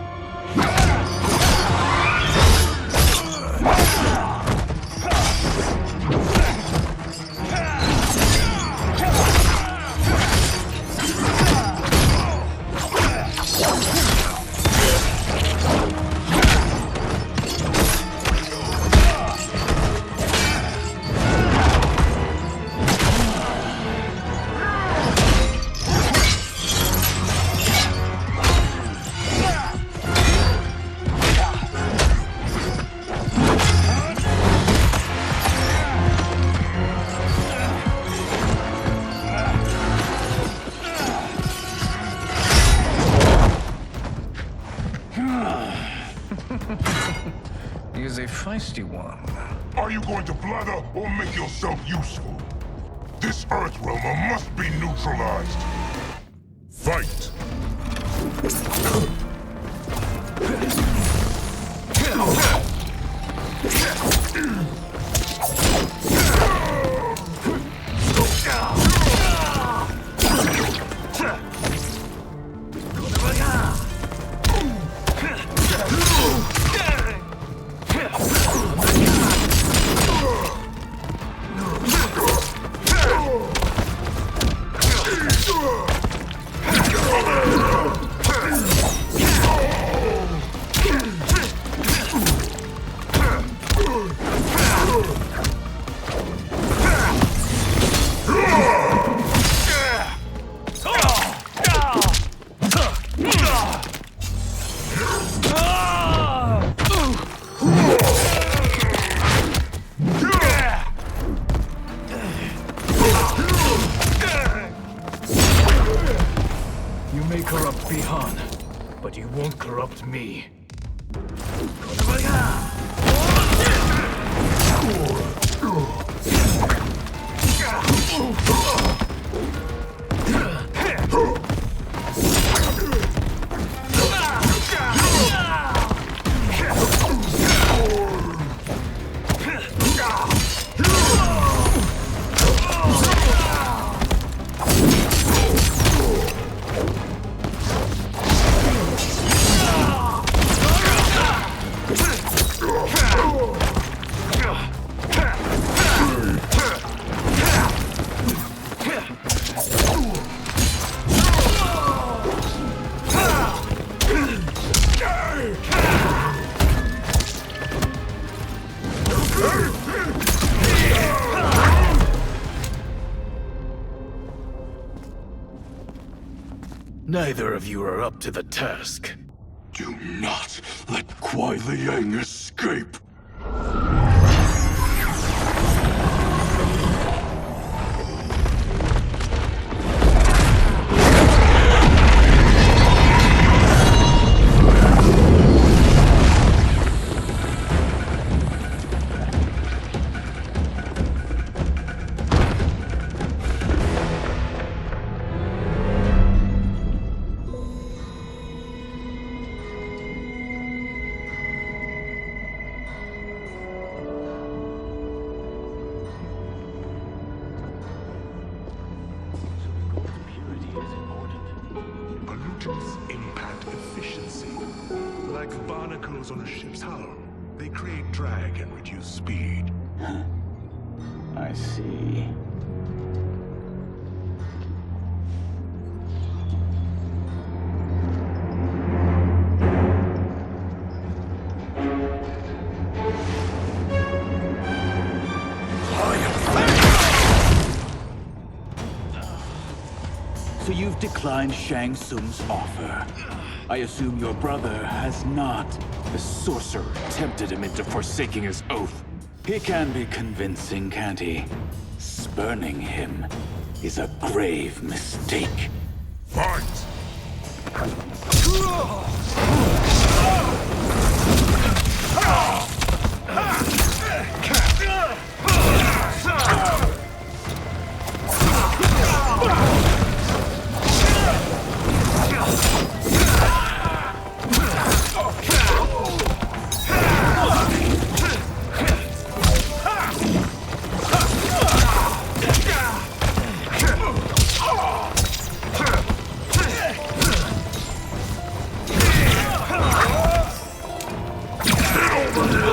He is a feisty one. Are you going to blather or make yourself useful? This Earthrealmer must be neutralized. Fight! You may corrupt Bihan, but you won't corrupt me. Neither of you are up to the task. Do not let Kuai Liang escape. Pollutants impact efficiency. Like barnacles on a ship's hull. They create drag and reduce speed. I see. So you've declined Shang Tsung's offer. I assume your brother has not. The sorcerer tempted him into forsaking his oath. He can be convincing, can't he? Spurning him is a grave mistake. Fight! Get over here!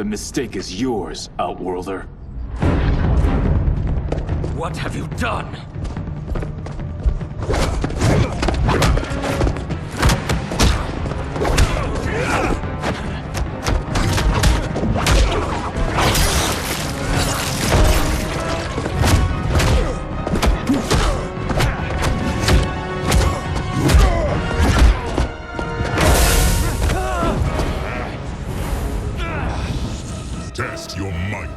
The mistake is yours, Outworlder. What have you done? Test your might.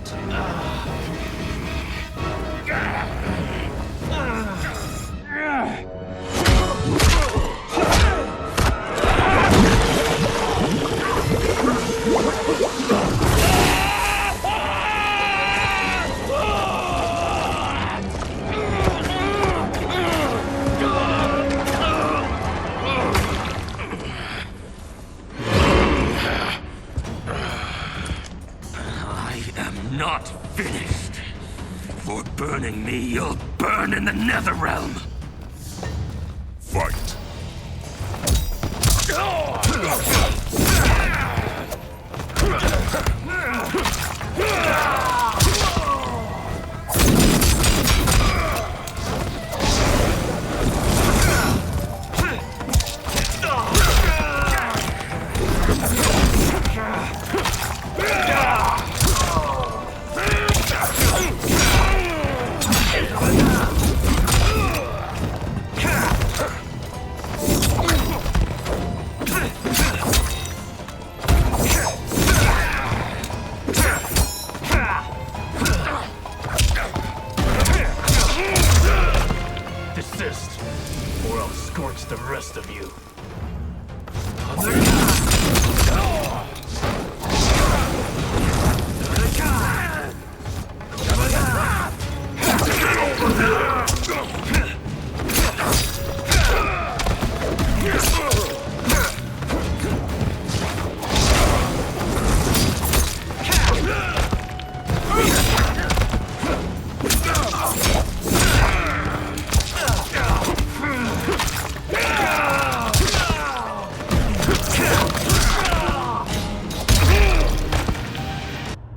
Not finished. For burning me, you'll burn in the Netherrealm. Fight. Desist, or I'll scorch the rest of you.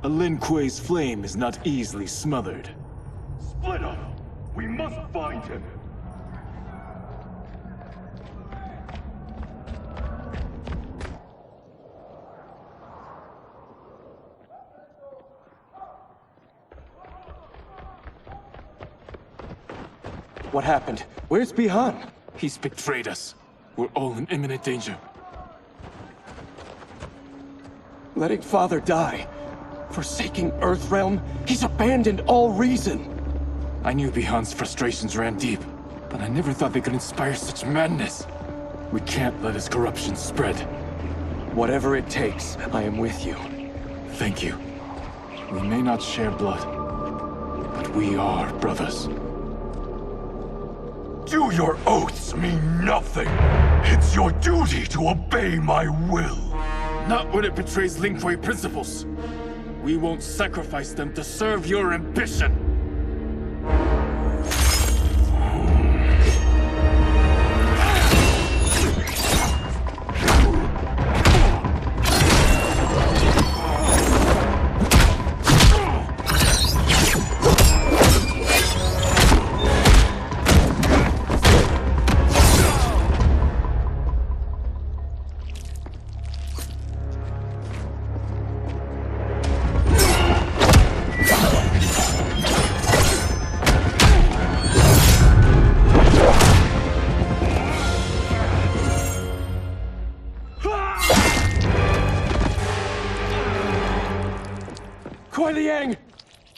Lin Kuei's flame is not easily smothered. Split up! We must find him! What happened? Where's Bihan? He's betrayed us. We're all in imminent danger. Letting Father die. Forsaking Earthrealm, he's abandoned all reason. I knew Bihan's frustrations ran deep, but I never thought they could inspire such madness. We can't let his corruption spread. Whatever it takes, I am with you. Thank you. We may not share blood, but we are brothers. Do your oaths mean nothing? It's your duty to obey my will. Not when it betrays Lin Kuei principles. We won't sacrifice them to serve your ambition!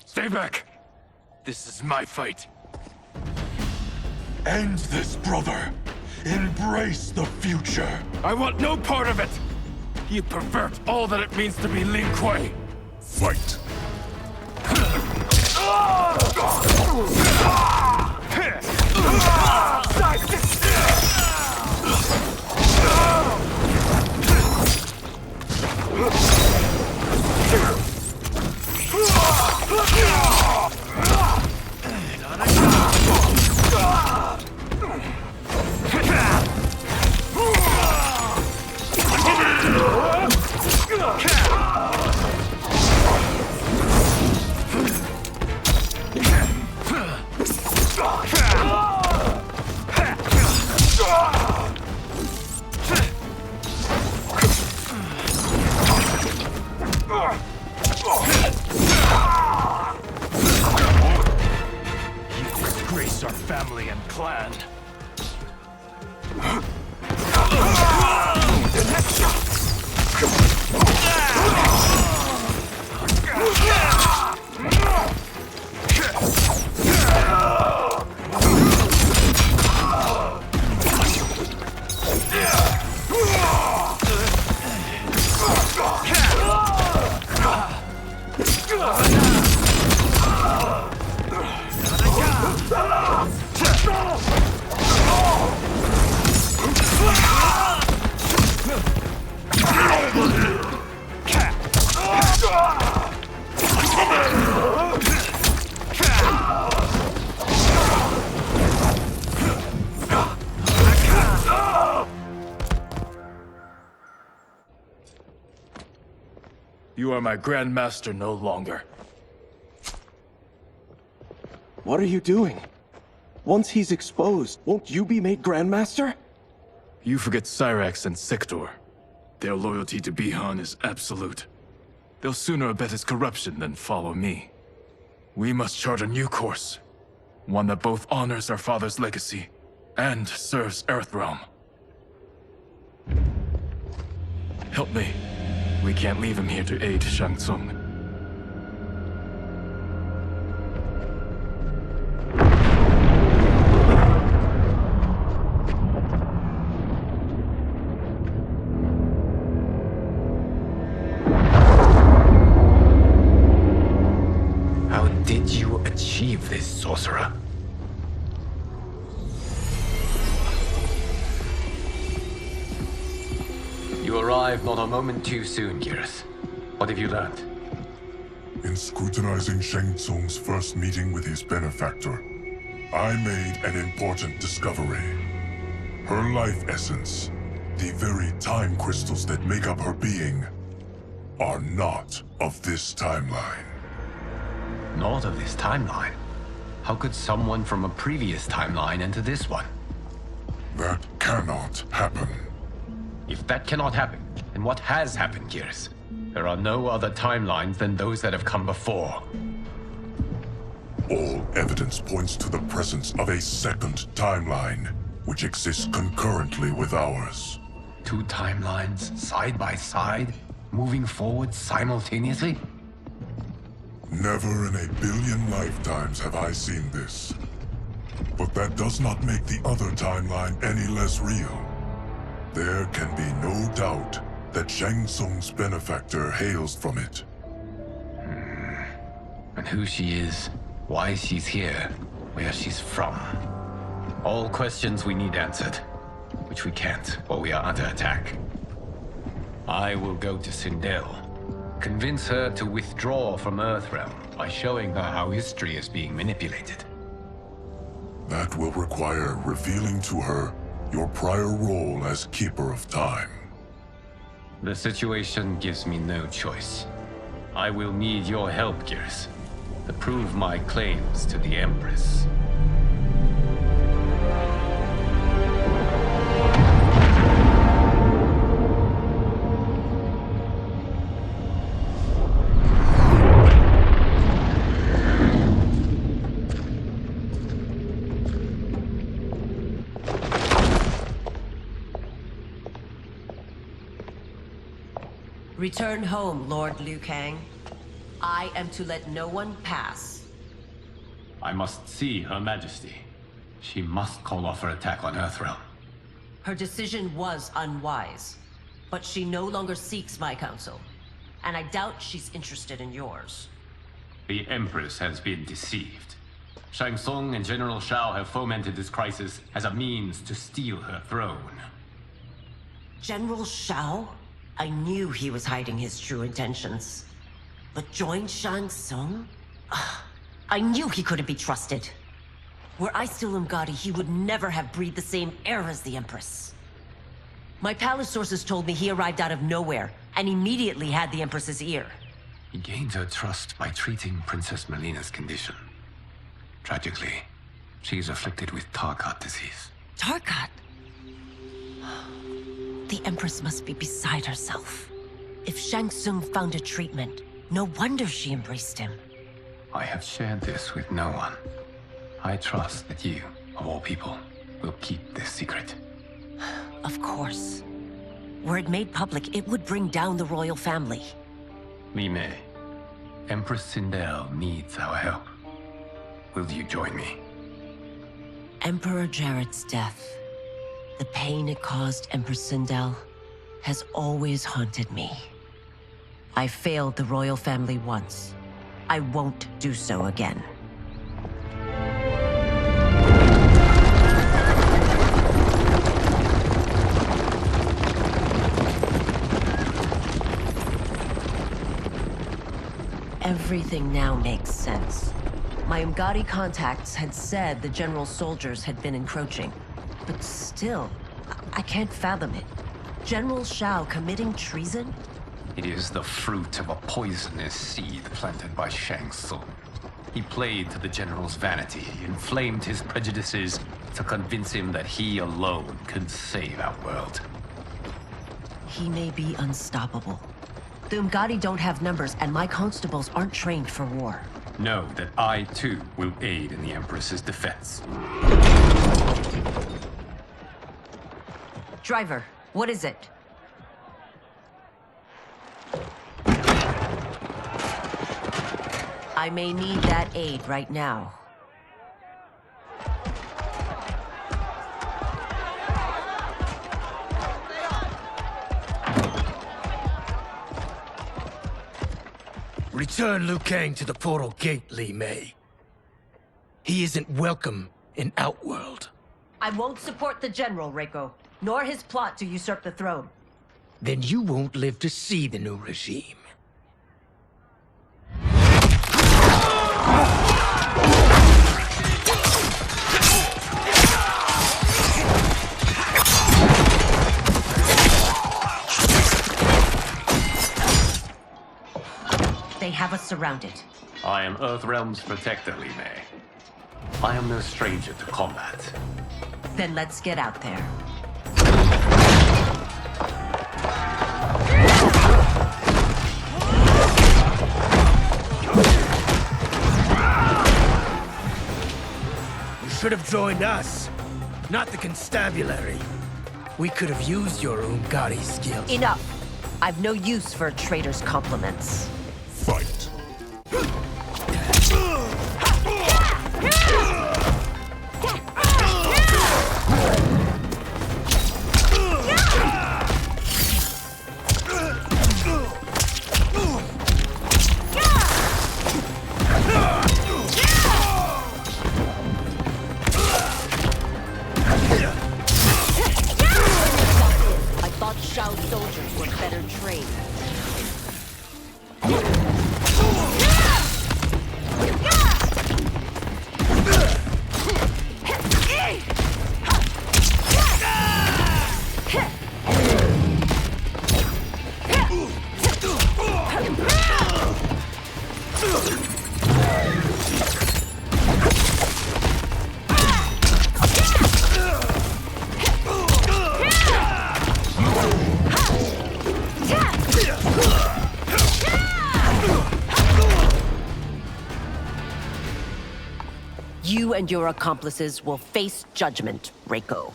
Stay back! This is my fight. End this, brother. Embrace the future. I want no part of it! You pervert all that it means to be Lin Kuei! Fight! You are my Grand Master no longer. What are you doing? Once he's exposed, won't you be made Grandmaster? You forget Cyrax and Sector. Their loyalty to Bihan is absolute. They'll sooner abet his corruption than follow me. We must chart a new course. One that both honors our father's legacy and serves Earthrealm. Help me. We can't leave him here to aid Shang Tsung. How did you achieve this, sorcerer? You arrived not a moment too soon, Geras. What have you learned? In scrutinizing Shang Tsung's first meeting with his benefactor, I made an important discovery. Her life essence, the very time crystals that make up her being, are not of this timeline. Not of this timeline? How could someone from a previous timeline enter this one? That cannot happen. If that cannot happen, then what has happened, Geras? There are no other timelines than those that have come before. All evidence points to the presence of a second timeline, which exists concurrently with ours. Two timelines, side by side, moving forward simultaneously? Never in a billion lifetimes have I seen this. But that does not make the other timeline any less real. There can be no doubt that Shang Tsung's benefactor hails from it. And who she is, why she's here, where she's from. All questions we need answered, which we can't while we are under attack. I will go to Sindel, convince her to withdraw from Earthrealm by showing her how history is being manipulated. That will require revealing to her your prior role as Keeper of Time. The situation gives me no choice. I will need your help, Geras, to prove my claims to the Empress. Return home, Lord Liu Kang. I am to let no one pass. I must see Her Majesty. She must call off her attack on Earthrealm. Her decision was unwise, but she no longer seeks my counsel, and I doubt she's interested in yours. The Empress has been deceived. Shang Tsung and General Shao have fomented this crisis as a means to steal her throne. General Shao? I knew he was hiding his true intentions. But join Shang Tsung? I knew he couldn't be trusted. Were I still Umgadi, he would never have breathed the same air as the Empress. My palace sources told me he arrived out of nowhere, and immediately had the Empress's ear. He gained her trust by treating Princess Melina's condition. Tragically, she is afflicted with Tarkat disease. Tarkat? The Empress must be beside herself. If Shang Tsung found a treatment, no wonder she embraced him. I have shared this with no one. I trust that you, of all people, will keep this secret. Of course. Were it made public, it would bring down the royal family. Li Mei, Empress Sindel needs our help. Will you join me? Emperor Jared's death, the pain it caused Empress Sindel, has always haunted me. I failed the royal family once. I won't do so again. Everything now makes sense. My Umgadi contacts had said the general's soldiers had been encroaching. But still, I can't fathom it. General Shao committing treason? It is the fruit of a poisonous seed planted by Shang Tsung. He played to the general's vanity, inflamed his prejudices to convince him that he alone could save our world. He may be unstoppable. The Umgadi don't have numbers, and my constables aren't trained for war. Know that I, too, will aid in the Empress's defense. Driver, what is it? I may need that aid right now. Return Liu Kang to the portal gate, Li Mei. He isn't welcome in Outworld. I won't support the General, Reiko, nor his plot to usurp the throne. Then you won't live to see the new regime. They have us surrounded. I am Earthrealm's protector, Li Mei. I am no stranger to combat. Then let's get out there. You should have joined us, not the constabulary. We could have used your Umgadi skills. Enough! I've no use for a traitor's compliments. Fight! I thought Shao's soldiers were better trained. You and your accomplices will face judgment, Reiko.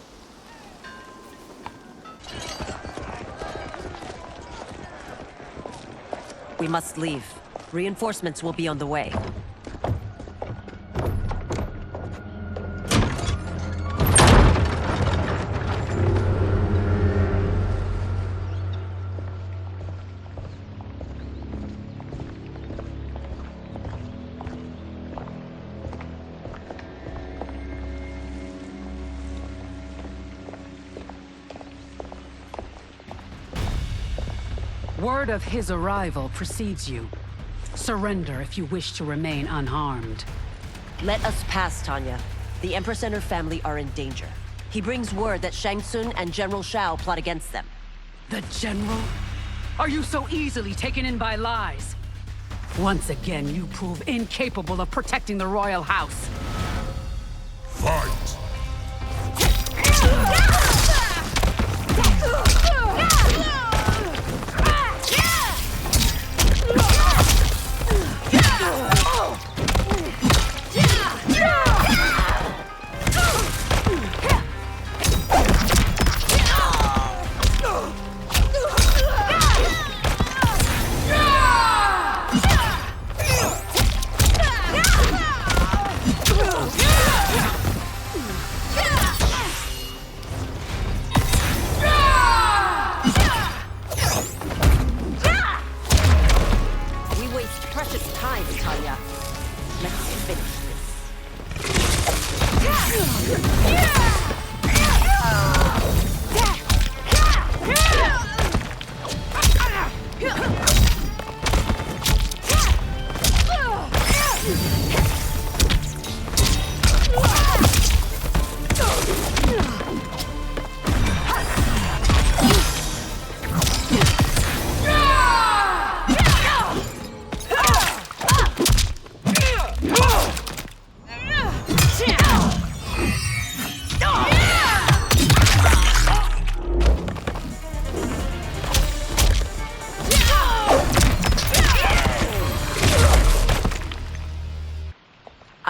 We must leave. Reinforcements will be on the way. Word of his arrival precedes you. Surrender if you wish to remain unharmed. Let us pass, Tanya. The Empress and her family are in danger. He brings word that Shang Tsung and General Shao plot against them. The General? Are you so easily taken in by lies? Once again, you prove incapable of protecting the royal house. Fight!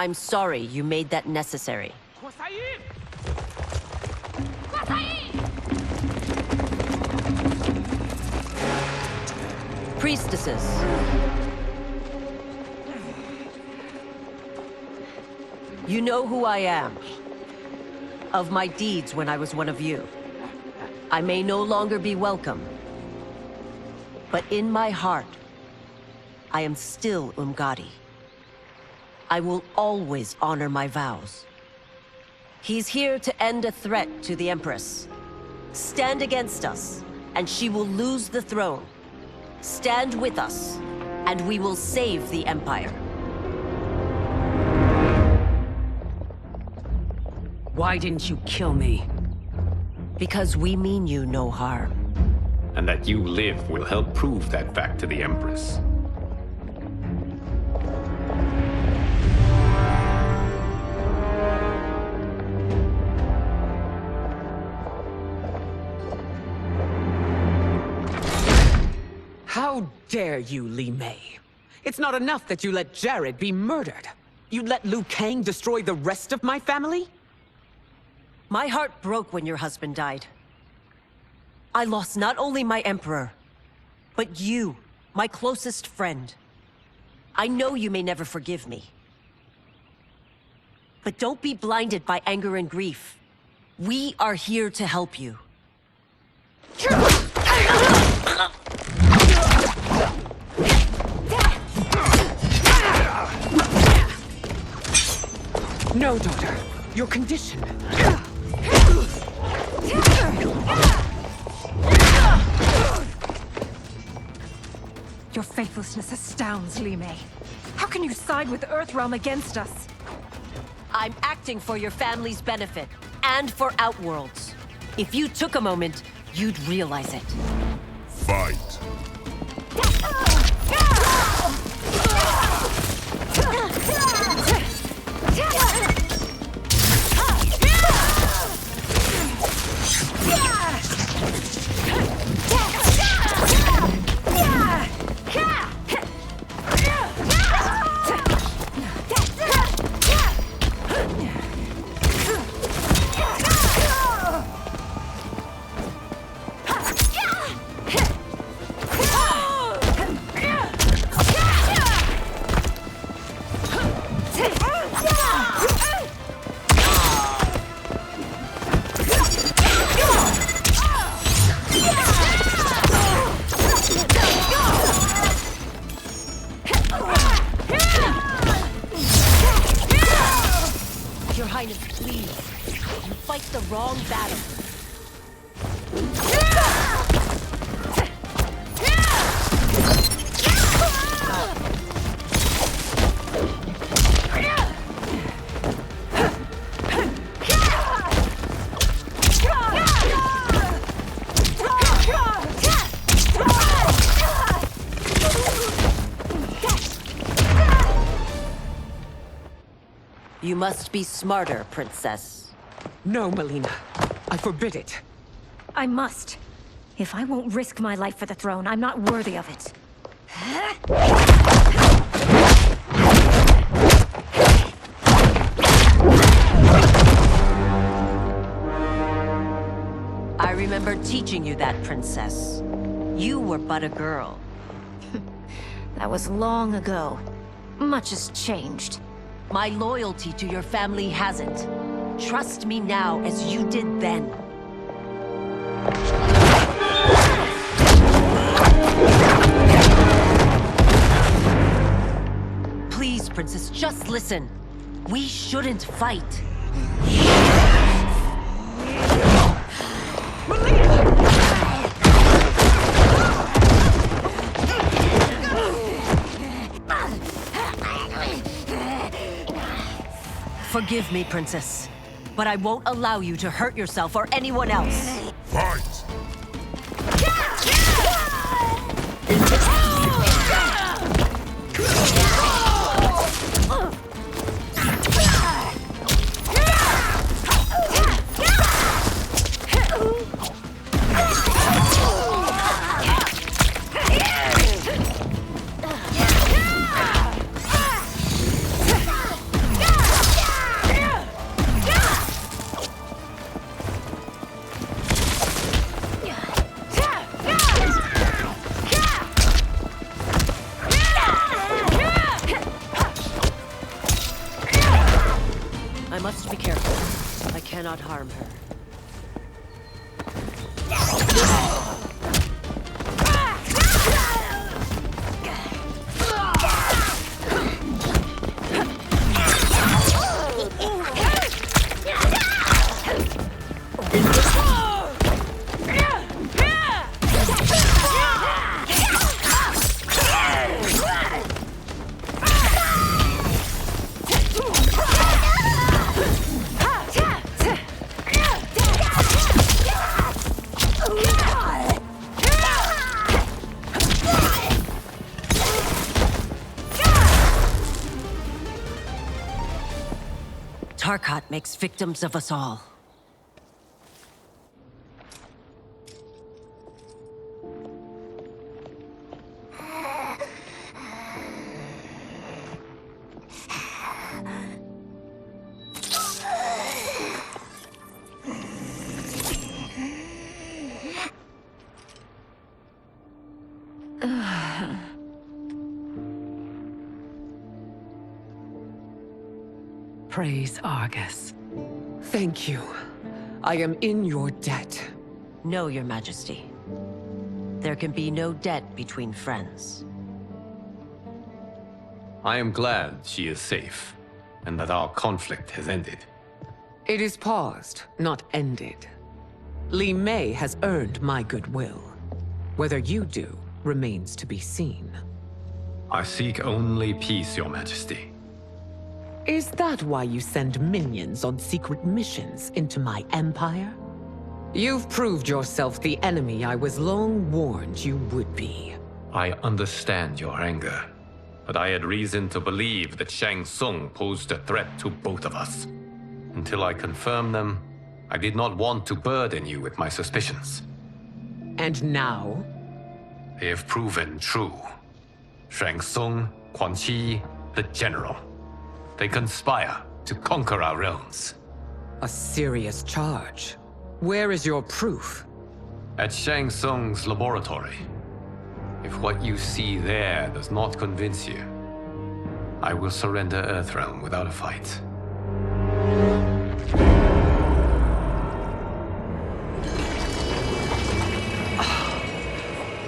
I'm sorry you made that necessary. Priestesses. You know who I am. Of my deeds when I was one of you. I may no longer be welcome. But in my heart, I am still Umgadi. I will always honor my vows. He's here to end a threat to the Empress. Stand against us, and she will lose the throne. Stand with us, and we will save the Empire. Why didn't you kill me? Because we mean you no harm. And that you live will help prove that fact to the Empress. How dare you, Li Mei? It's not enough that you let Jared be murdered. You'd let Liu Kang destroy the rest of my family? My heart broke when your husband died. I lost not only my emperor, but you, my closest friend. I know you may never forgive me. But don't be blinded by anger and grief. We are here to help you. No, daughter. Your condition. Your faithlessness astounds, Li Mei. How can you side with Earthrealm against us? I'm acting for your family's benefit, and for Outworld's. If you took a moment, you'd realize it. Fight! Your Highness, please. You fight the wrong battle. You must be smarter, Princess. No, Melina. I forbid it. I must. If I won't risk my life for the throne, I'm not worthy of it. I remember teaching you that, Princess. You were but a girl. That was long ago. Much has changed. My loyalty to your family hasn't. Trust me now as you did then. Please, Princess, just listen. We shouldn't fight. Forgive me, Princess, but I won't allow you to hurt yourself or anyone else. Fight! cannot harm her. Tarkat makes victims of us all. Praise Argus. Thank you. I am in your debt. No, Your Majesty. There can be no debt between friends. I am glad she is safe, and that our conflict has ended. It is paused, not ended. Li Mei has earned my goodwill. Whether you do remains to be seen. I seek only peace, Your Majesty. Is that why you send minions on secret missions into my empire? You've proved yourself the enemy I was long warned you would be. I understand your anger, but I had reason to believe that Shang Tsung posed a threat to both of us. Until I confirmed them, I did not want to burden you with my suspicions. And now? They have proven true. Shang Tsung, Quan Chi, the General. They conspire to conquer our realms. A serious charge. Where is your proof? At Shang Tsung's laboratory. If what you see there does not convince you, I will surrender Earthrealm without a fight.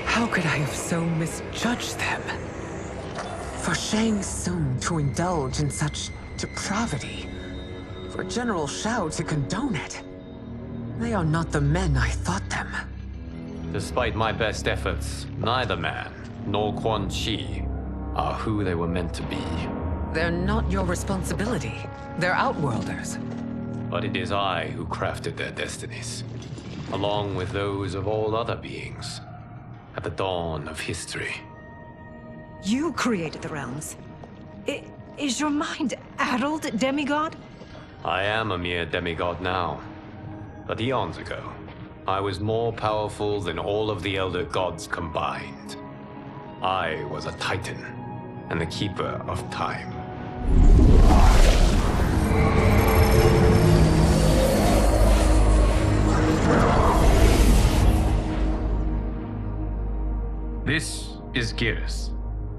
How could I have so misjudged them? For Shang Tsung to indulge in such depravity, for General Shao to condone it, they are not the men I thought them. Despite my best efforts, neither man nor Quan Chi are who they were meant to be. They're not your responsibility. They're Outworlders. But it is I who crafted their destinies, along with those of all other beings, at the dawn of history. You created the realms. Is your mind addled, demigod? I am a mere demigod now. But eons ago, I was more powerful than all of the Elder Gods combined. I was a Titan, and the Keeper of Time. This is Geras.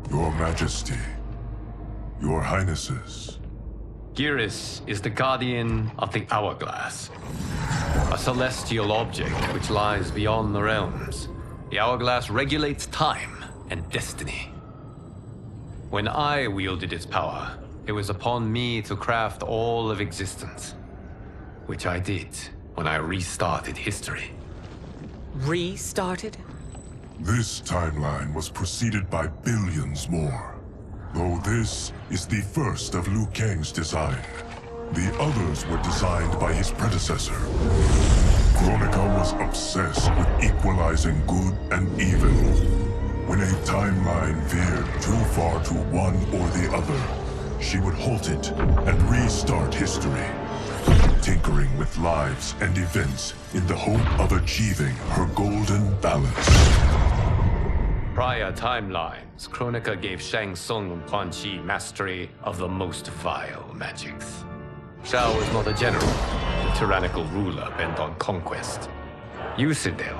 Your Majesty, Your Highnesses. Geras is the guardian of the Hourglass, a celestial object which lies beyond the realms. The Hourglass regulates time and destiny. When I wielded its power, it was upon me to craft all of existence, which I did when I restarted history. Restarted? This timeline was preceded by billions more. Though this is the first of Liu Kang's design. The others were designed by his predecessor. Kronika was obsessed with equalizing good and evil. When a timeline veered too far to one or the other, she would halt it and restart history, tinkering with lives and events in the hope of achieving her golden balance. Prior timelines, Kronika gave Shang Tsung and Quan Chi mastery of the most vile magics. Shao was not a general, a tyrannical ruler bent on conquest. You, Sindel,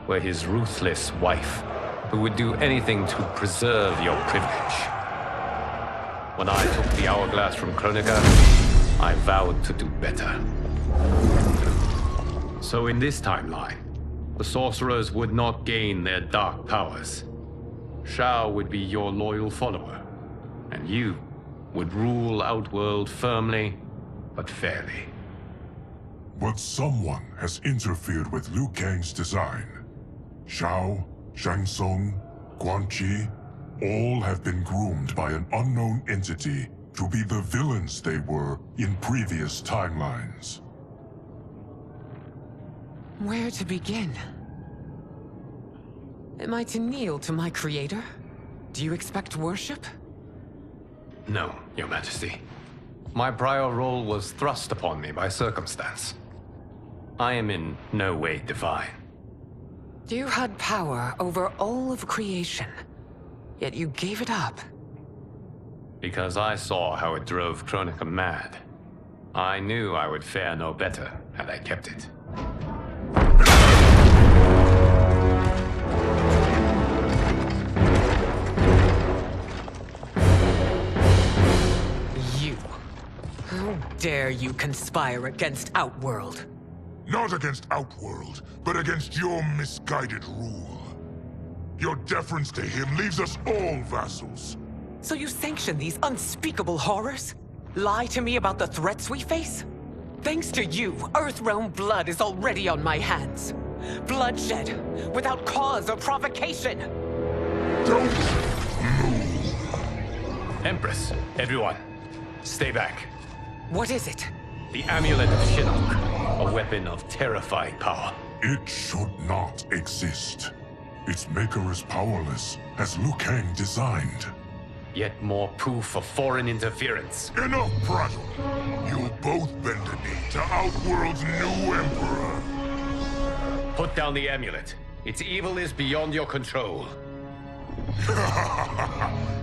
were his ruthless wife, who would do anything to preserve your privilege. When I took the Hourglass from Kronika, I vowed to do better. So in this timeline, the sorcerers would not gain their dark powers. Shao would be your loyal follower, and you would rule Outworld firmly, but fairly. But someone has interfered with Liu Kang's design. Shao, Shang Tsung, Quan Chi, all have been groomed by an unknown entity to be the villains they were in previous timelines. Where to begin? Am I to kneel to my creator? Do you expect worship? No, Your Majesty. My prior role was thrust upon me by circumstance. I am in no way divine. You had power over all of creation, yet you gave it up. Because I saw how it drove Kronika mad. I knew I would fare no better had I kept it. You. How dare you conspire against Outworld? Not against Outworld, but against your misguided rule. Your deference to him leaves us all vassals. So you sanction these unspeakable horrors? Lie to me about the threats we face? Thanks to you, Earthrealm blood is already on my hands. Bloodshed, without cause or provocation. Don't move. Empress, everyone, stay back. What is it? The Amulet of Shinnok, a weapon of terrifying power. It should not exist. Its maker is powerless, as Liu Kang designed. Yet more proof of foreign interference. Enough prattle. You'll both bend the knee to Outworld's new emperor. Put down the amulet. Its evil is beyond your control.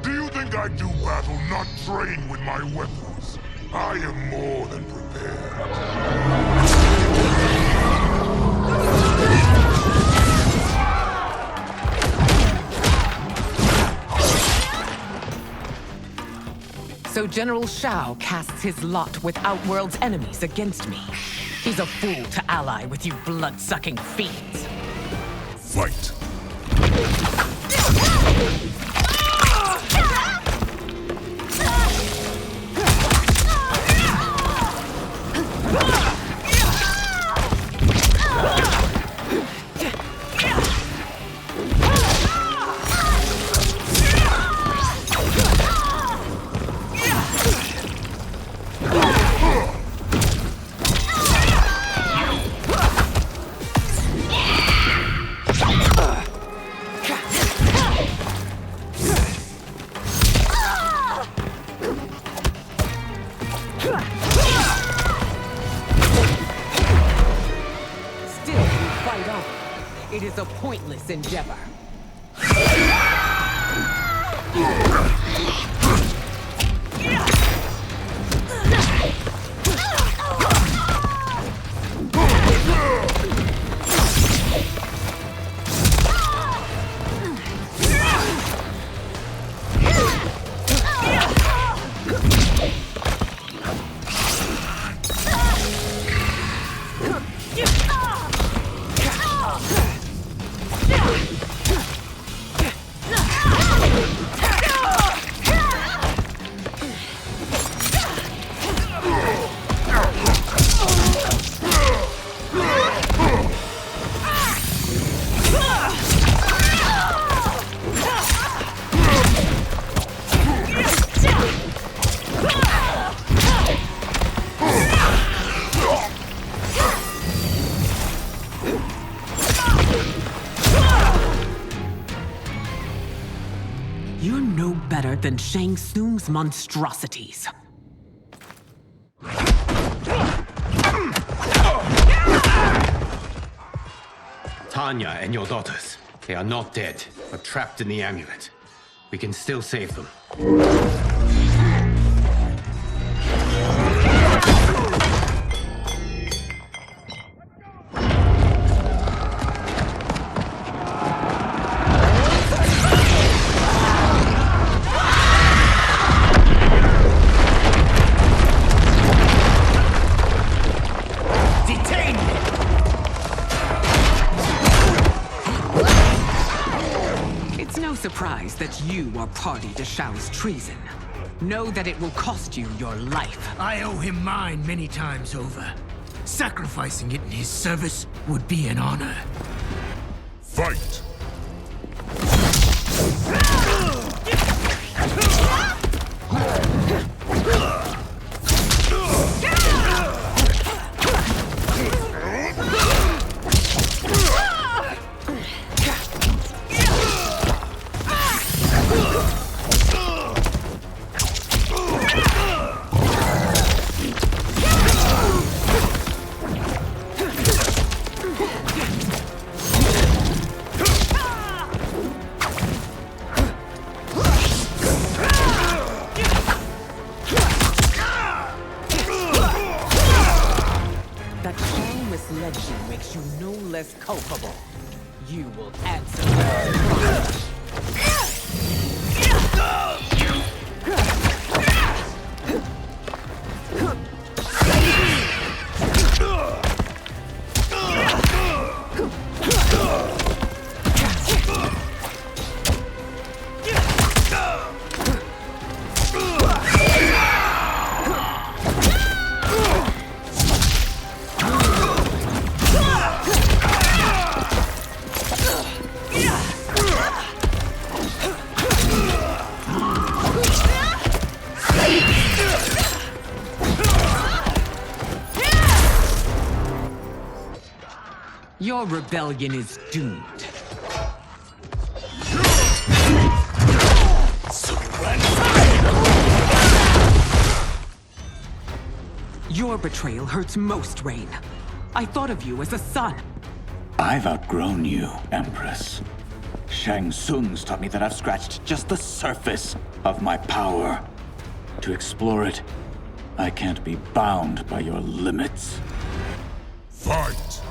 Do you think I do battle not trained with my weapons? I am more than prepared. So General Shao casts his lot with Outworld's enemies against me. He's a fool to ally with you blood-sucking fiends. Fight! It is a pointless endeavor. You're no better than Shang Tsung's monstrosities. Tanya and your daughters, they are not dead, but trapped in the amulet. We can still save them. surprised that you are party to Shao's treason. Know that it will cost you your life. I owe him mine many times over. Sacrificing it in his service would be an honor. Fight! That Shao misled you makes you no less culpable. You will answer for Your rebellion is doomed. Your betrayal hurts most, Rain. I thought of you as a son. I've outgrown you, Empress. Shang Tsung's taught me that I've scratched just the surface of my power. To explore it, I can't be bound by your limits. Fight!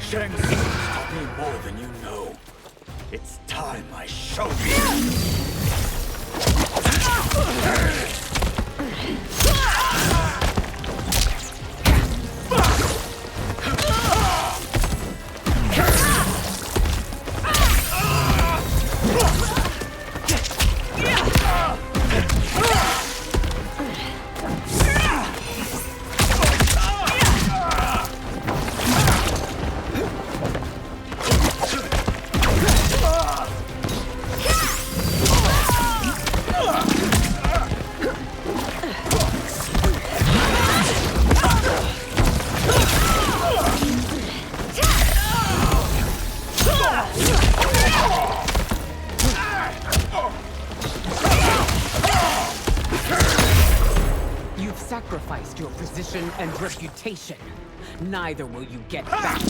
Shang Tsung taught me more than you know. It's time I show you. You've sacrificed your position and reputation. Neither will you get back.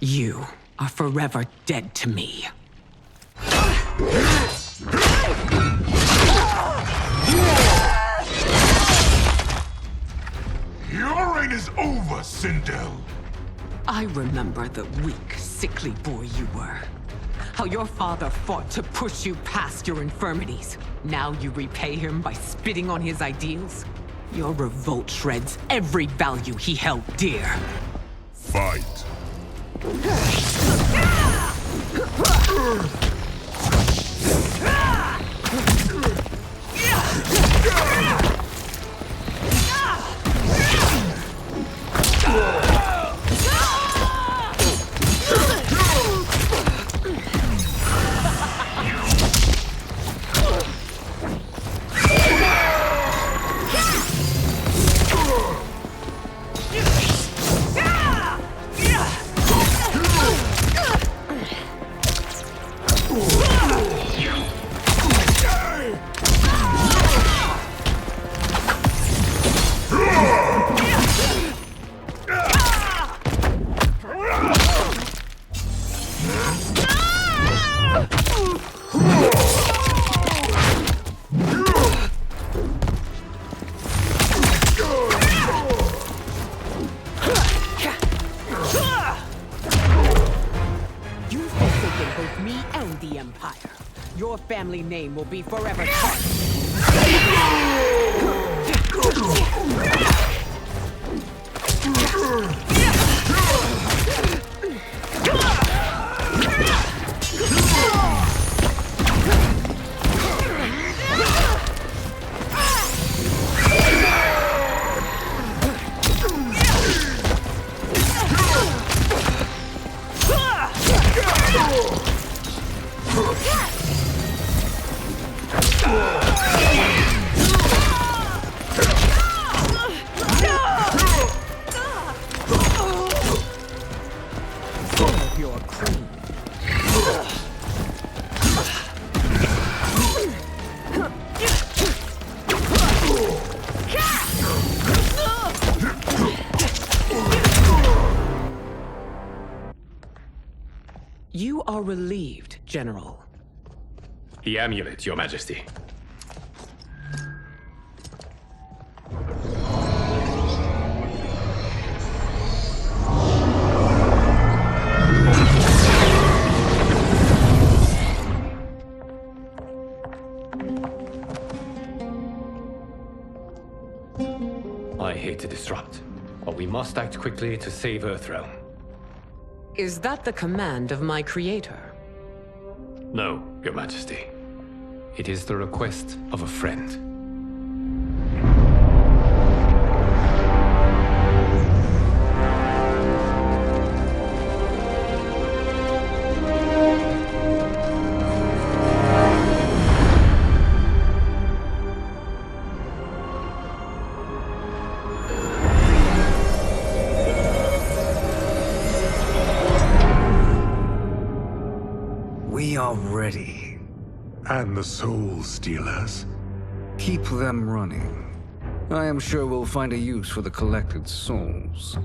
You are forever dead to me. Your reign is over, Sindel. I remember the weak, sickly boy you were. How your father fought to push you past your infirmities. Now you repay him by spitting on his ideals? Your revolt shreds every value he held dear. Fight! You've forsaken both me and the Empire. Your family name will be forever tarnished. Your queen. You are relieved, General. The amulet, Your Majesty. I hate to disrupt, but we must act quickly to save Earthrealm. Is that the command of my creator? No, Your Majesty. It is the request of a friend. We are ready. And the Soul Stealers? Keep them running. I am sure we'll find a use for the collected souls.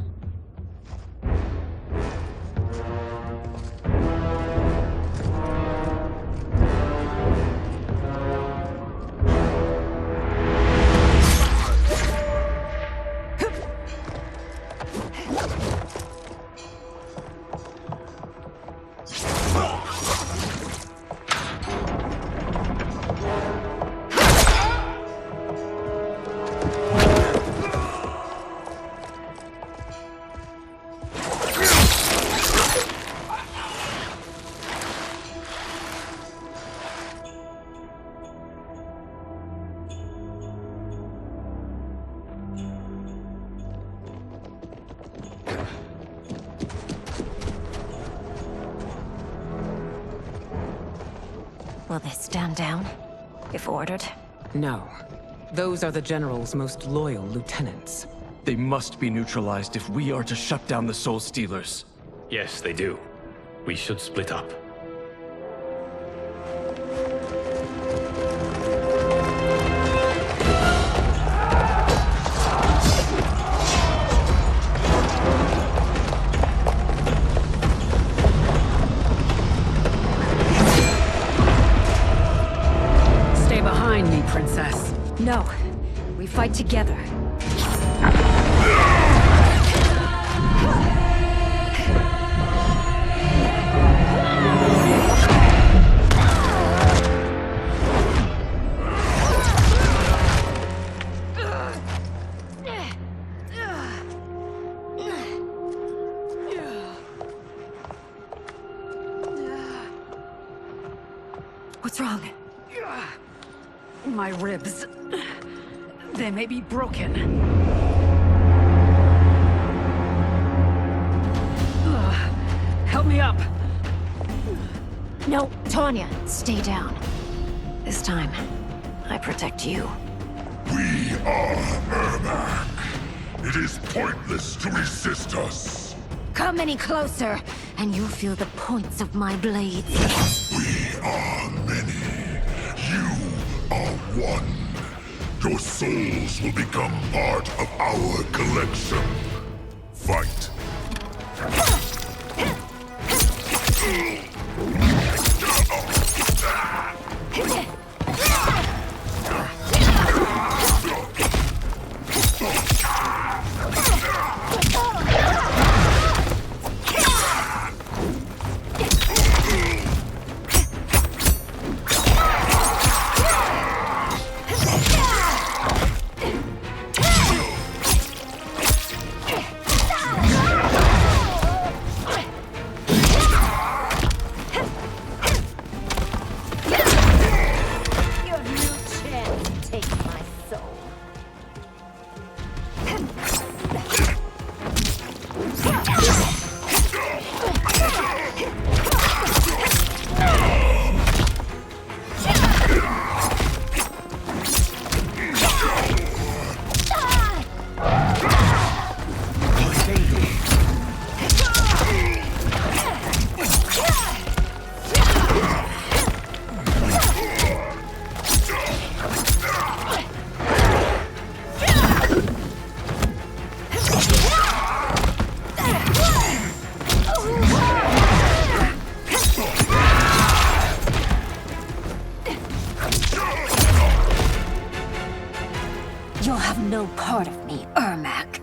Will they stand down, if ordered? No. Those are the General's most loyal lieutenants. They must be neutralized if we are to shut down the Soul Stealers. Yes, they do. We should split up. Stay behind me, Princess. No. We fight together. What's wrong? My ribs. They may be broken. Help me up. No, Tanya, stay down. This time, I protect you. We are Ermac. It is pointless to resist us. Come any closer, and you'll feel the points of my blades. We are many. You are one. Your souls will become part of our collection. Fight. You'll have no part of me, Ermac.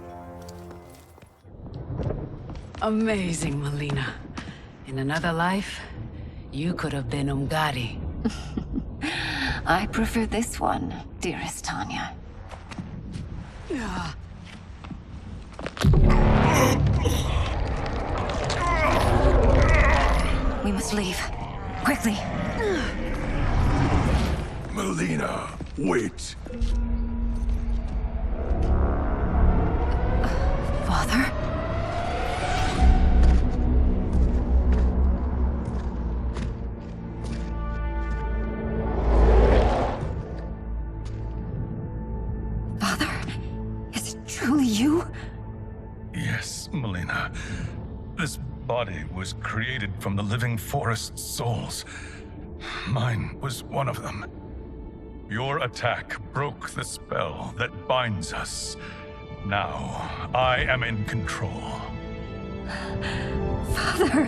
Amazing, Melina. In another life, you could have been Umgadi. I prefer this one, dearest Tanya. We must leave. Quickly. Melina, wait. Father? Father? Is it truly you? Yes, Melina. This body was created from the living forest's souls. Mine was one of them. Your attack broke the spell that binds us. Now, I am in control. Father!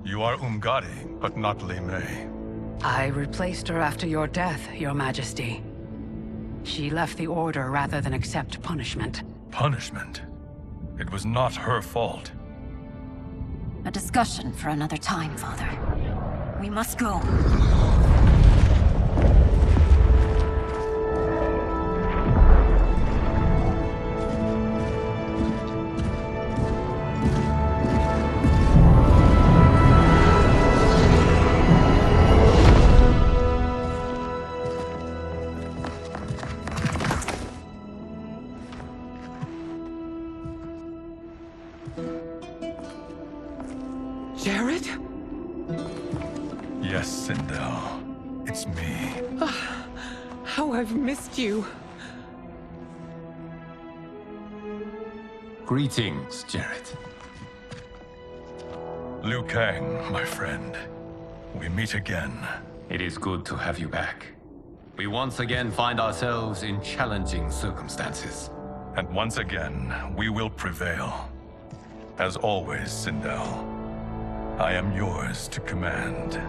You are Umgadi, but not Li Mei. I replaced her after your death, Your Majesty. She left the Order rather than accept punishment. Punishment? It was not her fault. A discussion for another time, Father. We must go. Jared? Yes, Sindel. It's me. How I've missed you. Greetings, Jared. Liu Kang, my friend. We meet again. It is good to have you back. We once again find ourselves in challenging circumstances. And once again, we will prevail. As always, Sindel, I am yours to command.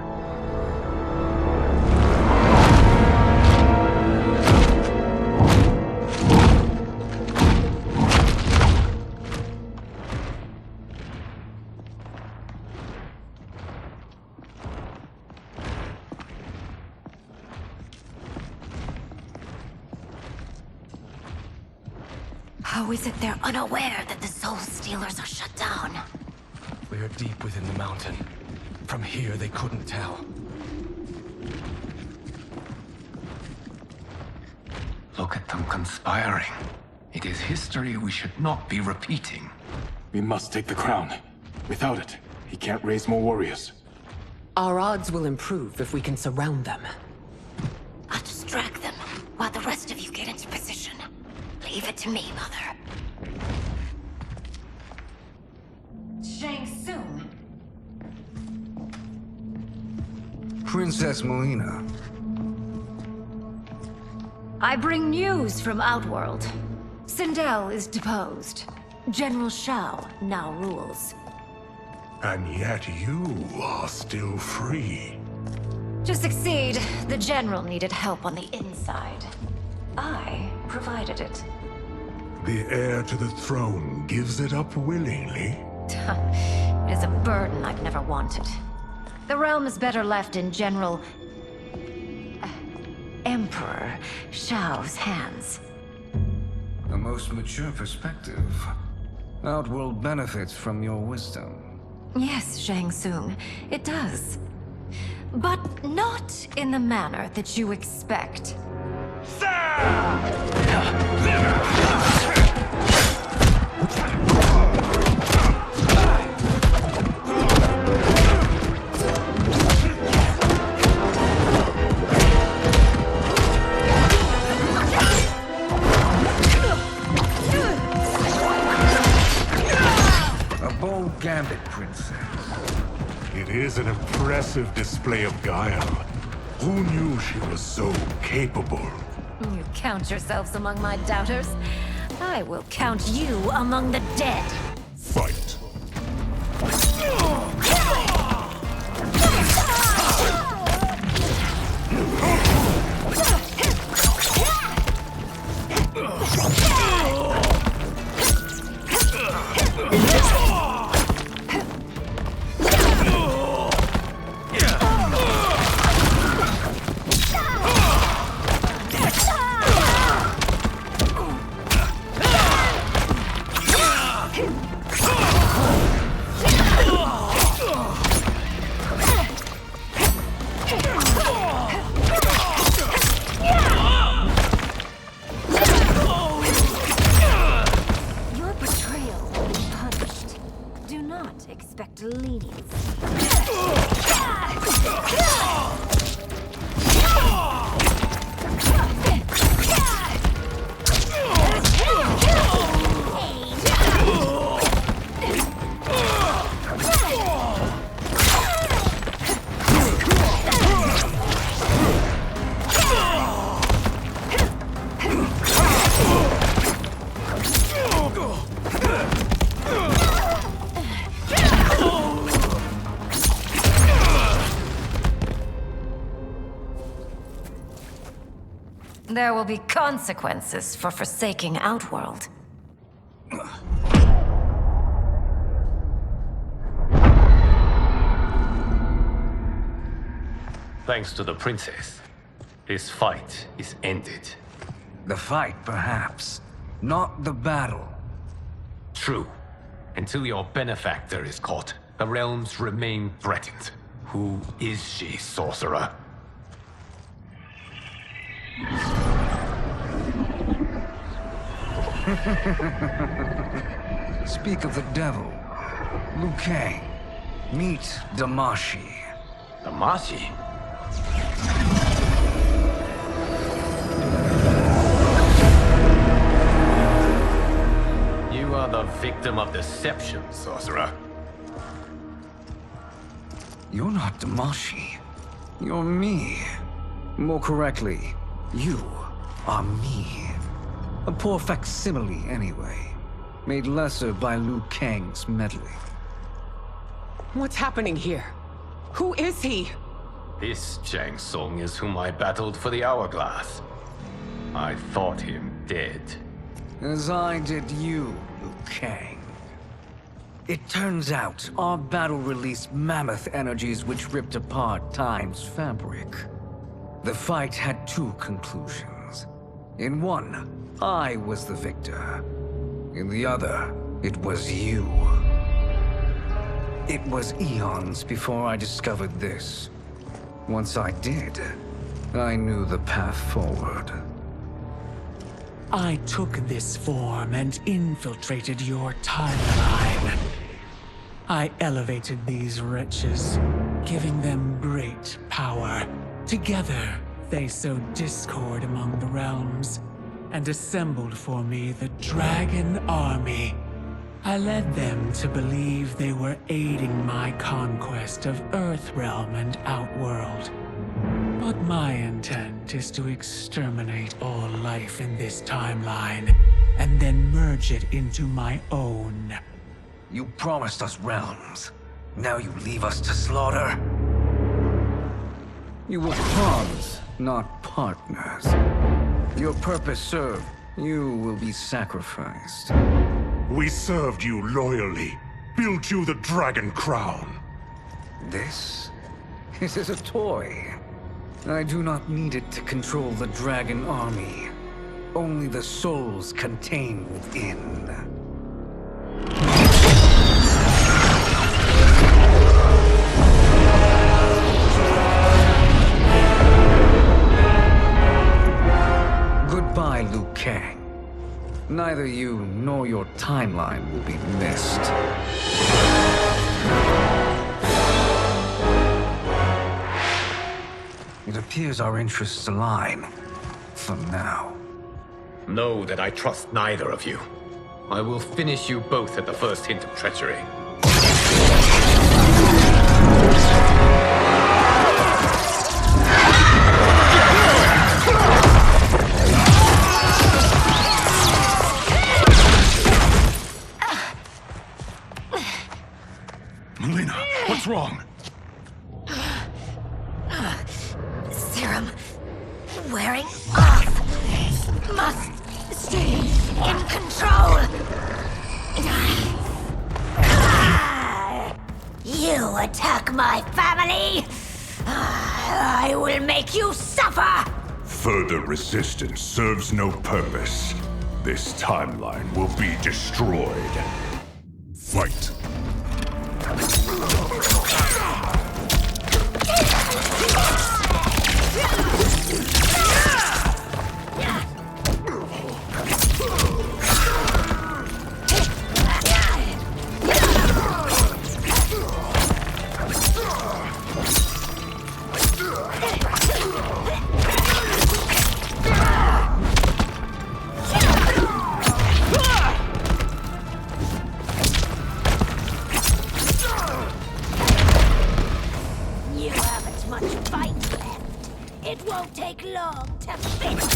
How is it they're unaware that the Soul Stealers are shut down? We warrior deep within the mountain. From here, they couldn't tell. Look at them conspiring. It is history we should not be repeating. We must take the crown. Without it, he can't raise more warriors. Our odds will improve if we can surround them. I'll distract them while the rest of you get into position. Leave it to me, Mother. Shang Tsung. Princess Melina. I bring news from Outworld. Sindel is deposed. General Shao now rules. And yet you are still free. To succeed, the General needed help on the inside. I provided it. The heir to the throne gives it up willingly. It is a burden I've never wanted. The realm is better left in General... Emperor Shao's hands. A most mature perspective. Outworld benefits from your wisdom. Yes, Shang Tsung, it does. But not in the manner that you expect. Gambit, Princess. It is an impressive display of guile. Who knew she was so capable? You count yourselves among my doubters. I will count you among the dead. Fight. There will be consequences for forsaking Outworld. Thanks to the princess, this fight is ended. The fight, perhaps. Not the battle. True. Until your benefactor is caught, the realms remain threatened. Who is she, sorcerer? Speak of the devil. Liu Kang. Meet Damashi. Damashi? You are the victim of deception, sorcerer. You're not Damashi. You're me. More correctly, you are me. A poor facsimile, anyway. Made lesser by Liu Kang's meddling. What's happening here? Who is he? This Shang Tsung is whom I battled for the Hourglass. I thought him dead. As I did you, Liu Kang. It turns out our battle released mammoth energies which ripped apart time's fabric. The fight had two conclusions. In one, I was the victor. In the other, it was you. It was eons before I discovered this. Once I did, I knew the path forward. I took this form and infiltrated your timeline. I elevated these wretches, giving them great power. Together, they sowed discord among the realms, and assembled for me the Dragon Army. I led them to believe they were aiding my conquest of Earthrealm and Outworld. But my intent is to exterminate all life in this timeline, and then merge it into my own. You promised us realms. Now you leave us to slaughter? You were pawns, not partners. Your purpose served. You will be sacrificed. We served you loyally, built you the Dragon Crown. This is a toy. I do not need it to control the Dragon Army. Only the souls contained within. Goodbye, Liu Kang. Neither you nor your timeline will be missed. It appears our interests align. For now. Know that I trust neither of you. I will finish you both at the first hint of treachery. Melina, what's wrong? Serum wearing off. Must stay in control. You attack my family. I will make you suffer. Further resistance serves no purpose. This timeline will be destroyed. Fight. You haven't much fight left. It won't take long to finish.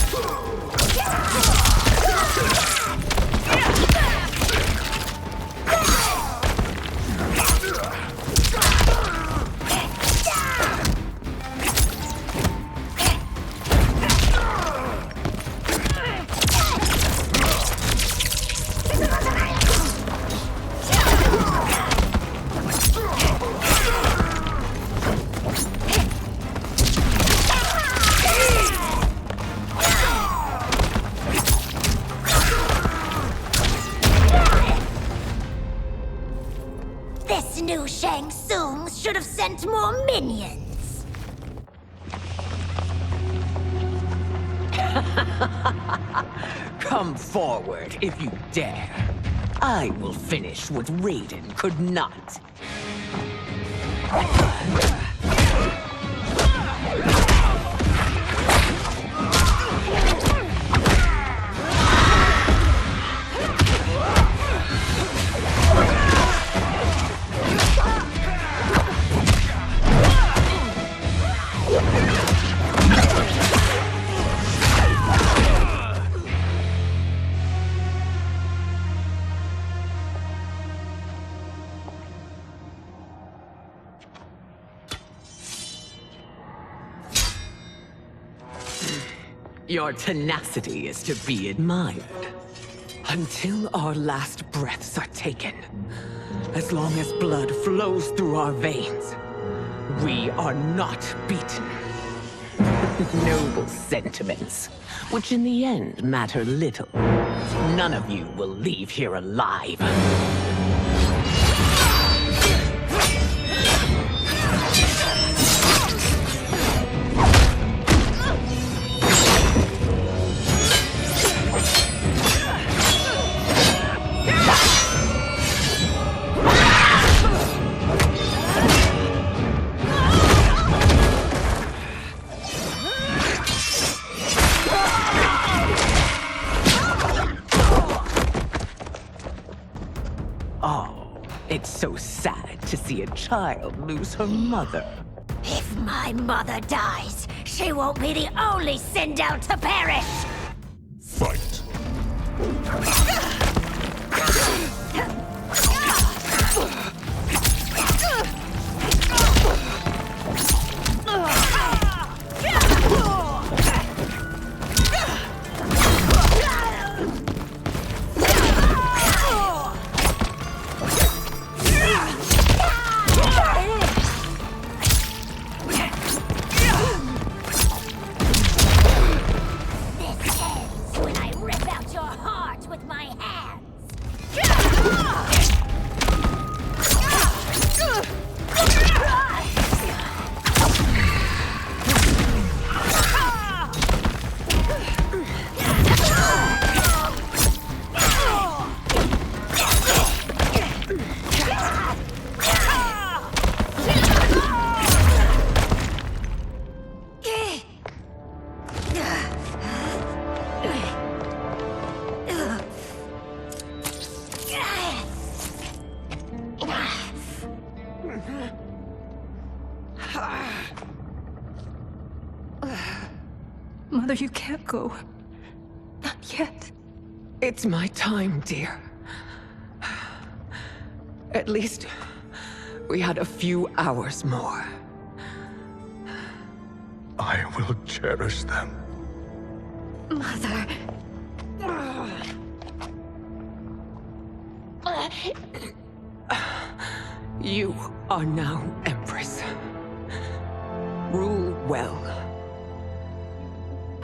This new Shang Tsung should have sent more minions. Come forward if you dare. I will finish what Raiden could not. Your tenacity is to be admired. Until our last breaths are taken, as long as blood flows through our veins, we are not beaten. Noble sentiments, which in the end matter little. None of you will leave here alive. It's so sad to see a child lose her mother. If my mother dies, she won't be the only Sindel to perish! Fight! Mother, you can't go. Not yet. It's my time, dear. At least we had a few hours more. I will cherish them. Mother... You are now Empress. Rule well.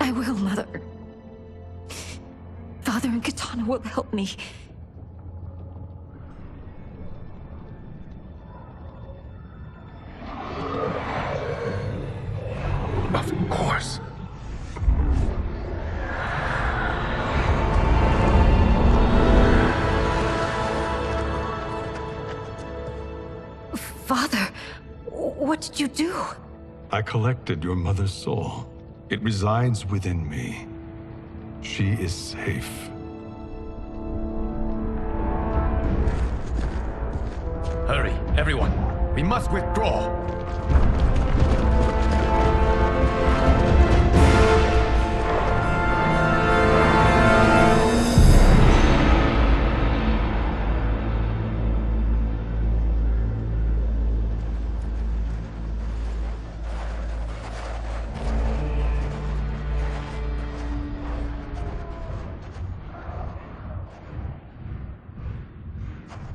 I will, Mother. Father and Katana will help me. Of course. Father, what did you do? I collected your mother's soul. It resides within me. She is safe. Hurry, everyone. We must withdraw.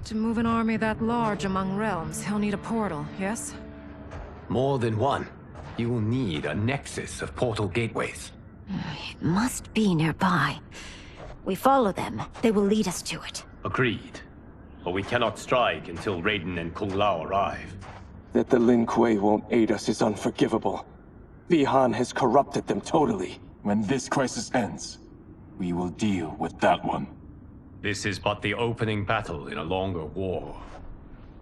To move an army that large among realms, he'll need a portal, yes? More than one. You will need a nexus of portal gateways. It must be nearby. We follow them, they will lead us to it. Agreed. But we cannot strike until Raiden and Kung Lao arrive. That the Lin Kuei won't aid us is unforgivable. Bi-Han has corrupted them totally. When this crisis ends, we will deal with that one. This is but the opening battle in a longer war.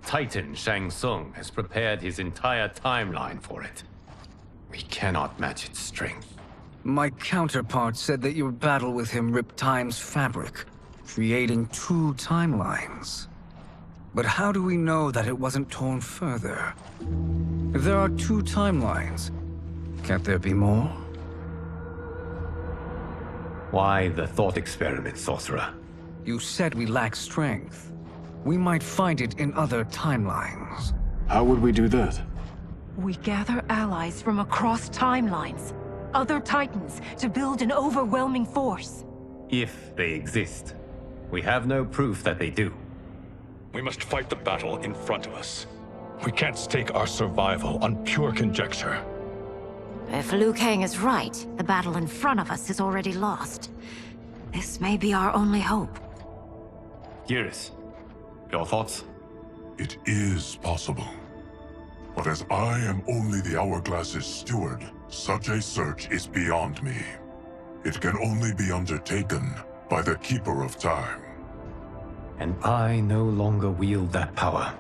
Titan Shang Tsung has prepared his entire timeline for it. We cannot match its strength. My counterpart said that your battle with him ripped time's fabric, creating 2 timelines. But how do we know that it wasn't torn further? If there are 2 timelines, can't there be more? Why the thought experiment, Sorcerer? You said we lack strength. We might find it in other timelines. How would we do that? We gather allies from across timelines, other Titans, to build an overwhelming force. If they exist. We have no proof that they do. We must fight the battle in front of us. We can't stake our survival on pure conjecture. If Liu Kang is right, the battle in front of us is already lost. This may be our only hope. Geras, your thoughts? It is possible. But as I am only the Hourglass's steward, such a search is beyond me. It can only be undertaken by the Keeper of Time. And I no longer wield that power.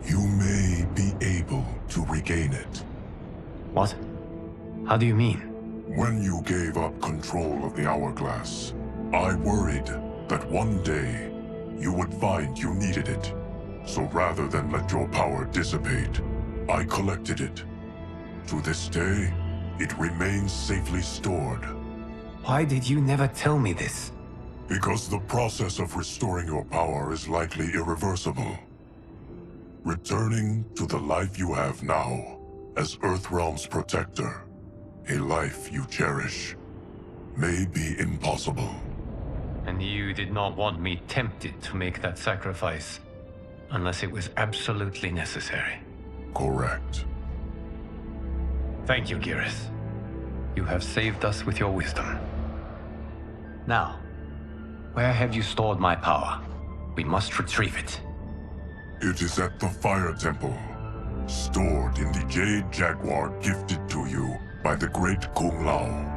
You may be able to regain it. What? How do you mean? When you gave up control of the Hourglass, I worried that one day you would find you needed it. So rather than let your power dissipate, I collected it. To this day, it remains safely stored. Why did you never tell me this? Because the process of restoring your power is likely irreversible. Returning to the life you have now, as Earthrealm's protector, a life you cherish, may be impossible. And you did not want me tempted to make that sacrifice, unless it was absolutely necessary. Correct. Thank you, Geras. You have saved us with your wisdom. Now, where have you stored my power? We must retrieve it. It is at the Fire Temple, stored in the Jade Jaguar gifted to you by the great Kung Lao.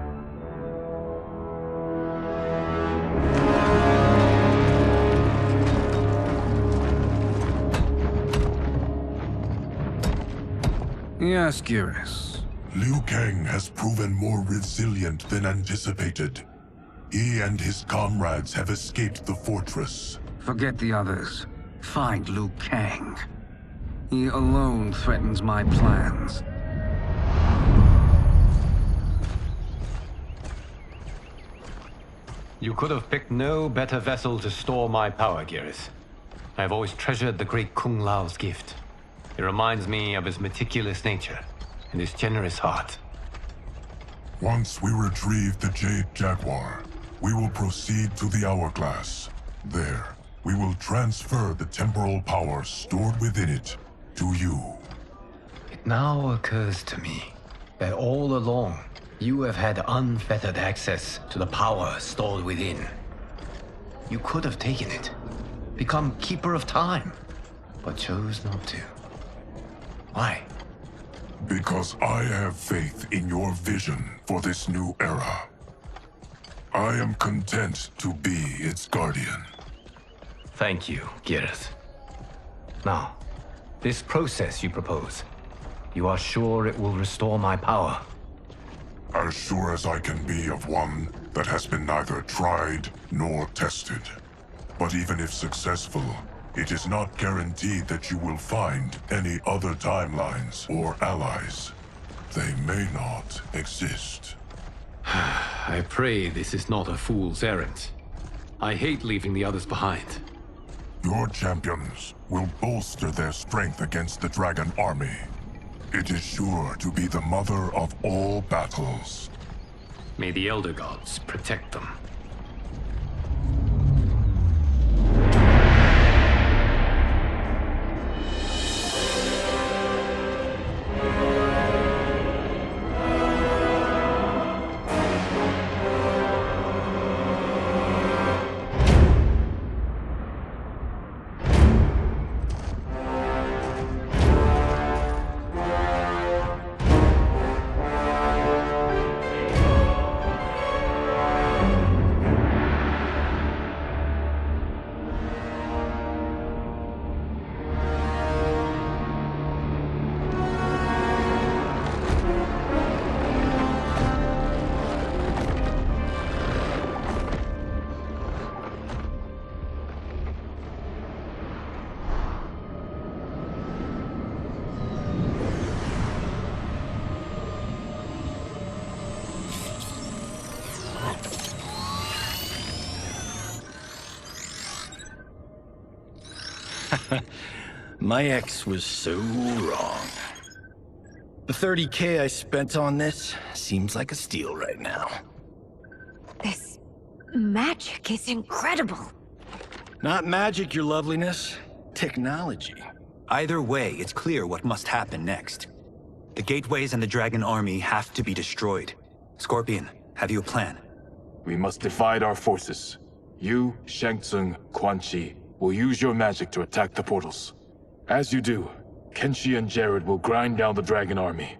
Yes, Geras. Liu Kang has proven more resilient than anticipated. He and his comrades have escaped the fortress. Forget the others. Find Liu Kang. He alone threatens my plans. You could have picked no better vessel to store my power, Geras. I have always treasured the great Kung Lao's gift. It reminds me of his meticulous nature and his generous heart. Once we retrieve the Jade Jaguar, we will proceed to the Hourglass. There, we will transfer the temporal power stored within it to you. It now occurs to me that all along, you have had unfettered access to the power stored within. You could have taken it, become Keeper of Time, but chose not to. Why? Because I have faith in your vision for this new era. I am content to be its guardian. Thank you, Geras. Now, this process you propose, you are sure it will restore my power? As sure as I can be of one that has been neither tried nor tested. But even if successful, it is not guaranteed that you will find any other timelines or allies. They may not exist. I pray this is not a fool's errand. I hate leaving the others behind. Your champions will bolster their strength against the Dragon Army. It is sure to be the mother of all battles. May the Elder Gods protect them. My ex was so wrong. The 30K I spent on this seems like a steal right now. This magic is incredible. Not magic, your loveliness. Technology. Either way, it's clear what must happen next. The gateways and the Dragon Army have to be destroyed. Scorpion, have you a plan? We must divide our forces. You, Shang Tsung, Quan Chi, will use your magic to attack the portals. As you do, Kenshi and Jared will grind down the Dragon Army.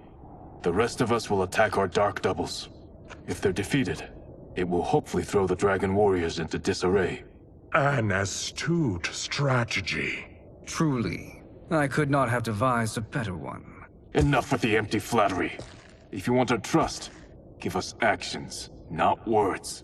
The rest of us will attack our Dark Doubles. If they're defeated, it will hopefully throw the Dragon Warriors into disarray. An astute strategy. Truly, I could not have devised a better one. Enough with the empty flattery. If you want our trust, give us actions, not words.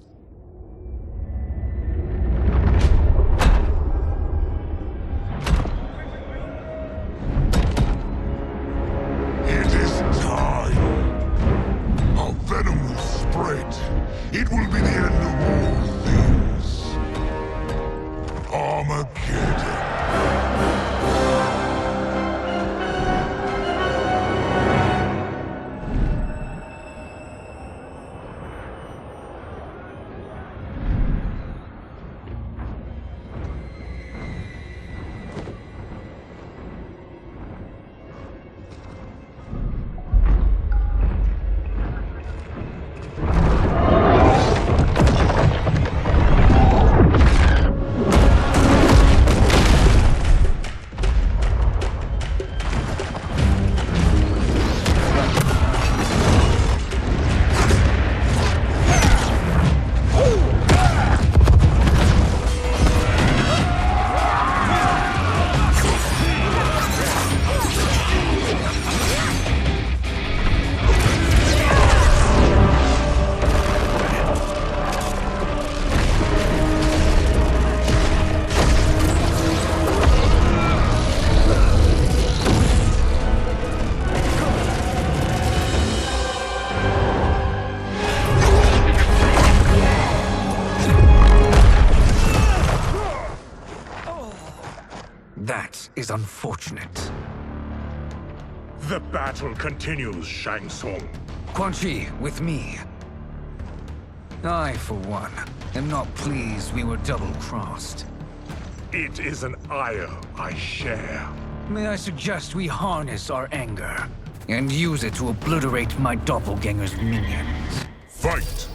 is unfortunate. The battle continues, Shang Tsung. Quan Chi, with me. I, for one, am not pleased we were double-crossed. It is an ire I share. May I suggest we harness our anger and use it to obliterate my doppelganger's minions? Fight!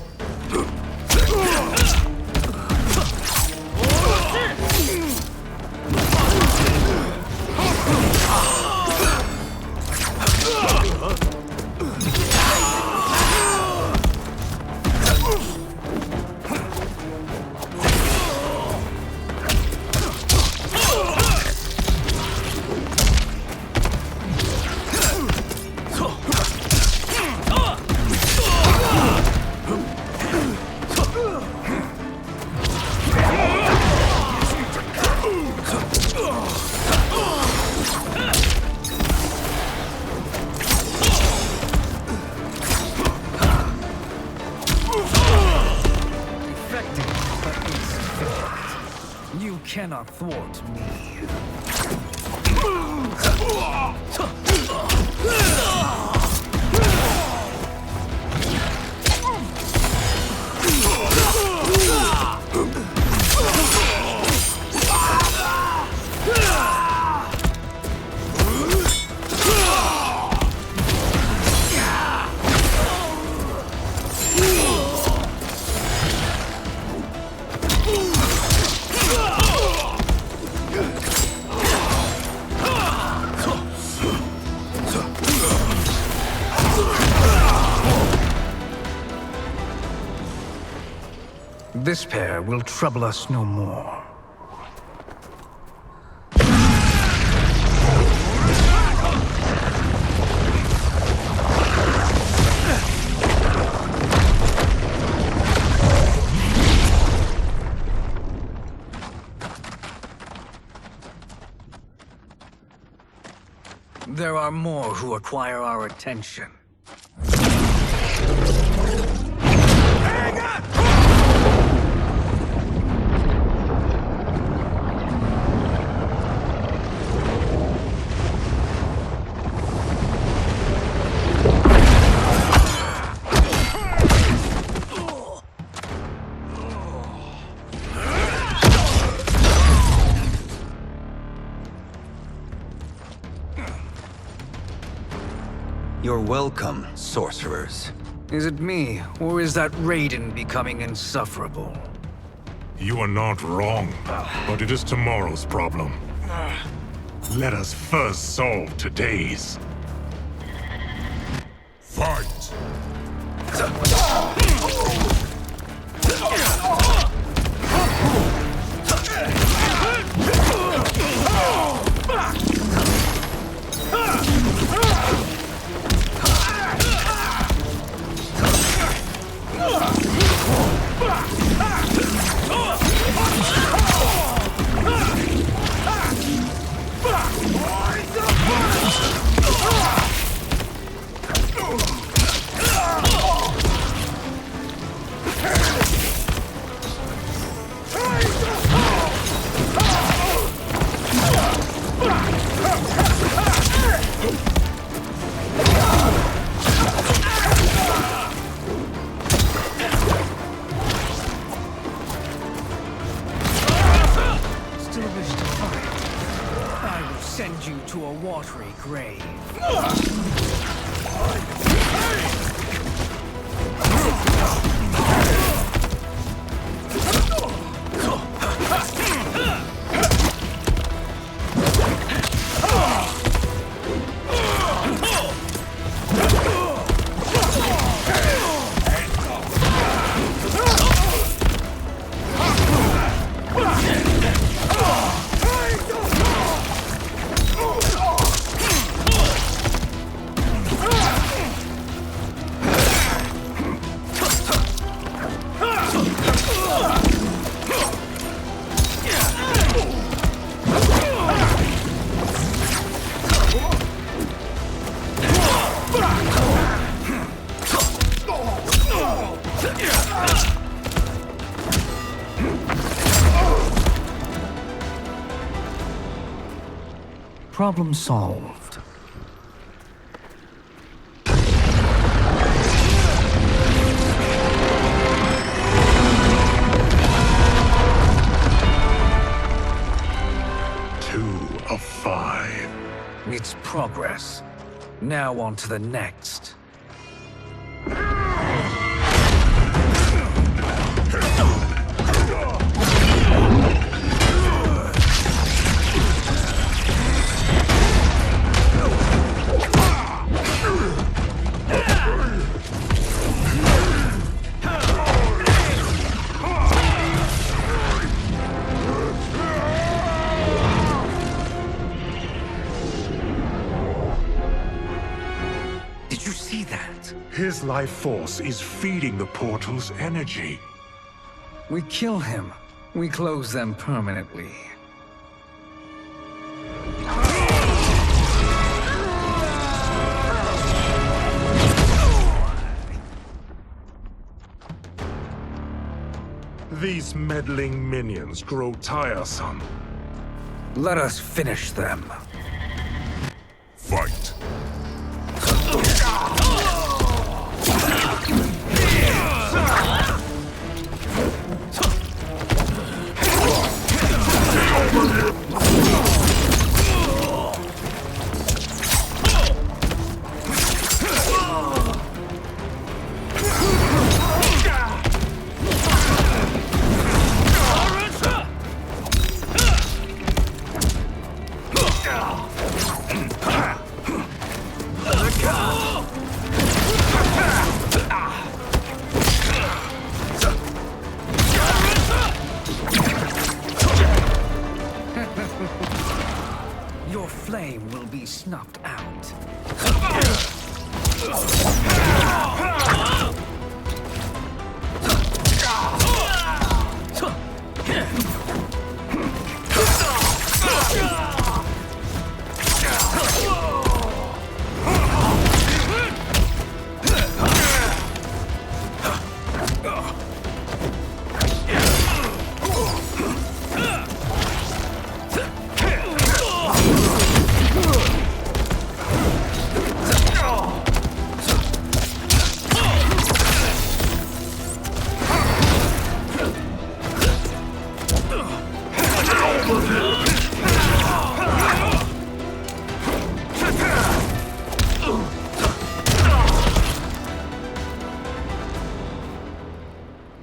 You cannot thwart me. This pair will trouble us no more. There are more who acquire our attention. You're welcome, sorcerers. Is it me, or is that Raiden becoming insufferable? You are not wrong, but it is tomorrow's problem. Let us first solve today's. Fight! Send you to a watery grave. Problem solved. Of 5. It's progress. Now on to the next. His life force is feeding the portal's energy. We kill him. We close them permanently. These meddling minions grow tiresome. Let us finish them. Fight! Your flame will be snuffed out.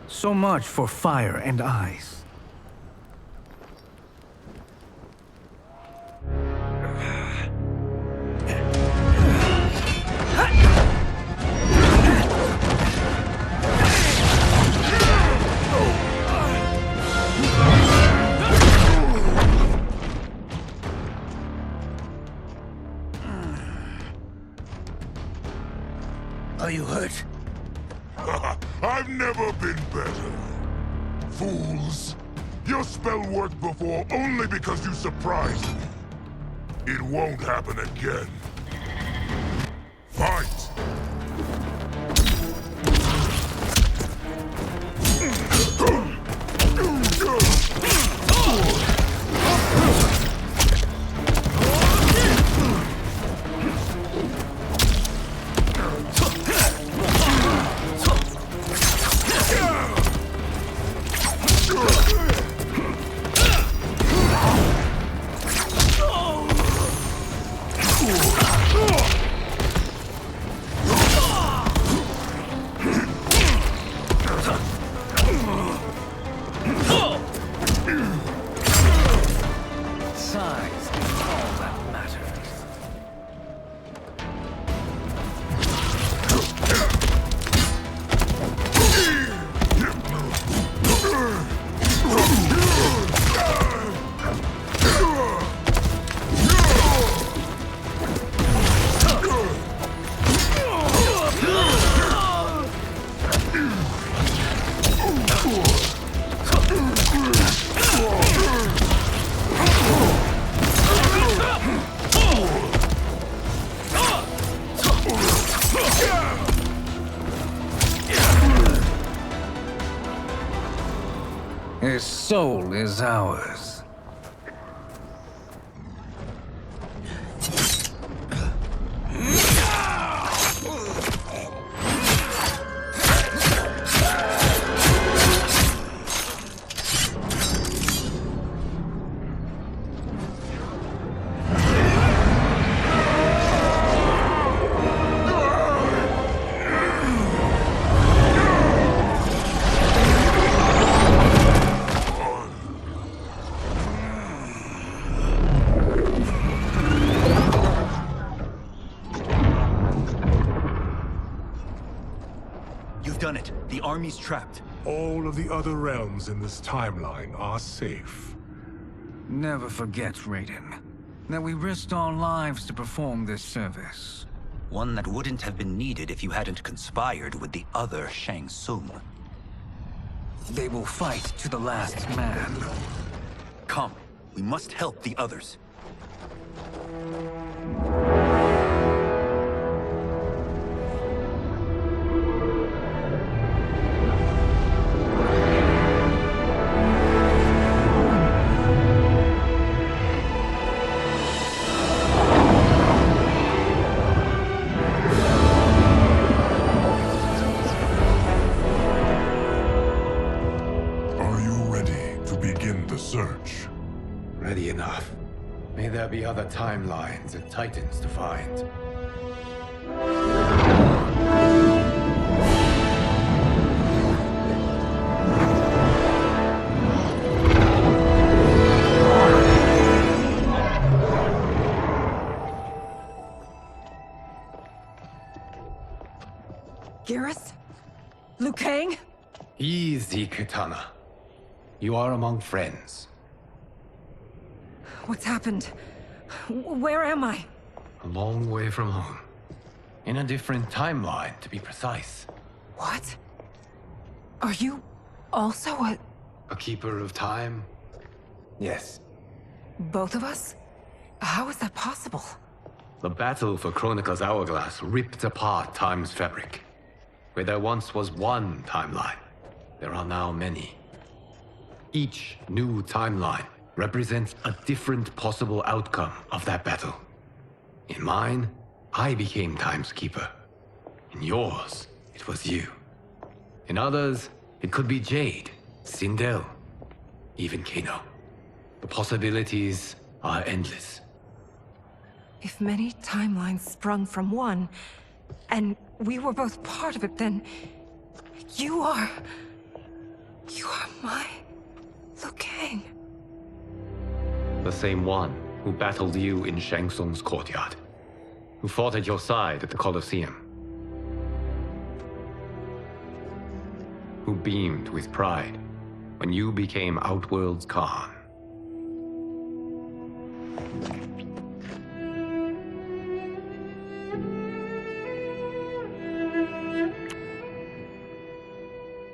So much for fire and ice. Are you hurt? I've never been better. Fools! Your spell worked before only because you surprised me. It won't happen again. Fight! His soul is ours. You've done it. The army's trapped. All of the other realms in this timeline are safe. Never forget, Raiden, that we risked our lives to perform this service. One that wouldn't have been needed if you hadn't conspired with the other Shang Tsung. They will fight to the last man. Come, we must help the others. Search. Ready enough. May there be other timelines and titans to find. Garrus? Liu Kang? Easy, Kitana. You are among friends. What's happened? Where am I? A long way from home. In a different timeline, to be precise. What? Are you also a keeper of time? Yes. both of us? How is that possible? The battle for Chronica's Hourglass ripped apart time's fabric. Where there once was one timeline, there are now many. Each new timeline represents a different possible outcome of that battle. In mine, I became Time's Keeper. In yours, it was you. In others, it could be Jade, Sindel, even Kano. The possibilities are endless. If many timelines sprung from one, and we were both part of it, then you are my Liu Kang. The same one who battled you in Shang Tsung's courtyard, who fought at your side at the Colosseum, who beamed with pride when you became Outworld's Khan.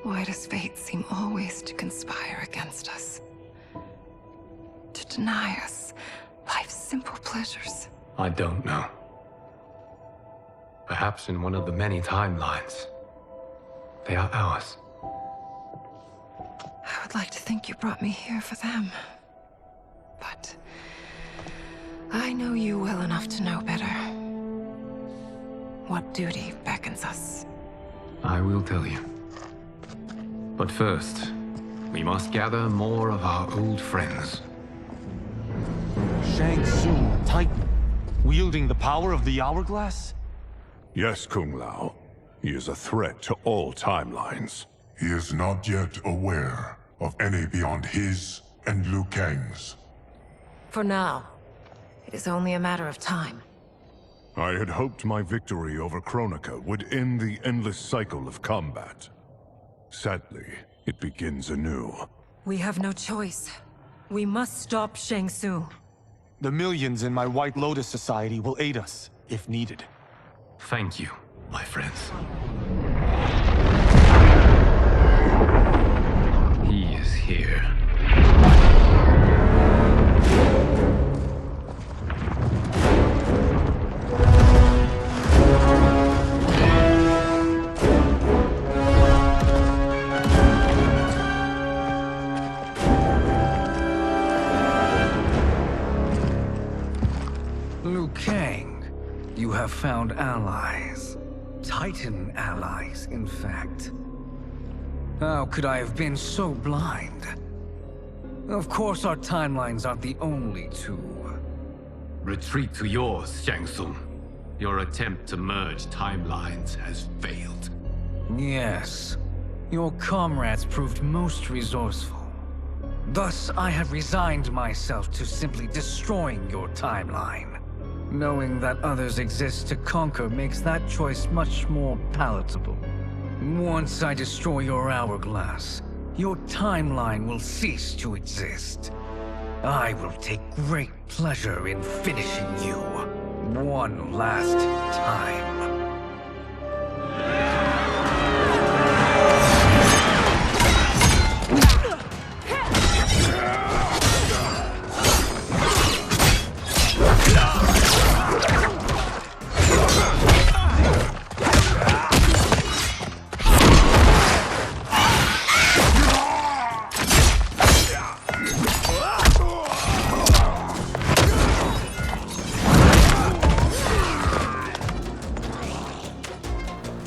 Why does fate seem always to conspire against us? To deny us life's simple pleasures? I don't know. Perhaps in one of the many timelines, they are ours. I would like to think you brought me here for them. But I know you well enough to know better. What duty beckons us? I will tell you. But first, we must gather more of our old friends. Shang Tsung, Titan, wielding the power of the Hourglass? Yes, Kung Lao. He is a threat to all timelines. He is not yet aware of any beyond his and Liu Kang's. For now, it is only a matter of time. I had hoped my victory over Chronica would end the endless cycle of combat. Sadly, it begins anew. We have no choice. We must stop Shang Tsung. The millions in my White Lotus Society will aid us, if needed. Thank you, my friends. He is here. Liu Kang, you have found allies. Titan allies, in fact. How could I have been so blind? Of course our timelines aren't the only two. Retreat to yours, Shang Tsung. Your attempt to merge timelines has failed. Yes. Your comrades proved most resourceful. Thus, I have resigned myself to simply destroying your timeline. Knowing that others exist to conquer makes that choice much more palatable. Once I destroy your hourglass, your timeline will cease to exist. I will take great pleasure in finishing you one last time.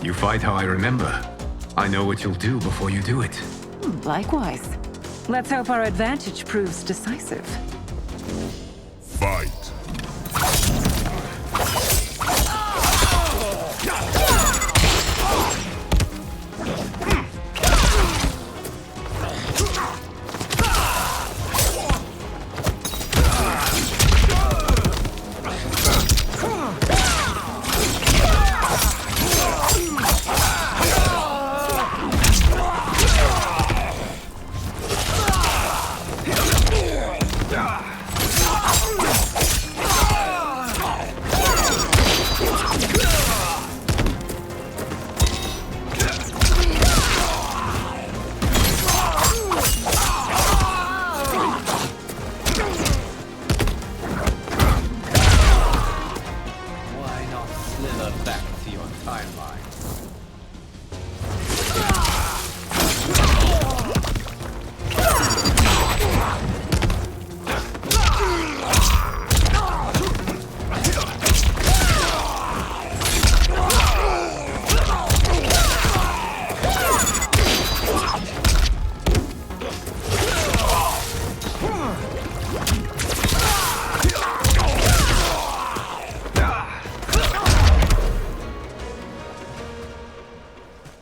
You fight how I remember. I know what you'll do before you do it. Likewise. Let's hope our advantage proves decisive. Fight.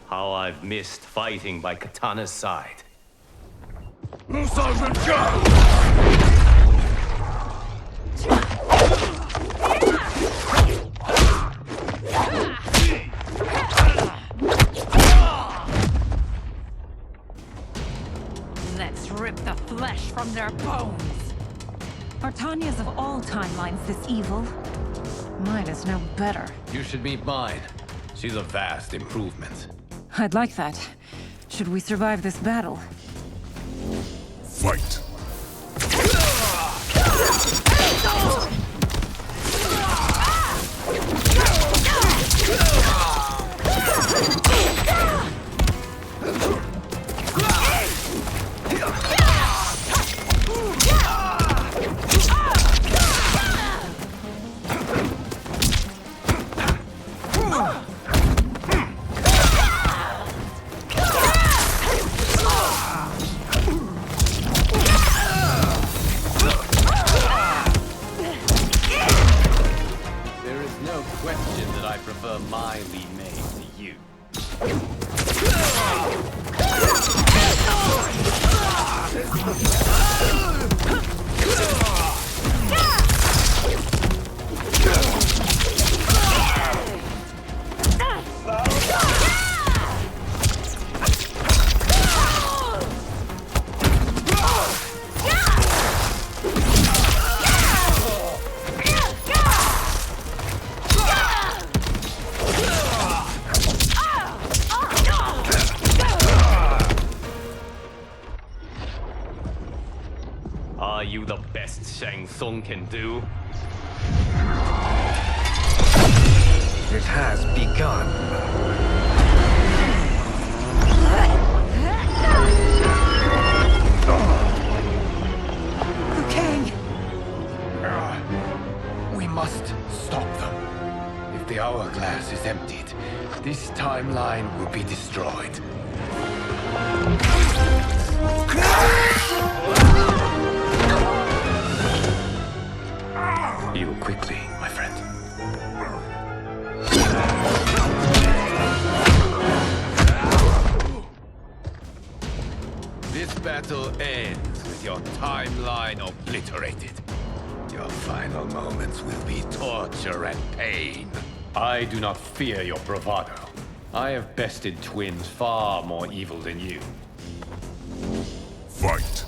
How I've missed fighting by Katana's side. Let's rip the flesh from their bones. Are Tanya's of all timelines this evil? Mine is no better. You should meet mine. She's a vast improvement. I'd like that. Should we survive this battle? Fight. Question that I prefer my Li Mei to you. Are you the best Shang Tsung can do? It has begun. King! We must stop them. If the hourglass is emptied, this timeline will be destroyed. Heal quickly, my friend. This battle ends with your timeline obliterated. Your final moments will be torture and pain. I do not fear your bravado. I have bested twins far more evil than you. Fight.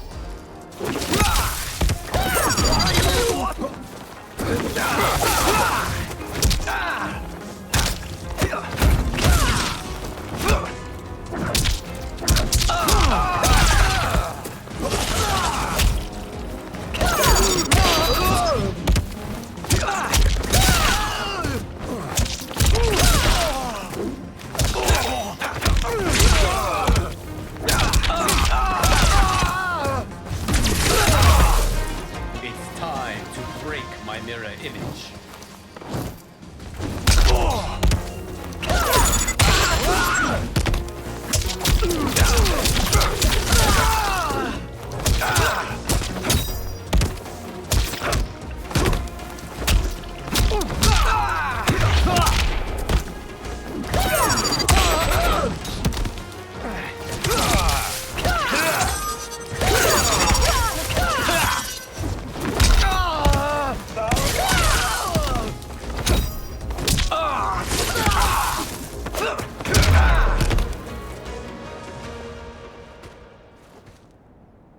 It's time to break my mirror image.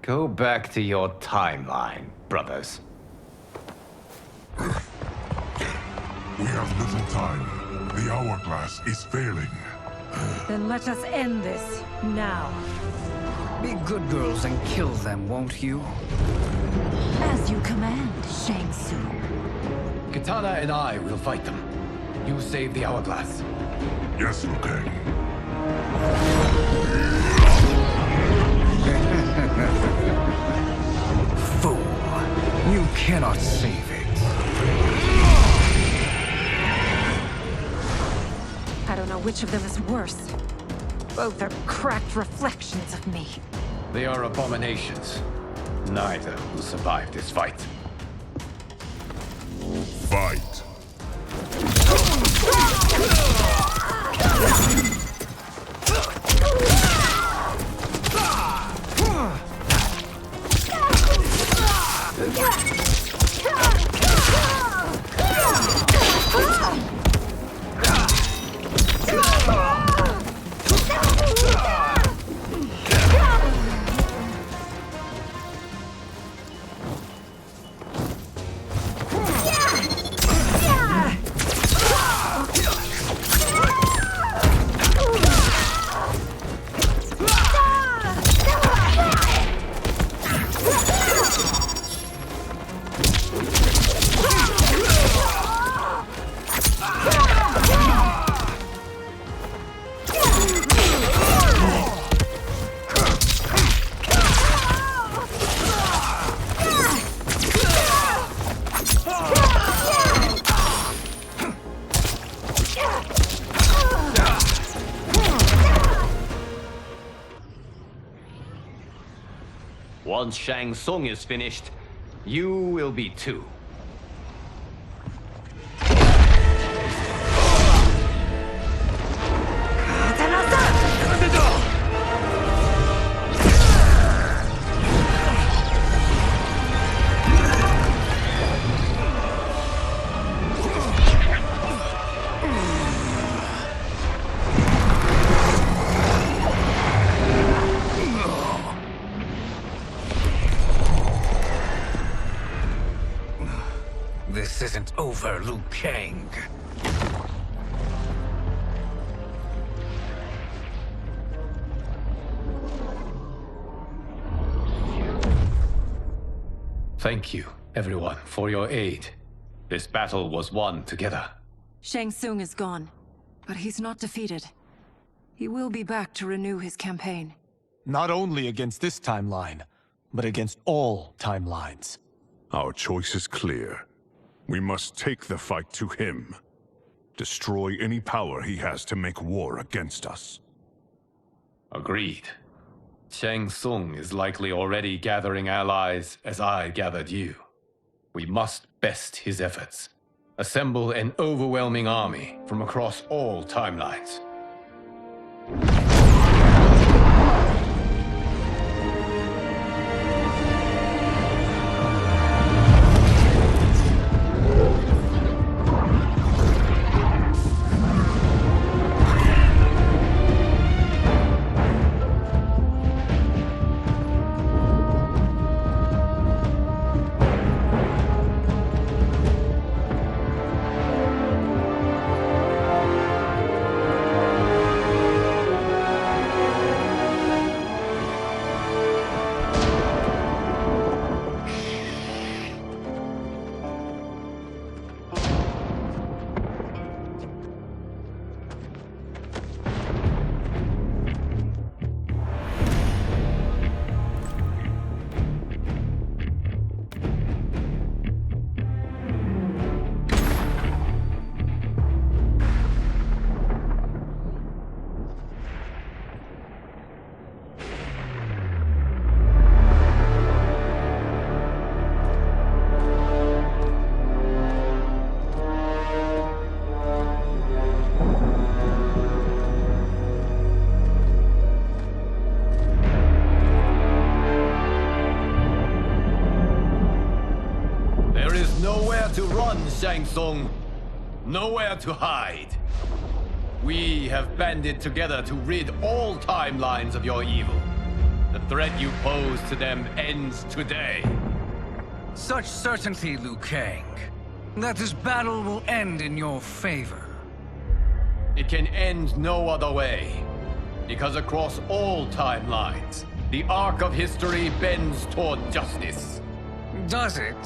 Go back to your timeline, brothers. We have little time. The hourglass is failing. Then let us end this, now. Be good girls and kill them, won't you? As you command, Shang Tsung. Katana and I will fight them. You save the hourglass. Yes, Liu Kang. Fool. You cannot save it. I don't know which of them is worse. Both are cracked reflections of me. They are abominations. Neither will survive this fight. Fight. Once Shang Tsung is finished, You will be too. This isn't over, Liu Kang. Thank you, everyone, for your aid. This battle was won together. Shang Tsung is gone, but he's not defeated. He will be back to renew his campaign. Not only against this timeline, but against all timelines. Our choice is clear. We must take the fight to him. Destroy any power he has to make war against us. Agreed. Shang Tsung is likely already gathering allies as I gathered you. We must best his efforts. Assemble an overwhelming army from across all timelines. Shang Tsung. Nowhere to hide. We have banded together to rid all timelines of your evil. The threat you pose to them ends today. Such certainty, Liu Kang, that this battle will end in your favor. It can end no other way. Because across all timelines, the arc of history bends toward justice. Does it?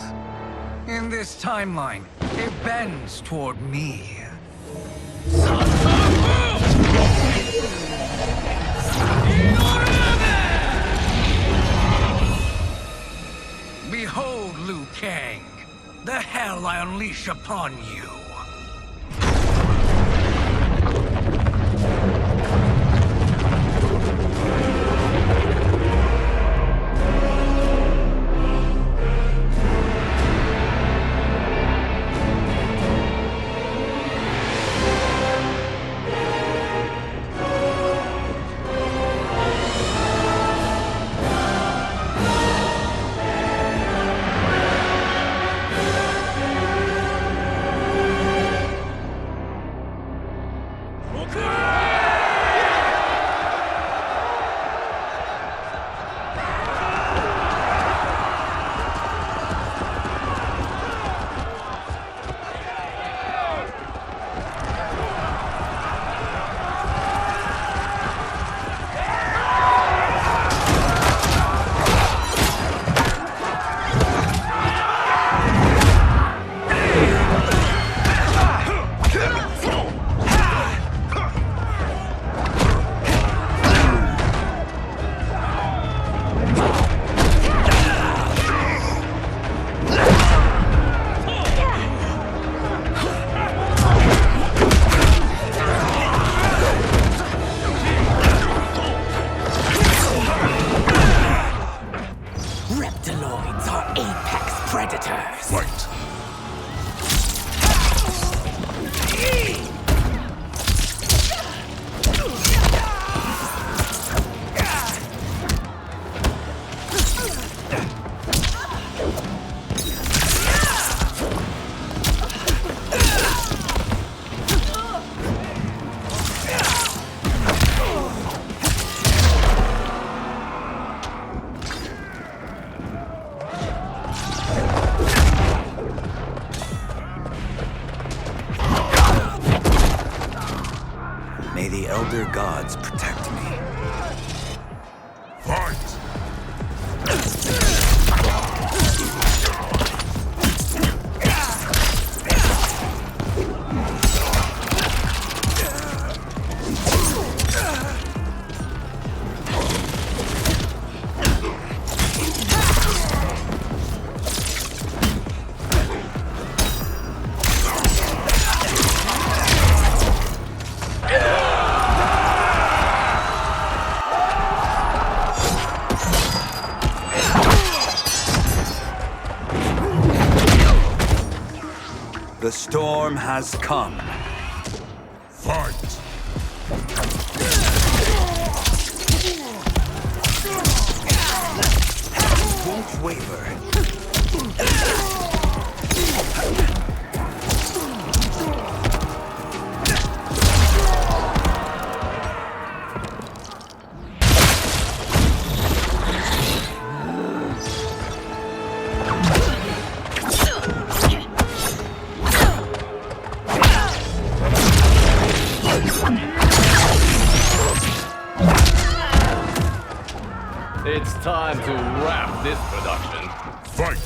In this timeline, it bends toward me. Behold, Liu Kang, the hell I unleash upon you. May the Elder Gods protect me. Fight! The storm has come. Fight! Won't waver. It's time to wrap this production. Fight!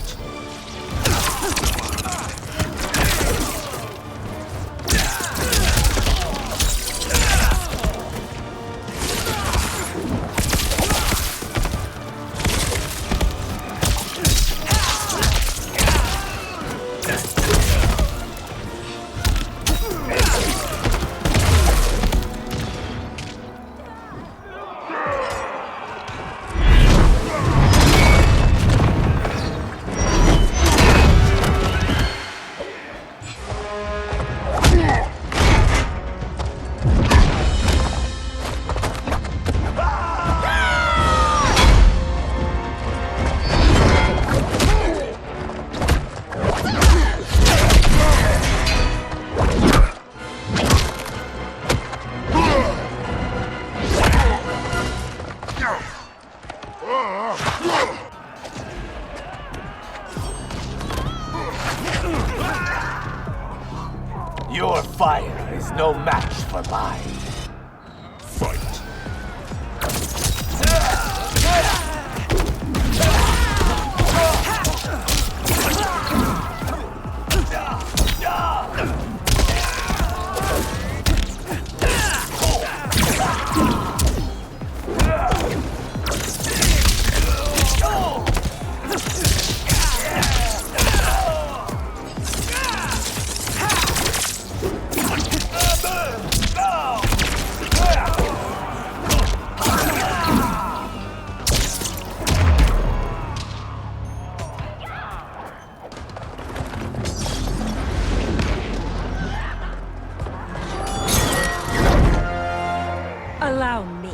Allow me.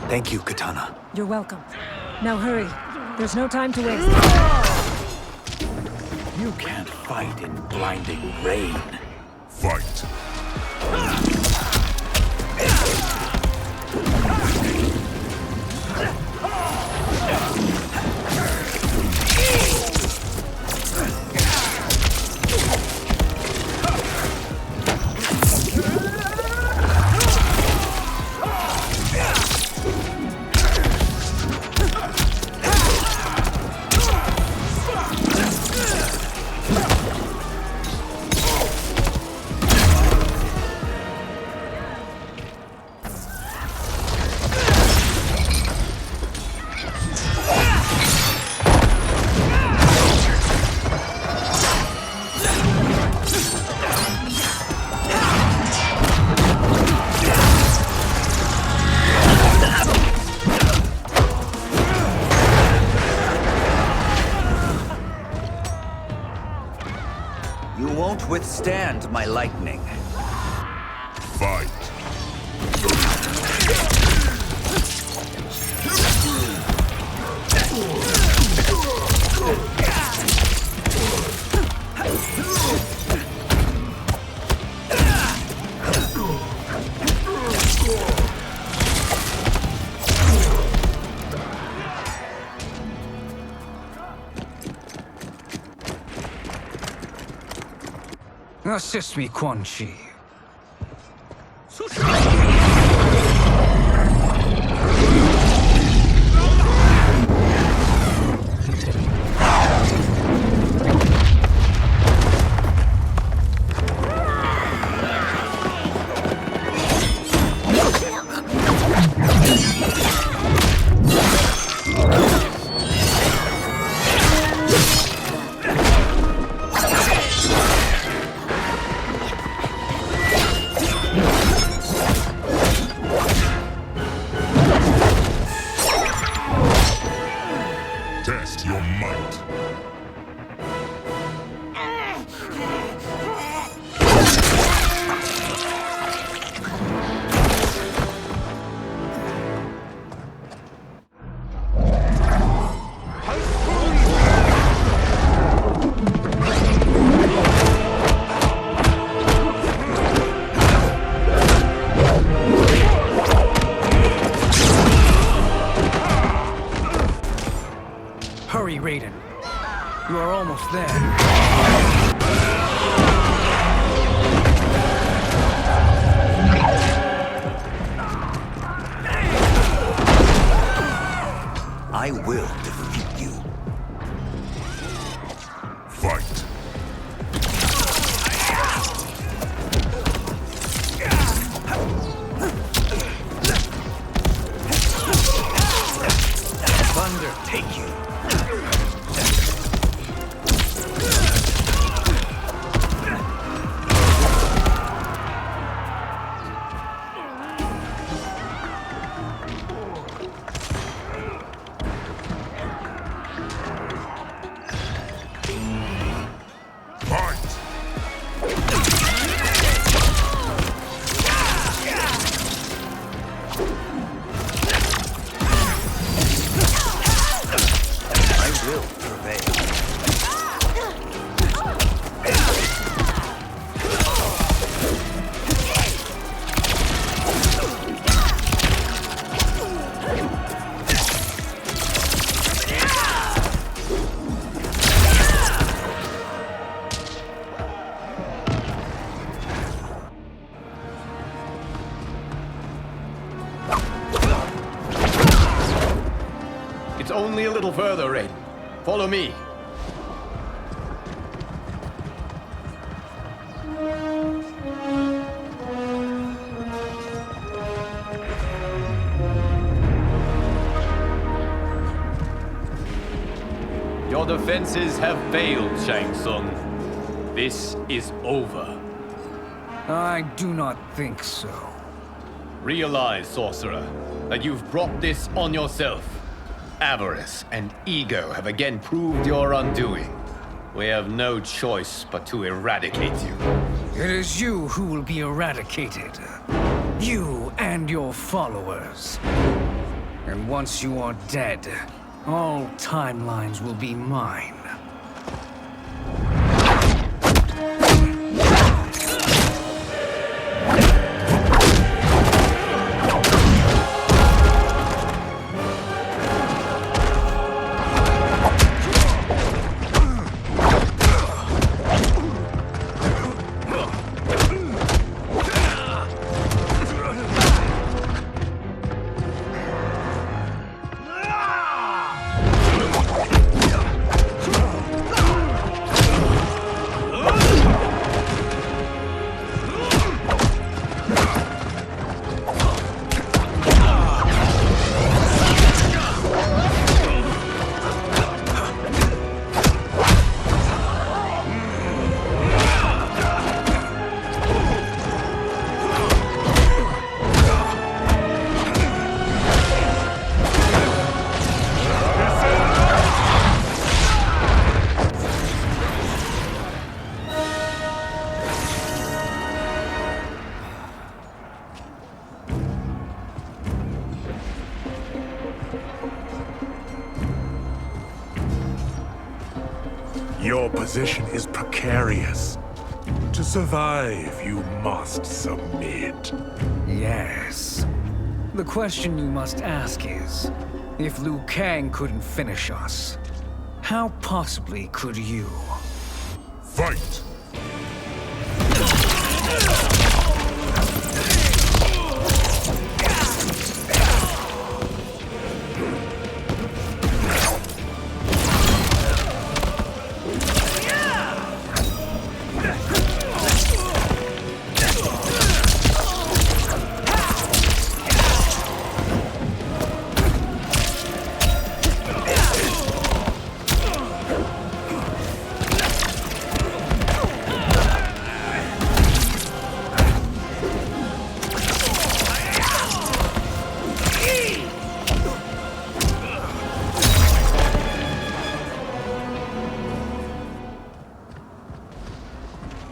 Thank you, Katana. You're welcome. Now hurry. There's no time to waste. You can't fight in blinding rain. Fight. You won't withstand my lightning. Fight. Assist me, Quan Chi. Test your might. Hurry, Raiden. You are almost there. I will defeat you. Fight. Thunder take you. It's only a little further, Raiden. Follow me. Your defenses have failed, Shang Tsung. This is over. I do not think so. Realize, sorcerer, that you've brought this on yourself. Avarice and ego have again proved your undoing. We have no choice but to eradicate you. It is you who will be eradicated. You and your followers. And once you are dead, all timelines will be mine. Your position is precarious. To survive, you must submit. Yes. The question you must ask is, if Liu Kang couldn't finish us, how possibly could you? Fight!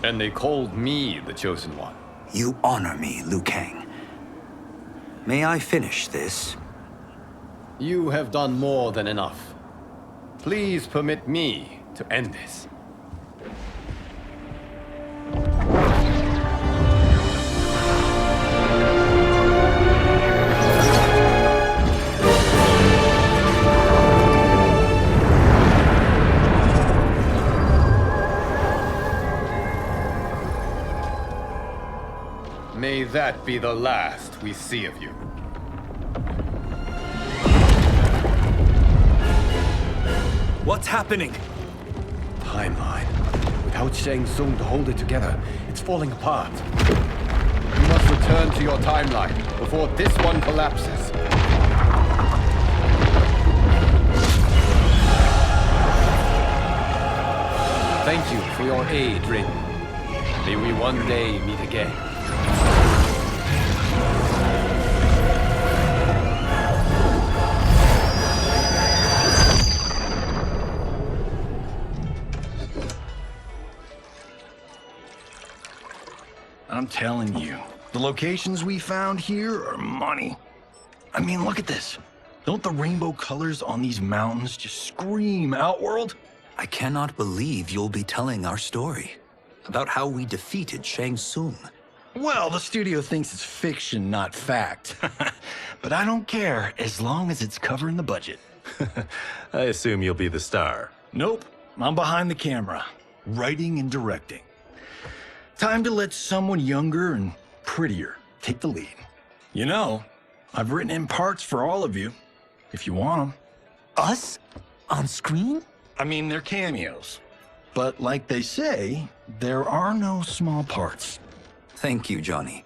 And they called me the Chosen One. You honor me, Liu Kang. May I finish this? You have done more than enough. Please permit me to end this. May that be the last we see of you. What's happening? Timeline. Without Shang Tsung to hold it together, it's falling apart. You must return to your timeline before this one collapses. Thank you for your aid, Rin. May we one day meet again. I'm telling you, the locations we found here are money. I mean, look at this. Don't the rainbow colors on these mountains just scream Outworld? I cannot believe you'll be telling our story about how we defeated Shang Tsung. Well, the studio thinks it's fiction, not fact. But I don't care, as long as it's covering the budget. I assume you'll be the star. Nope, I'm behind the camera, writing and directing. Time to let someone younger and prettier take the lead. You know, I've written in parts for all of you, if you want them. Us? On screen? I mean, they're cameos. But like they say, there are no small parts. Thank you, Johnny.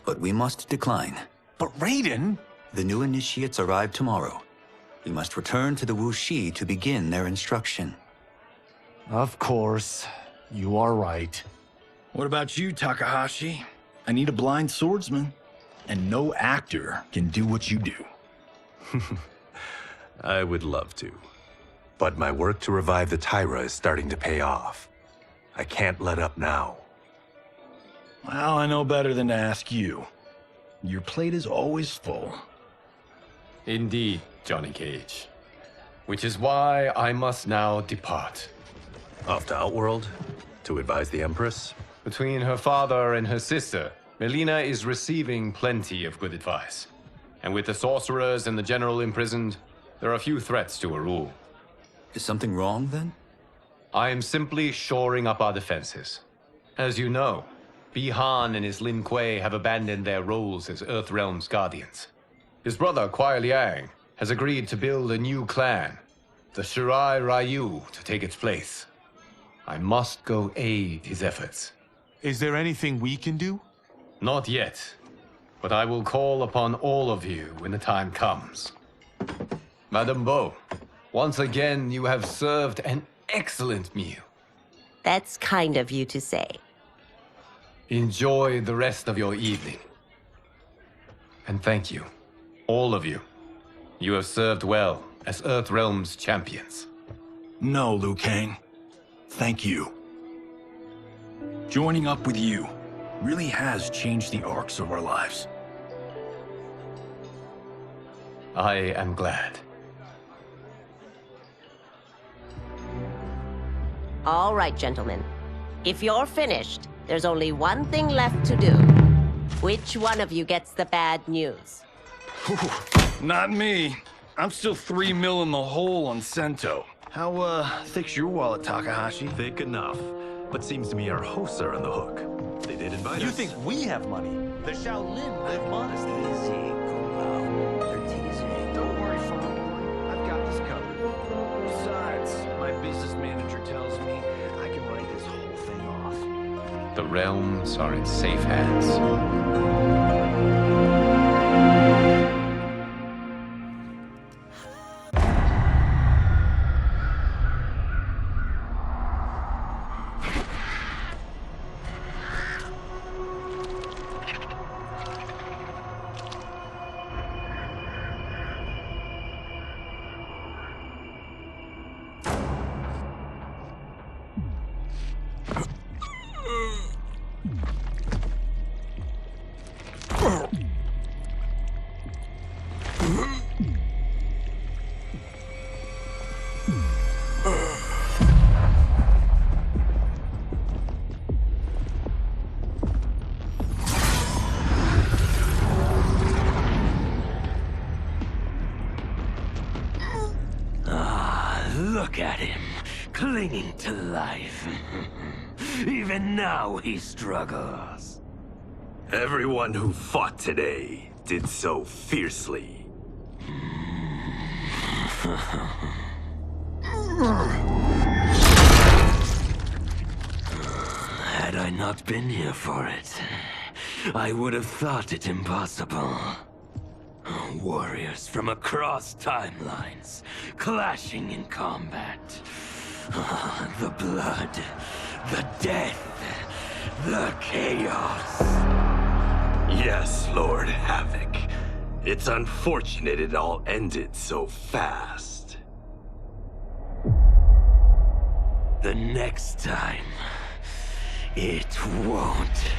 But we must decline. But Raiden? The new initiates arrive tomorrow. We must return to the Wuxi to begin their instruction. Of course. You are right. What about you, Takahashi? I need a blind swordsman, and no actor can do what you do. I would love to. But my work to revive the Tyra is starting to pay off. I can't let up now. Well, I know better than to ask you. Your plate is always full. Indeed, Johnny Cage. Which is why I must now depart. Off to Outworld? To advise the Empress? Between her father and her sister, Melina is receiving plenty of good advice. And with the sorcerers and the general imprisoned, there are few threats to her rule. Is something wrong, then? I am simply shoring up our defenses. As you know, Bi-Han and his Lin Kuei have abandoned their roles as Earthrealm's guardians. His brother, Kuai Liang, has agreed to build a new clan, the Shirai Ryu, to take its place. I must go aid his efforts. Is there anything we can do? Not yet, but I will call upon all of you when the time comes. Madame Bo, once again you have served an excellent meal. That's kind of you to say. Enjoy the rest of your evening. And thank you, all of you. You have served well as Earthrealm's champions. No, Liu Kang. Thank you. Joining up with you really has changed the arcs of our lives. I am glad. All right, gentlemen. If you're finished, there's only one thing left to do. Which one of you gets the bad news? Not me. I'm still 3 mil in the hole on Sento. How, thick's your wallet, Takahashi? Thick enough. But seems to me our hosts are on the hook. They did invite us. You think we have money? The Shaolin live modestly. Easy, Kumbao. They're teasing. Don't worry, Fawn. I've got this covered. Besides, my business manager tells me I can write this whole thing off. The realms are in safe hands. Look at him, clinging to life. Even now he struggles. Everyone who fought today did so fiercely. Had I not been here for it, I would have thought it impossible. Warriors from across timelines, clashing in combat. The blood, the death, the chaos. Yes, Lord Havoc. It's unfortunate it all ended so fast. The next time, it won't.